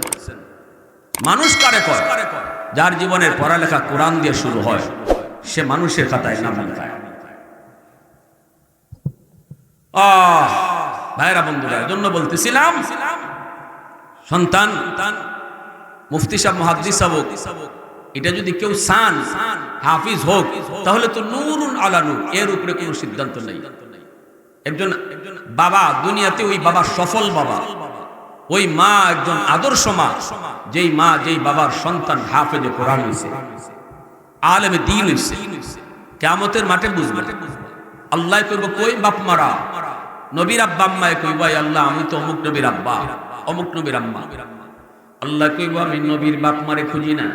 মানুষ কারে কয়? যার জীবনের পড়ালেখা কোরআন দিয়ে শুরু হয়, সে মানুষের খাতায় নাম লেখায়। ভাইরা বন্ধুরা, জন্য বলতেছিলাম, সন্তান মুফতি সাহেব, মুহাদ্দিস সাহেব, এটা যদি কেউ চান হাফিজ হোক, তাহলে তো নূরুন আলা নূর, এর উপরে কোনো সিদ্ধান্ত নেই। একজন বাবা দুনিয়াতে, ওই বাবা সফল বাবা, ওই মা একজন আদর্শ মা, যেই মা যেই বাবার সন্তান হাফেজে কোরআন হইছে, আলেমে দ্বীন হইছে, কিয়ামতের মাঠে বুঝবে। আল্লাহ কইব, কই বাপ মারা? নবীর আব্বা আম্মায় কইব, আল্লাহ আমি তো অমুক নবীর আব্বা, অমুক নবীর আম্মা। আল্লাহ কইব, আমি নবীর বাপ মারে খুঁজি না।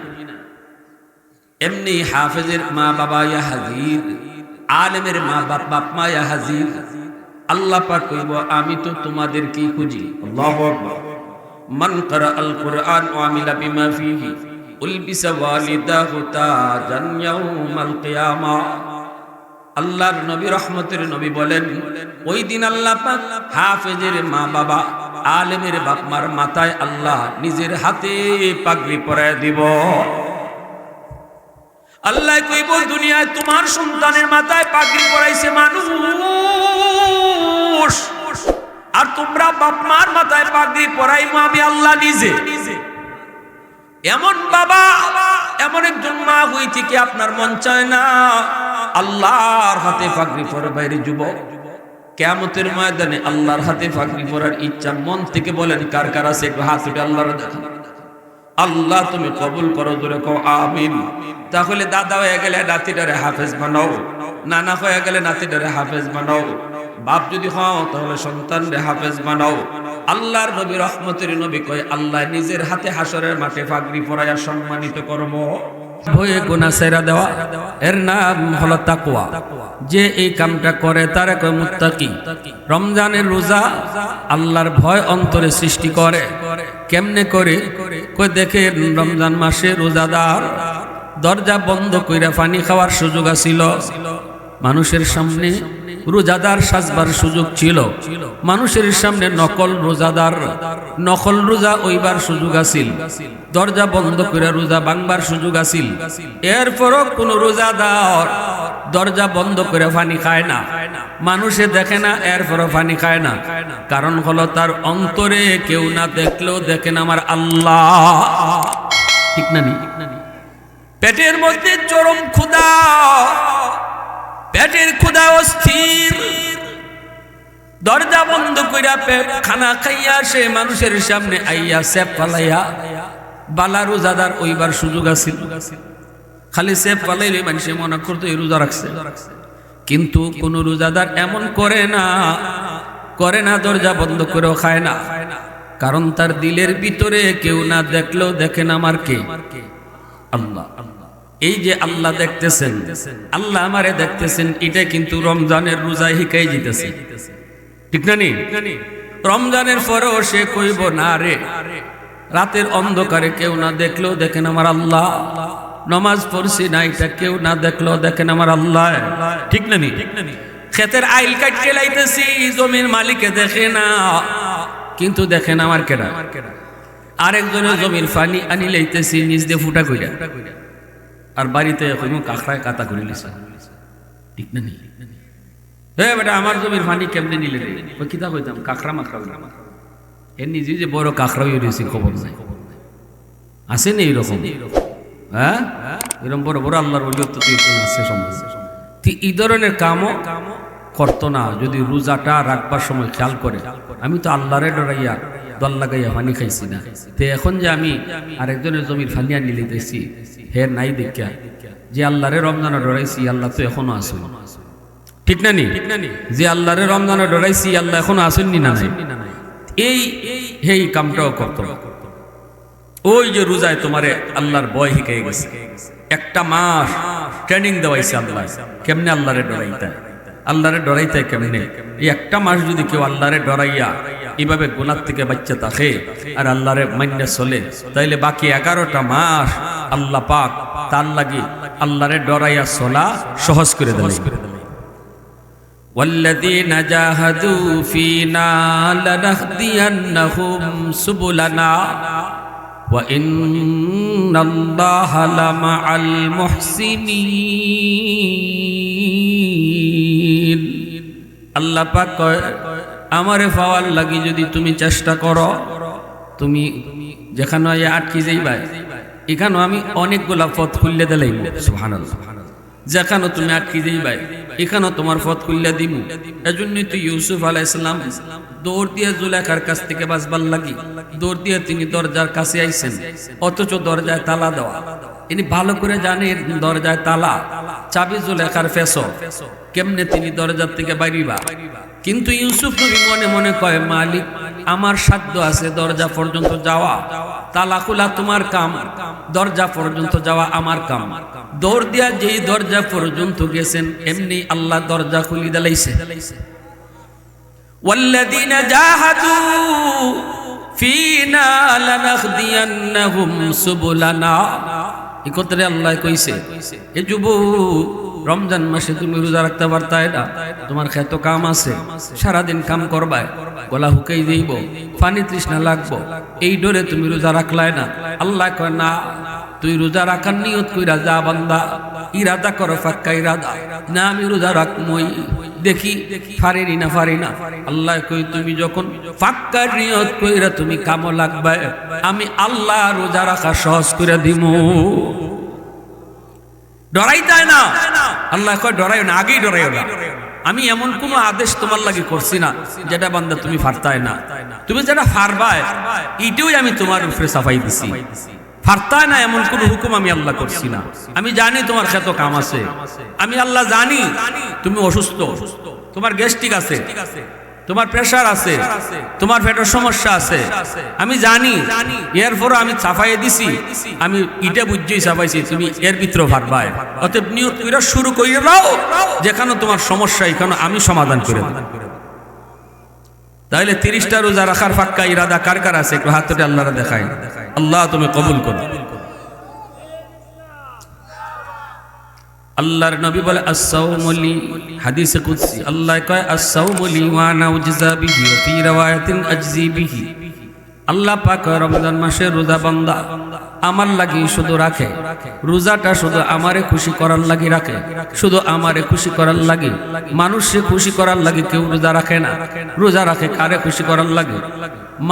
এমনি হাফেজের মা বাবা ইয়া হাজির, আলেমের মা বাপ মা ইয়া হাজির। আল্লাহ পাক কইব, আমি তো তোমাদেরকেই খুঁজি। আল্লাহু আকবার। মান ক্বারা আল কুরআন ওয়া আমিলা বিমা ফীহি উলবিসা ওয়ালিদাহু তাজান ইয়াউমাল কিয়ামা। আল্লাহর নবী, রহমতের নবী বলেন, ওই দিন আল্লাহ পাক হাফেজের মা বাবা, আলেমের বাপ মার মাথায় আল্লাহ নিজের হাতে পাগড়ি পরায় দিব। আল্লাহ কইব, দুনিয়ায় তোমার সন্তানের মাথায় পাগড়ি পরাইছে মানুষ, আর তোমরা বাপ মার মাথায় পাগড়ি পরাইবো আমি আল্লাহ নিজে। এমন বাবা, এমন একজন মা হইতে কি আপনার মন চায় না আল্লাহর হাতে পাগড়ি পরাইবার? যুবক, কিয়ামতের ময়দানে আল্লাহর হাতে পাগড়ি পরার ইচ্ছা মন থেকে বলেন কার কার আছে? একটু হাত উঠে আল্লাহর দেখান। আল্লাহ তুমি কবুল করো, জোরে কও আমিন। তাহলে দাদা হয়ে গেলে নাতিটারে হাফেজ বানাও, নানা হয়ে গেলে নাতিটারে হাফেজ বানাও, বাপ যদি হও তাহলে সন্তান রে হাফেজ বানাও। আল্লাহর নবী, রহমতের নবী কয়, আল্লাহ নিজের হাতে হাসরের মাঠে পাগড়ি পরায়া সম্মানিত করব। ভয়ে গুনাহ ছেড়ে দেওয়া, এর নাম হলো তাকওয়া। যে এই কামটা করে তারে কয় মুত্তাকি। রমজানের রোজা আল্লাহর ভয় অন্তরে সৃষ্টি করে। কেমনে করে? কই দেখে, রমজান মাসে রোজাদার দরজা বন্ধ কইরা পানি খাওয়ার সুযোগ আছিল, মানুষের সামনে রোজাদার সাজবার সুযোগ ছিল, মানুষের সামনে নকল রোজাদার, নকল রোজা ওইবার সুযোগ আছিল, দরজা বন্ধ করে রোজা ভাঙবার সুযোগ আছিল। এরপরও কোন রোজাদার দরজা বন্ধ করে পানি খায় না, মানুষে দেখে না, এরপরও পানি খায় না। কারণ হলো তার অন্তরে কেউ না দেখলেও দেখেন আমার আল্লাহ। ঠিক না নি? পেটের মধ্যে চরম ক্ষুধা, পেটের ক্ষুধা অস্থির, দরজা বন্ধ কইরা পেট খানা খাইয়া সে মানুষের সামনে আইয়া সেপ পালাইয়া, বালা রোজাদার ওইবার সুযোগ আছিল, খালি সেপ পালাইলে মানুষে মনে করতো এই রোজা রাখছে। কিন্তু কোন রোজাদার এমন করে না দরজা বন্ধ করেও খায় না, কারণ তার দিলের ভিতরে কেউ না দেখলেও দেখেন আমার কে? আল্লাহ। এই যে আল্লাহ দেখতেছেন, আল্লাহ আমারে দেখতেছেন, এটা কিন্তু রমজানের রোজায় হিকাই দিতেছে। ঠিক না নি? রমজানের পরেও সে কইব না রে, রাতের অন্ধকারে কেউ না দেখলেও দেখেন আমার আল্লাহ, নামাজ পড়ছি না এটা কেউ না দেখলেও দেখেন আমার আল্লাহ। ঠিক না নি? ক্ষেতের আইল কাটতে লাইতেছি, জমির মালিকে দেখে না, কিন্তু দেখেন আমার কেডা? আরেকজনের জমির পানি আনি লাইতেছি নিজ দিয়ে ফুটা কইরা, আর বাড়িতে কাঁকড়ায় কাতা করে লিছে। ঠিক না নি? হ্যাঁ বেটা, আমার জমির পানি কেমনে নিলে রে? কিতা কইতাম, কাঁকড়া মাকড়া এর নিজে যে বড় কাঁকড়া হয়ে রয়েছে খবর নাই। আছে নি এরকম? হ্যাঁ, এরকম বড় বড় আল্লাহর ওলিয়ত আছে সমাজে। এই ধরনের কামও করতো না যদি রোজাটা রাখবার সময় খেয়াল করে। আমি তো আল্লাহরে ডরাইয়া দল লাগাইয়া পানি খাইছি না, তো এখন যে আমি আরেকজনের জমির পানি আনি লিতেছি, হে নাই দেখা যে আল্লাহরে রমজানে ডরাইছি, আল্লাহ তো এখনো আসুন। ঠিক না নি? যে আল্লাহরে রমজানে ডরাইছি, আল্লাহ এখনো আসেননি না নাই? এই কামটাও করতো। ওই যে রোজায় তোমারে আল্লাহর ভয় হিকাই গেছে, একটা মাস ট্রেনিং দেওয়াইছে আল্লাহ কেমনে আল্লাহরে ডরাইতে, আল্লাহরে ডরাইতে কেমনে। এই একটা মাস যদি কেউ আল্লাহরে ডরাইয়া এইভাবে গুনাহ থেকে বাঁচতে থাকে আর আল্লাহরে মাইন্যা চলে, তাইলে বাকি 11টা মাস আল্লাহ পাক তার লাগি আল্লাহরে ডরাইয়া চলা সহজ করে দেয়। والذين جاهدوا فينا لنهدينهم سبلنا وإن الله لمع المحسنين। আল্লাহ পাক কয়, আমারে পাওয়ার লাগি যদি তুমি চেষ্টা করো, তুমি যেখানে আটকে যাইবা, এখানে আমি অনেকগুলা পথ খুললে দিলাম। সুবহানাল্লাহ। যেখানে তুমি আটকে যাইবা, এখানেও তোমার পথ খুললে দিব। এজন্যই তো ইউসুফ আলাইহিস সালাম দৌড় দিয়ে জুলেখার কাছ থেকে বাঁচবার লাগি দৌড় দিয়ে তিনি দরজার কাছে আইছেন, অথচ দরজায় তালা দেওয়া। ইনি ভালো করে জানেন দরজায় তালা, চাবি জুলেখার ফেসো, কেমনে তিনি দরজার থেকে বাইরিবা। কিন্তু ইউসুফ নবী মনে মনে কয়, মালিক আমার সাধ্য আছে দরজা পর্যন্ত যাওয়া, তালা খোলা তোমার কাম, দরজা পর্যন্ত যাওয়া আমার কাম। দৌড় দিয়া যেই দরজা পর্যন্ত গেছেন, এমনি আল্লাহ দরজা খুলি দিলাইছে। ওয়াল্লাযীনা জাহাদু ফীনা লানাহদিয়ান্নাহুম সুবুলানা। এই কথাটা আল্লাহ কইছে, এ যুবক, রমজান মাসে তুমি রোজা রাখতে পারতাই না, তোমার খেত কাম আছে, সারাদিন কাম করবা, গলা হুকাই যাইব, পানি তৃষ্ণা লাগবো, এই ডরে তুমি রোজা রাখলাই না। আল্লাহ কয় না, তুই রোজা রাখার নিয়ত কইরা যা বান্দা, ইরাদা করো পাক্কা ইরাদা, না আমি রোজা রাখমই, দেখি পারি না। আল্লাহ কই, তুমি যখন পাক্কা নিয়ত কইরা তুমি কামো লাগবে, আমি আল্লাহ রোজা রাখা সহজ করে দিমু। ডরাইতাই না, আল্লাহ কয় ডরাইও না, আগেই ডরাইও না। আমি এমন কোন আদেশ তোমার লাগি করছি না যেটা বান্দা তুমি ফারতাই না, তুমি যেটা ফারবায় এইটাই আমি তোমার উপরে সাফাই দিছি। ফারতায় না এমন কোন হুকুম আমি আল্লাহ করছি না। আমি জানি তোমার ক্ষেত কাম আছে, আমি আল্লাহ জানি তুমি অসুস্থ, তোমার গ্যাস্ট্রিক আছে, তোমার প্রেসার আছে, তোমার পেটের সমস্যা আছে, আমি জানি। এরপর আমি সাফাই দিছি, আমি ইটা বুঝছি সাফাইছি, তুমি এর ভিতরে ফারবায়। অতএব নিয়ত কইরা শুরু কইরা দাও, যেখানে তোমার সমস্যা এখানে আমি সমাধান করে দেব। তাহলে 30টা রোজা রাখার পাক্কা ইরাদা কার কার আছে? একটু হাত তুলে আল্লাহরে দেখাই। আল্লাহ তুমি কবুল করো। আল্লাহর নবী বলে আস-সাওমু লি, হাদিসে কুদসি আল্লাহ কয় আস-সাওমু লি ওয়া আনা উজজা বিহি ওয়া ফি riwayatin আজজি বিহি। আল্লাহ পাক রমজান মাসে রোজা বান্দা আমার লাগি শুধু রাখে, রোজাটা শুধু আমারে খুশি করার লাগি রাখে, শুধু আমারে খুশি করার লাগি। মানুষকে খুশি করার লাগি কেউ রোজা রাখে না। রোজা রাখে কারে খুশি করার লাগি?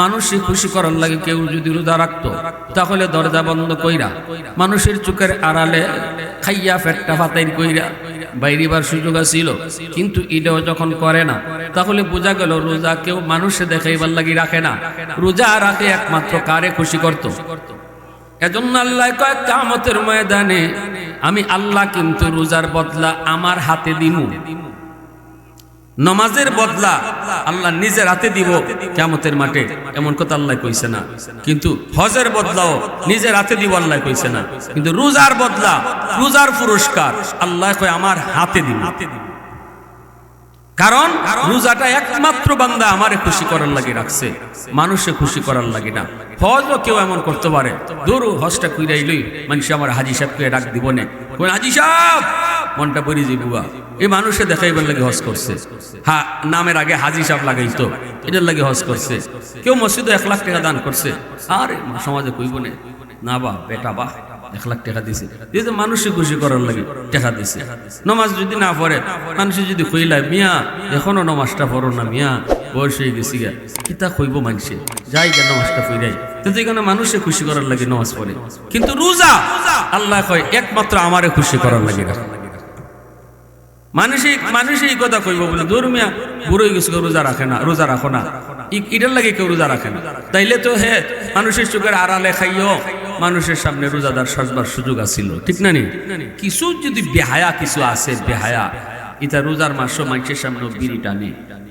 মানুষকে খুশি করার লাগি কেউ যদি রোজা রাখতো তাহলে দরজা বন্ধ কইরা মানুষের চোখের আড়ালে খাইয়া পেটটা ফাতাইর কইরা বাইরিবার সুযোগ আছিল, কিন্তু এটাও যখন করে না তাহলে বোঝা গেল রোজা কেউ মানুষে দেখাইবার লাগি রাখে না, রোজা রাখে একমাত্র কারে খুশি করত। এজন্য আল্লাহ কয় কিয়ামতের ময়দানে আমি আল্লাহ কিন্তু রোজার বদলা আমার হাতে দিমু, নামাজের বদলা আল্লাহ নিজের হাতে দিব কিয়ামতের মাঠে, এমন কথা আল্লাহ কইছে না। কিন্তু হজের বদলাও নিজের হাতে দিব আল্লাহ কইছে না, কিন্তু রোজার বদলা রোজার পুরস্কার আল্লাহ কয় আমার হাতে দিব। কারণ রোজাটা একমাত্র বান্দা আমারে খুশি করার লাগি রাখছে, মানুষে খুশি করার লাগি না। হজও কেউ এমন করতে পারে, দূর হজটা কইরাইলই মানুষ আমার হাজি সাহেবকে ডাক দিব না, কোন হাজি সাহেব মনটা পড়ে যাইবুয়া, এই মানুষে দেখাইবার লাগে হজ করছে। হ্যাঁ, নামের আগে হাজি সাহেব লাগাইতো, এটার লাগে হজ করছে। কেউ মসজিদে 1 লাখ টাকা দান করছে, আরে সমাজে কইব না বা বেটা বাহ 1 লাখ টাকা দিছে, যেহেতু মানুষে খুশি করার লাগে টাকা দিছে। নমাজ যদি না পড়ে মানুষে যদি কইলায় মিয়া এখনো নমাজটা পড়ো না মিয়া, বয়স হয়ে গেছি গা, কিতা কইব মানুষে, যাই গা নমাজটা পড়াই, তো এখানে মানুষে খুশি করার লাগে নমাজ পড়ে। কিন্তু রোজা আল্লাহ কয় একমাত্র আমারে খুশি করার লাগে রাখে। মানুষে এই কথা কইব বলে দূর মিয়া বুড়ো হয়ে গেছে রোজা রাখে না, রোজা রাখো না, এটার লাগে কেউ রোজা রাখে না। তাইলে তো হে মানুষের চোখের আড়ালে খাইও মানুষের সামনে রোজাদার সাজবার সুযোগ আছিল, ঠিক না নি? কিছু যদি বেহায়া কিছু আছে, বেহায়া এটা রোজার মাসও মানুষের সামনে বিড়ি টানে,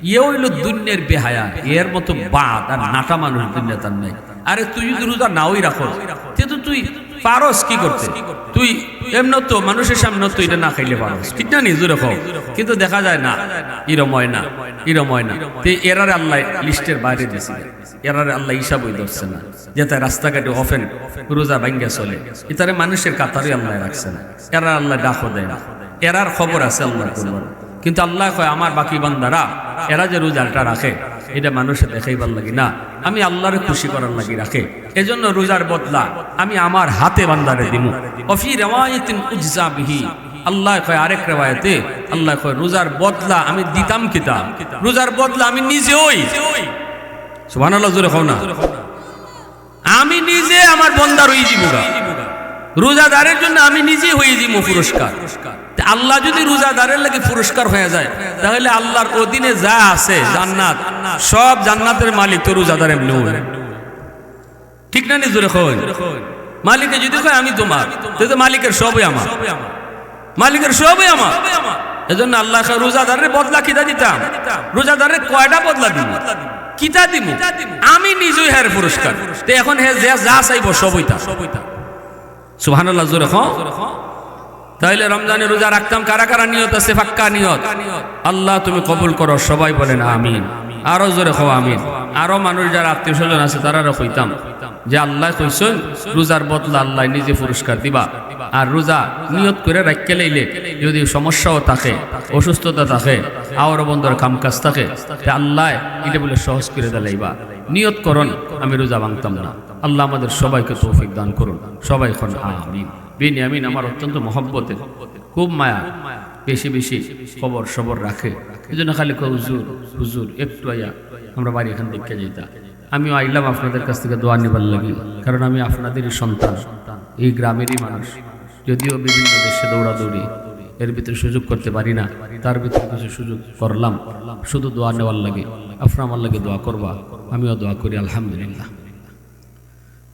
ইয়ে হইল দুনিয়ার বেহায়া, এর মতো বাদ আর নাটা মানুষ দুনিয়া তার নাই। আরে তুই যদি রোজা নাওই রাখো তো তুই পারস কি করতে, তুই এমন তো মানুষের সামনে তো এটা না খাইলে পারস, ঠিক না নি? জোরে খাও, কিন্তু দেখা যায় না, ইরময় না, ইরময় না। এরারে আল্লাহ লিস্টের বাইরে দিয়েছে, এরারে আল্লাহ হিসাবই ধরছে না, যেটা রাস্তাঘাটে অফেন রোজা ভাঙ্গা চলে, এটারে মানুষের কাতারে আল্লাহ রাখছে না, এরা আল্লাহ ডাকও দেয় না, এরার খবর আছে আল্লাহ করবার। কিন্তু আল্লাহ কয় আমার বাকি বান্দারা এরা যে রোজাটা রাখে এটা মানুষে দেখাইবার লাগি না, আমি আল্লাহরে খুশি করার লাগি রাখে। এজন্য রোজার বদলা আমি আমার হাতে বান্দারে দিমু। অফি রিওয়ায়াতিন উজজা বিহি, আল্লাহ কয় আরেক রিওয়ায়াতে আল্লাহ কয় রোজার বদলা আমি দিতাম কিতাব, রোজার বদলা আমি নিজেই, সুবহানাল্লাহ জোরে কও না, আমি নিজে আমার বান্দার হই দিবগা, রোজাদারের জন্য আমি নিজে হয়ে দিব পুরস্কার। আল্লাহ যদি রোজাদারের লাগে পুরস্কার হয়ে যায় তাহলে আল্লাহর অধীনে যা আছে জান্নাত, সব জান্নাতের মালিক তো রোজাদার এমনি হবে, ঠিক না? নিজরে কই মালিকে যদি কয় আমি তোমার, তো মালিকের সবই আমার, মালিকের সবই আমার। এজন্য আল্লাহ রোজাদারের বদলা কিতা দিতাম, রোজাদারের কয়টা বদলা দিব, কিতা দিব, আমি নিজেই হের পুরস্কার। তো এখন হে যা চাইব সবই তা, সুবহানাল্লাহ জোরে কও। তাইলে রমজানে রোজা রাখতাম, কারা কারা নিয়ত আছে? পাক্কা নিয়ত, আল্লাহ তুমি কবুল করো, সবাই বলেন আমিন, আরো জোরে কও আমিন। আরো মানুষ যারা আত্মীয় স্বজন আছে তারাও কইতাম যে আল্লাহ কইছেন রোজার বদলা আল্লাহ নিজে পুরস্কার দিবা। আর রোজা নিয়ত করে রাখতে লাইলে যদি সমস্যাও থাকে, অসুস্থতা থাকে, আওয়ার বন্ধর কামকাজ থাকে, আল্লাহ এটা বলে সহজ করে দিলাইবা। নিয়ত করুন আমি রোজা ভাঙতাম না। আল্লাহ আমাদের সবাইকে তৌফিক দান করুন, সবাই কোন আমিন। বিনিয়ামিন আমার অত্যন্ত মহব্বতের, খুব মায়া, বেশি বেশি খবর সবর রাখে। এই জন্য খালি হুজুর হুজুর একটু আয়া আমরা বাড়ি এখান দেখে যেতাম। আমিও আইলাম আপনাদের কাছ থেকে দোয়া নিবার লাগি, কারণ আমি আপনাদেরই সন্তান, এই গ্রামেরই মানুষ। যদিও বিভিন্ন দেশে দৌড়াদৌড়ি, এর ভিতরে সুযোগ করতে পারি না, তার ভিতরে কিছু সুযোগ করলাম শুধু দোয়া নেওয়ার লাগে। আপনার আমার লাগে দোয়া করবা, আমিও দোয়া করি। আলহামদুলিল্লাহ,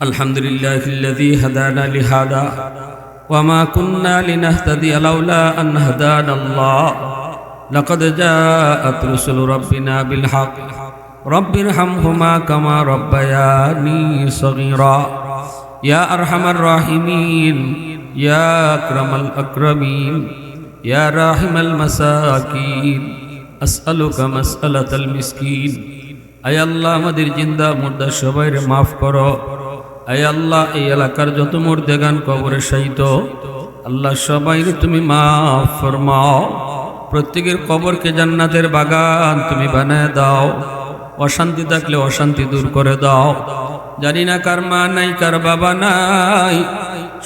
আলহামদুলিল্লাহিল্লাযী হাদানা লিহাদা ওয়া মা কুন্না লিনাহতাদিয়া লাউলা আন হাদানাল্লাহ লাকাদ জাআত রুসুলু রাব্বিনা বিল হক রব্বিরহামহুমা কামা রাব্বায়ানি সগীরা ইয়া আরহামার রাহিমিন ইয়া আকরামাল আকরামিন ইয়া রাহিমাল মাসাকিন আসআলুকা মাসআলাতাল মিসকিন। আয় আল্লাহ আমাদের জিন্দা মুর্দা সবাইরে মাফ করো। আয় আল্লাহ এই এলাকার যত মুর্দেগান কবরে শায়িত, আল্লাহ সবাইকে তুমি মাফ ফরমাও, প্রত্যেকের কবরকে জান্নাতের বাগান তুমি বানায় দাও, অশান্তি থাকলে অশান্তি দূর করে দাও। জানি না কার মা নাই, কার বাবা নাই,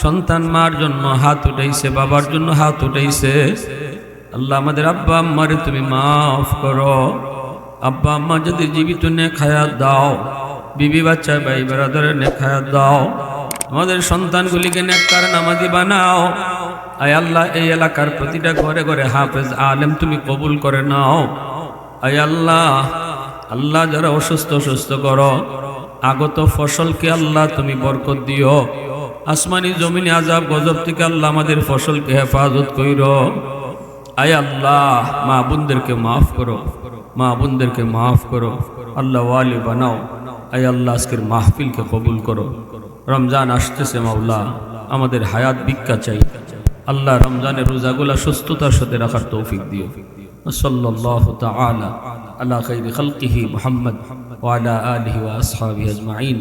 সন্তান মার জন্য হাত উঠাইছে, বাবার জন্য হাত উঠাইছে। আল্লাহ আমাদের আব্বা আম্মারে তুমি মাফ করো। আব্বা আম্মা যদি জীবিত নেক হায়াত দাও, বিবি বাচ্চা ভাই বেড়াদারের নেক হায়াত দাও। আমাদের সন্তানগুলিকে নেককার নামাজি বানাও। আয় আল্লাহ এই এলাকার প্রতিটা ঘরে ঘরে হাফেজ আলেম তুমি কবুল করে নাও। আয় আল্লাহ, আল্লাহ যারা অসুস্থ সুস্থ করো, আগত ফসলকে আল্লাহ তুমি বরকত দিও। আসমানি জমিনে আযাব গজব থেকে আল্লাহ আমাদের ফসলকে হেফাজত কইরো। আয় আল্লাহ, মা বোনদেরকে মাফ করো, মা বোনদেরকে মাফ করো, আল্লাহ ওয়ালি বানাও। আয় আল্লাহ আজকের মাহফিলকে কবুল করো। রমজান আসতেছে মাওলা, আমাদের হায়াত ভিক্ষা চাই। আল্লাহ রমজানের রোজাগুলা সুস্থতার সাথে রাখার তৌফিক দিও। সাল্লাল্লাহু তাআলা আলা খাইরি খালকিহি মুহাম্মদ ওয়া আলা আলিহি ওয়া আসহাবিহি আজমাইন।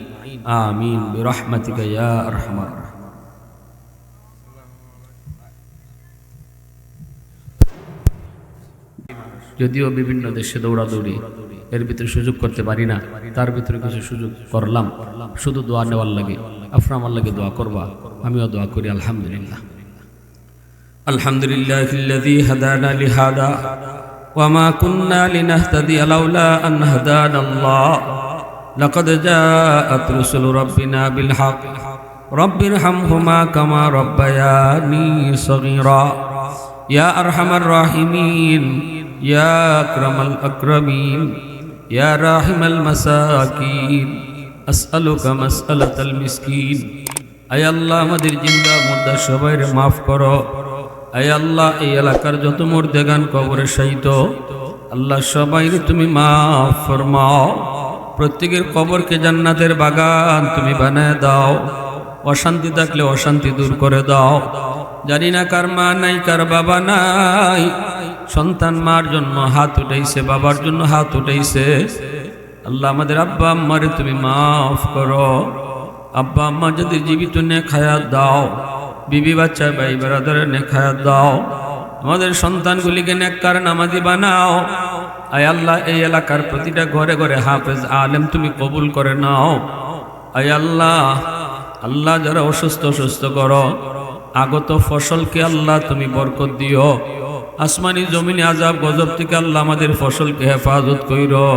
আমিন বিরহমাতিকা ইয়া আরহামার রাহিমিন। যদিও বিভিন্ন দেশে দৌড়াদৌড়ি, এর ভিতরে সুযোগ করতে পারি না, তার ভিতরে কিছু সুযোগ করলাম। শুধু দোয়া নেওয়ার লাগে, আপনারা আমার লাগে দোয়া করবা, আমিও দোয়া করি। আলহামদুলিল্লাহ, আলহামদুলিল্লাহিল্লাযী হাদানা লিহাদা ওয়া মা কুন্না লিনাহতাদিয়া লাউলা আন হাদানাল্লাহ। লাকাদ জাআত রুসুলু রাব্বিনা বিল হক রব্বিরহামহুমা কামা রাব্বায়ানি সগীরা। ইয়া আরহামার রাহিমিন, ইয়া আকরামাল আকরামিন, ইয়া রাহিমাল মাসাকিন, আসআলুকা মাসআলাতাল মিসকিন। আয় আল্লাহ আমাদের জিন্দা মুর্দা সবাইরে মাফ করো। আয় আল্লাহ এই এলাকার যত মুর্দেগান কবরে শায়িত, আল্লাহ সবাইরে তুমি মাফ ফরমাও, প্রত্যেকের কবরকে জান্নাতের বাগান তুমি বানায় দাও, অশান্তি থাকলে অশান্তি দূর করে দাও। জানি না কার মা নাই, কার বাবা নাই, সন্তান মার জন্য হাত উঠাইছে, বাবার জন্য হাত উঠাইছে। আল্লাহ আমাদের আব্বা আম্মারে তুমি মাফ করো। আব্বা আম্মা যদি জীবিত নেক হায়াত দাও, বিবি বাচ্চা ভাই বেড়াদারের নেক হায়াত দাও। আমাদের সন্তানগুলিকে নেককার নামাজি বানাও। আয় আল্লাহ এই এলাকার প্রতিটা ঘরে ঘরে হাফেজ আলেম তুমি কবুল করে নাও। আয় আল্লাহ, আল্লাহ যারা অসুস্থ সুস্থ করো, আগত ফসলকে আল্লাহ তুমি বরকত দিও। আসমানি জমিনে আযাব গজব থেকে আল্লাহ আমাদের ফসলকে হেফাজত কইরো।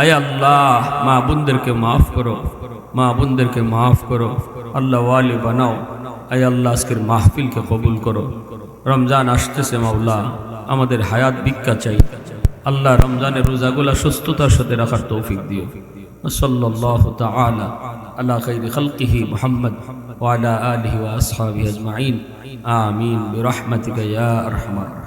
আয় আল্লাহ, মা বোনদেরকে মাফ করো, মা বোনদেরকে মাফ করো, আল্লাহ ওয়ালি বানাও। আয় আল্লাহ আজকের মাহফিলকে কবুল করো। রমজান আসতেছে মাওলা, আমাদের হায়াত ভিক্ষা চাই। আল্লাহ রমজানের রোজাগুলা সুস্থতার সাথে রাখার তৌফিক দিও। সাল্লাল্লাহু তাআলা আলা খাইরি খালকিহি মুহাম্মদ ওয়া আলা আলিহি ওয়া আসহাবিহি আজমাইন। আমিন বিরহমাতিকা ইয়া আরহামার রাহিমিন।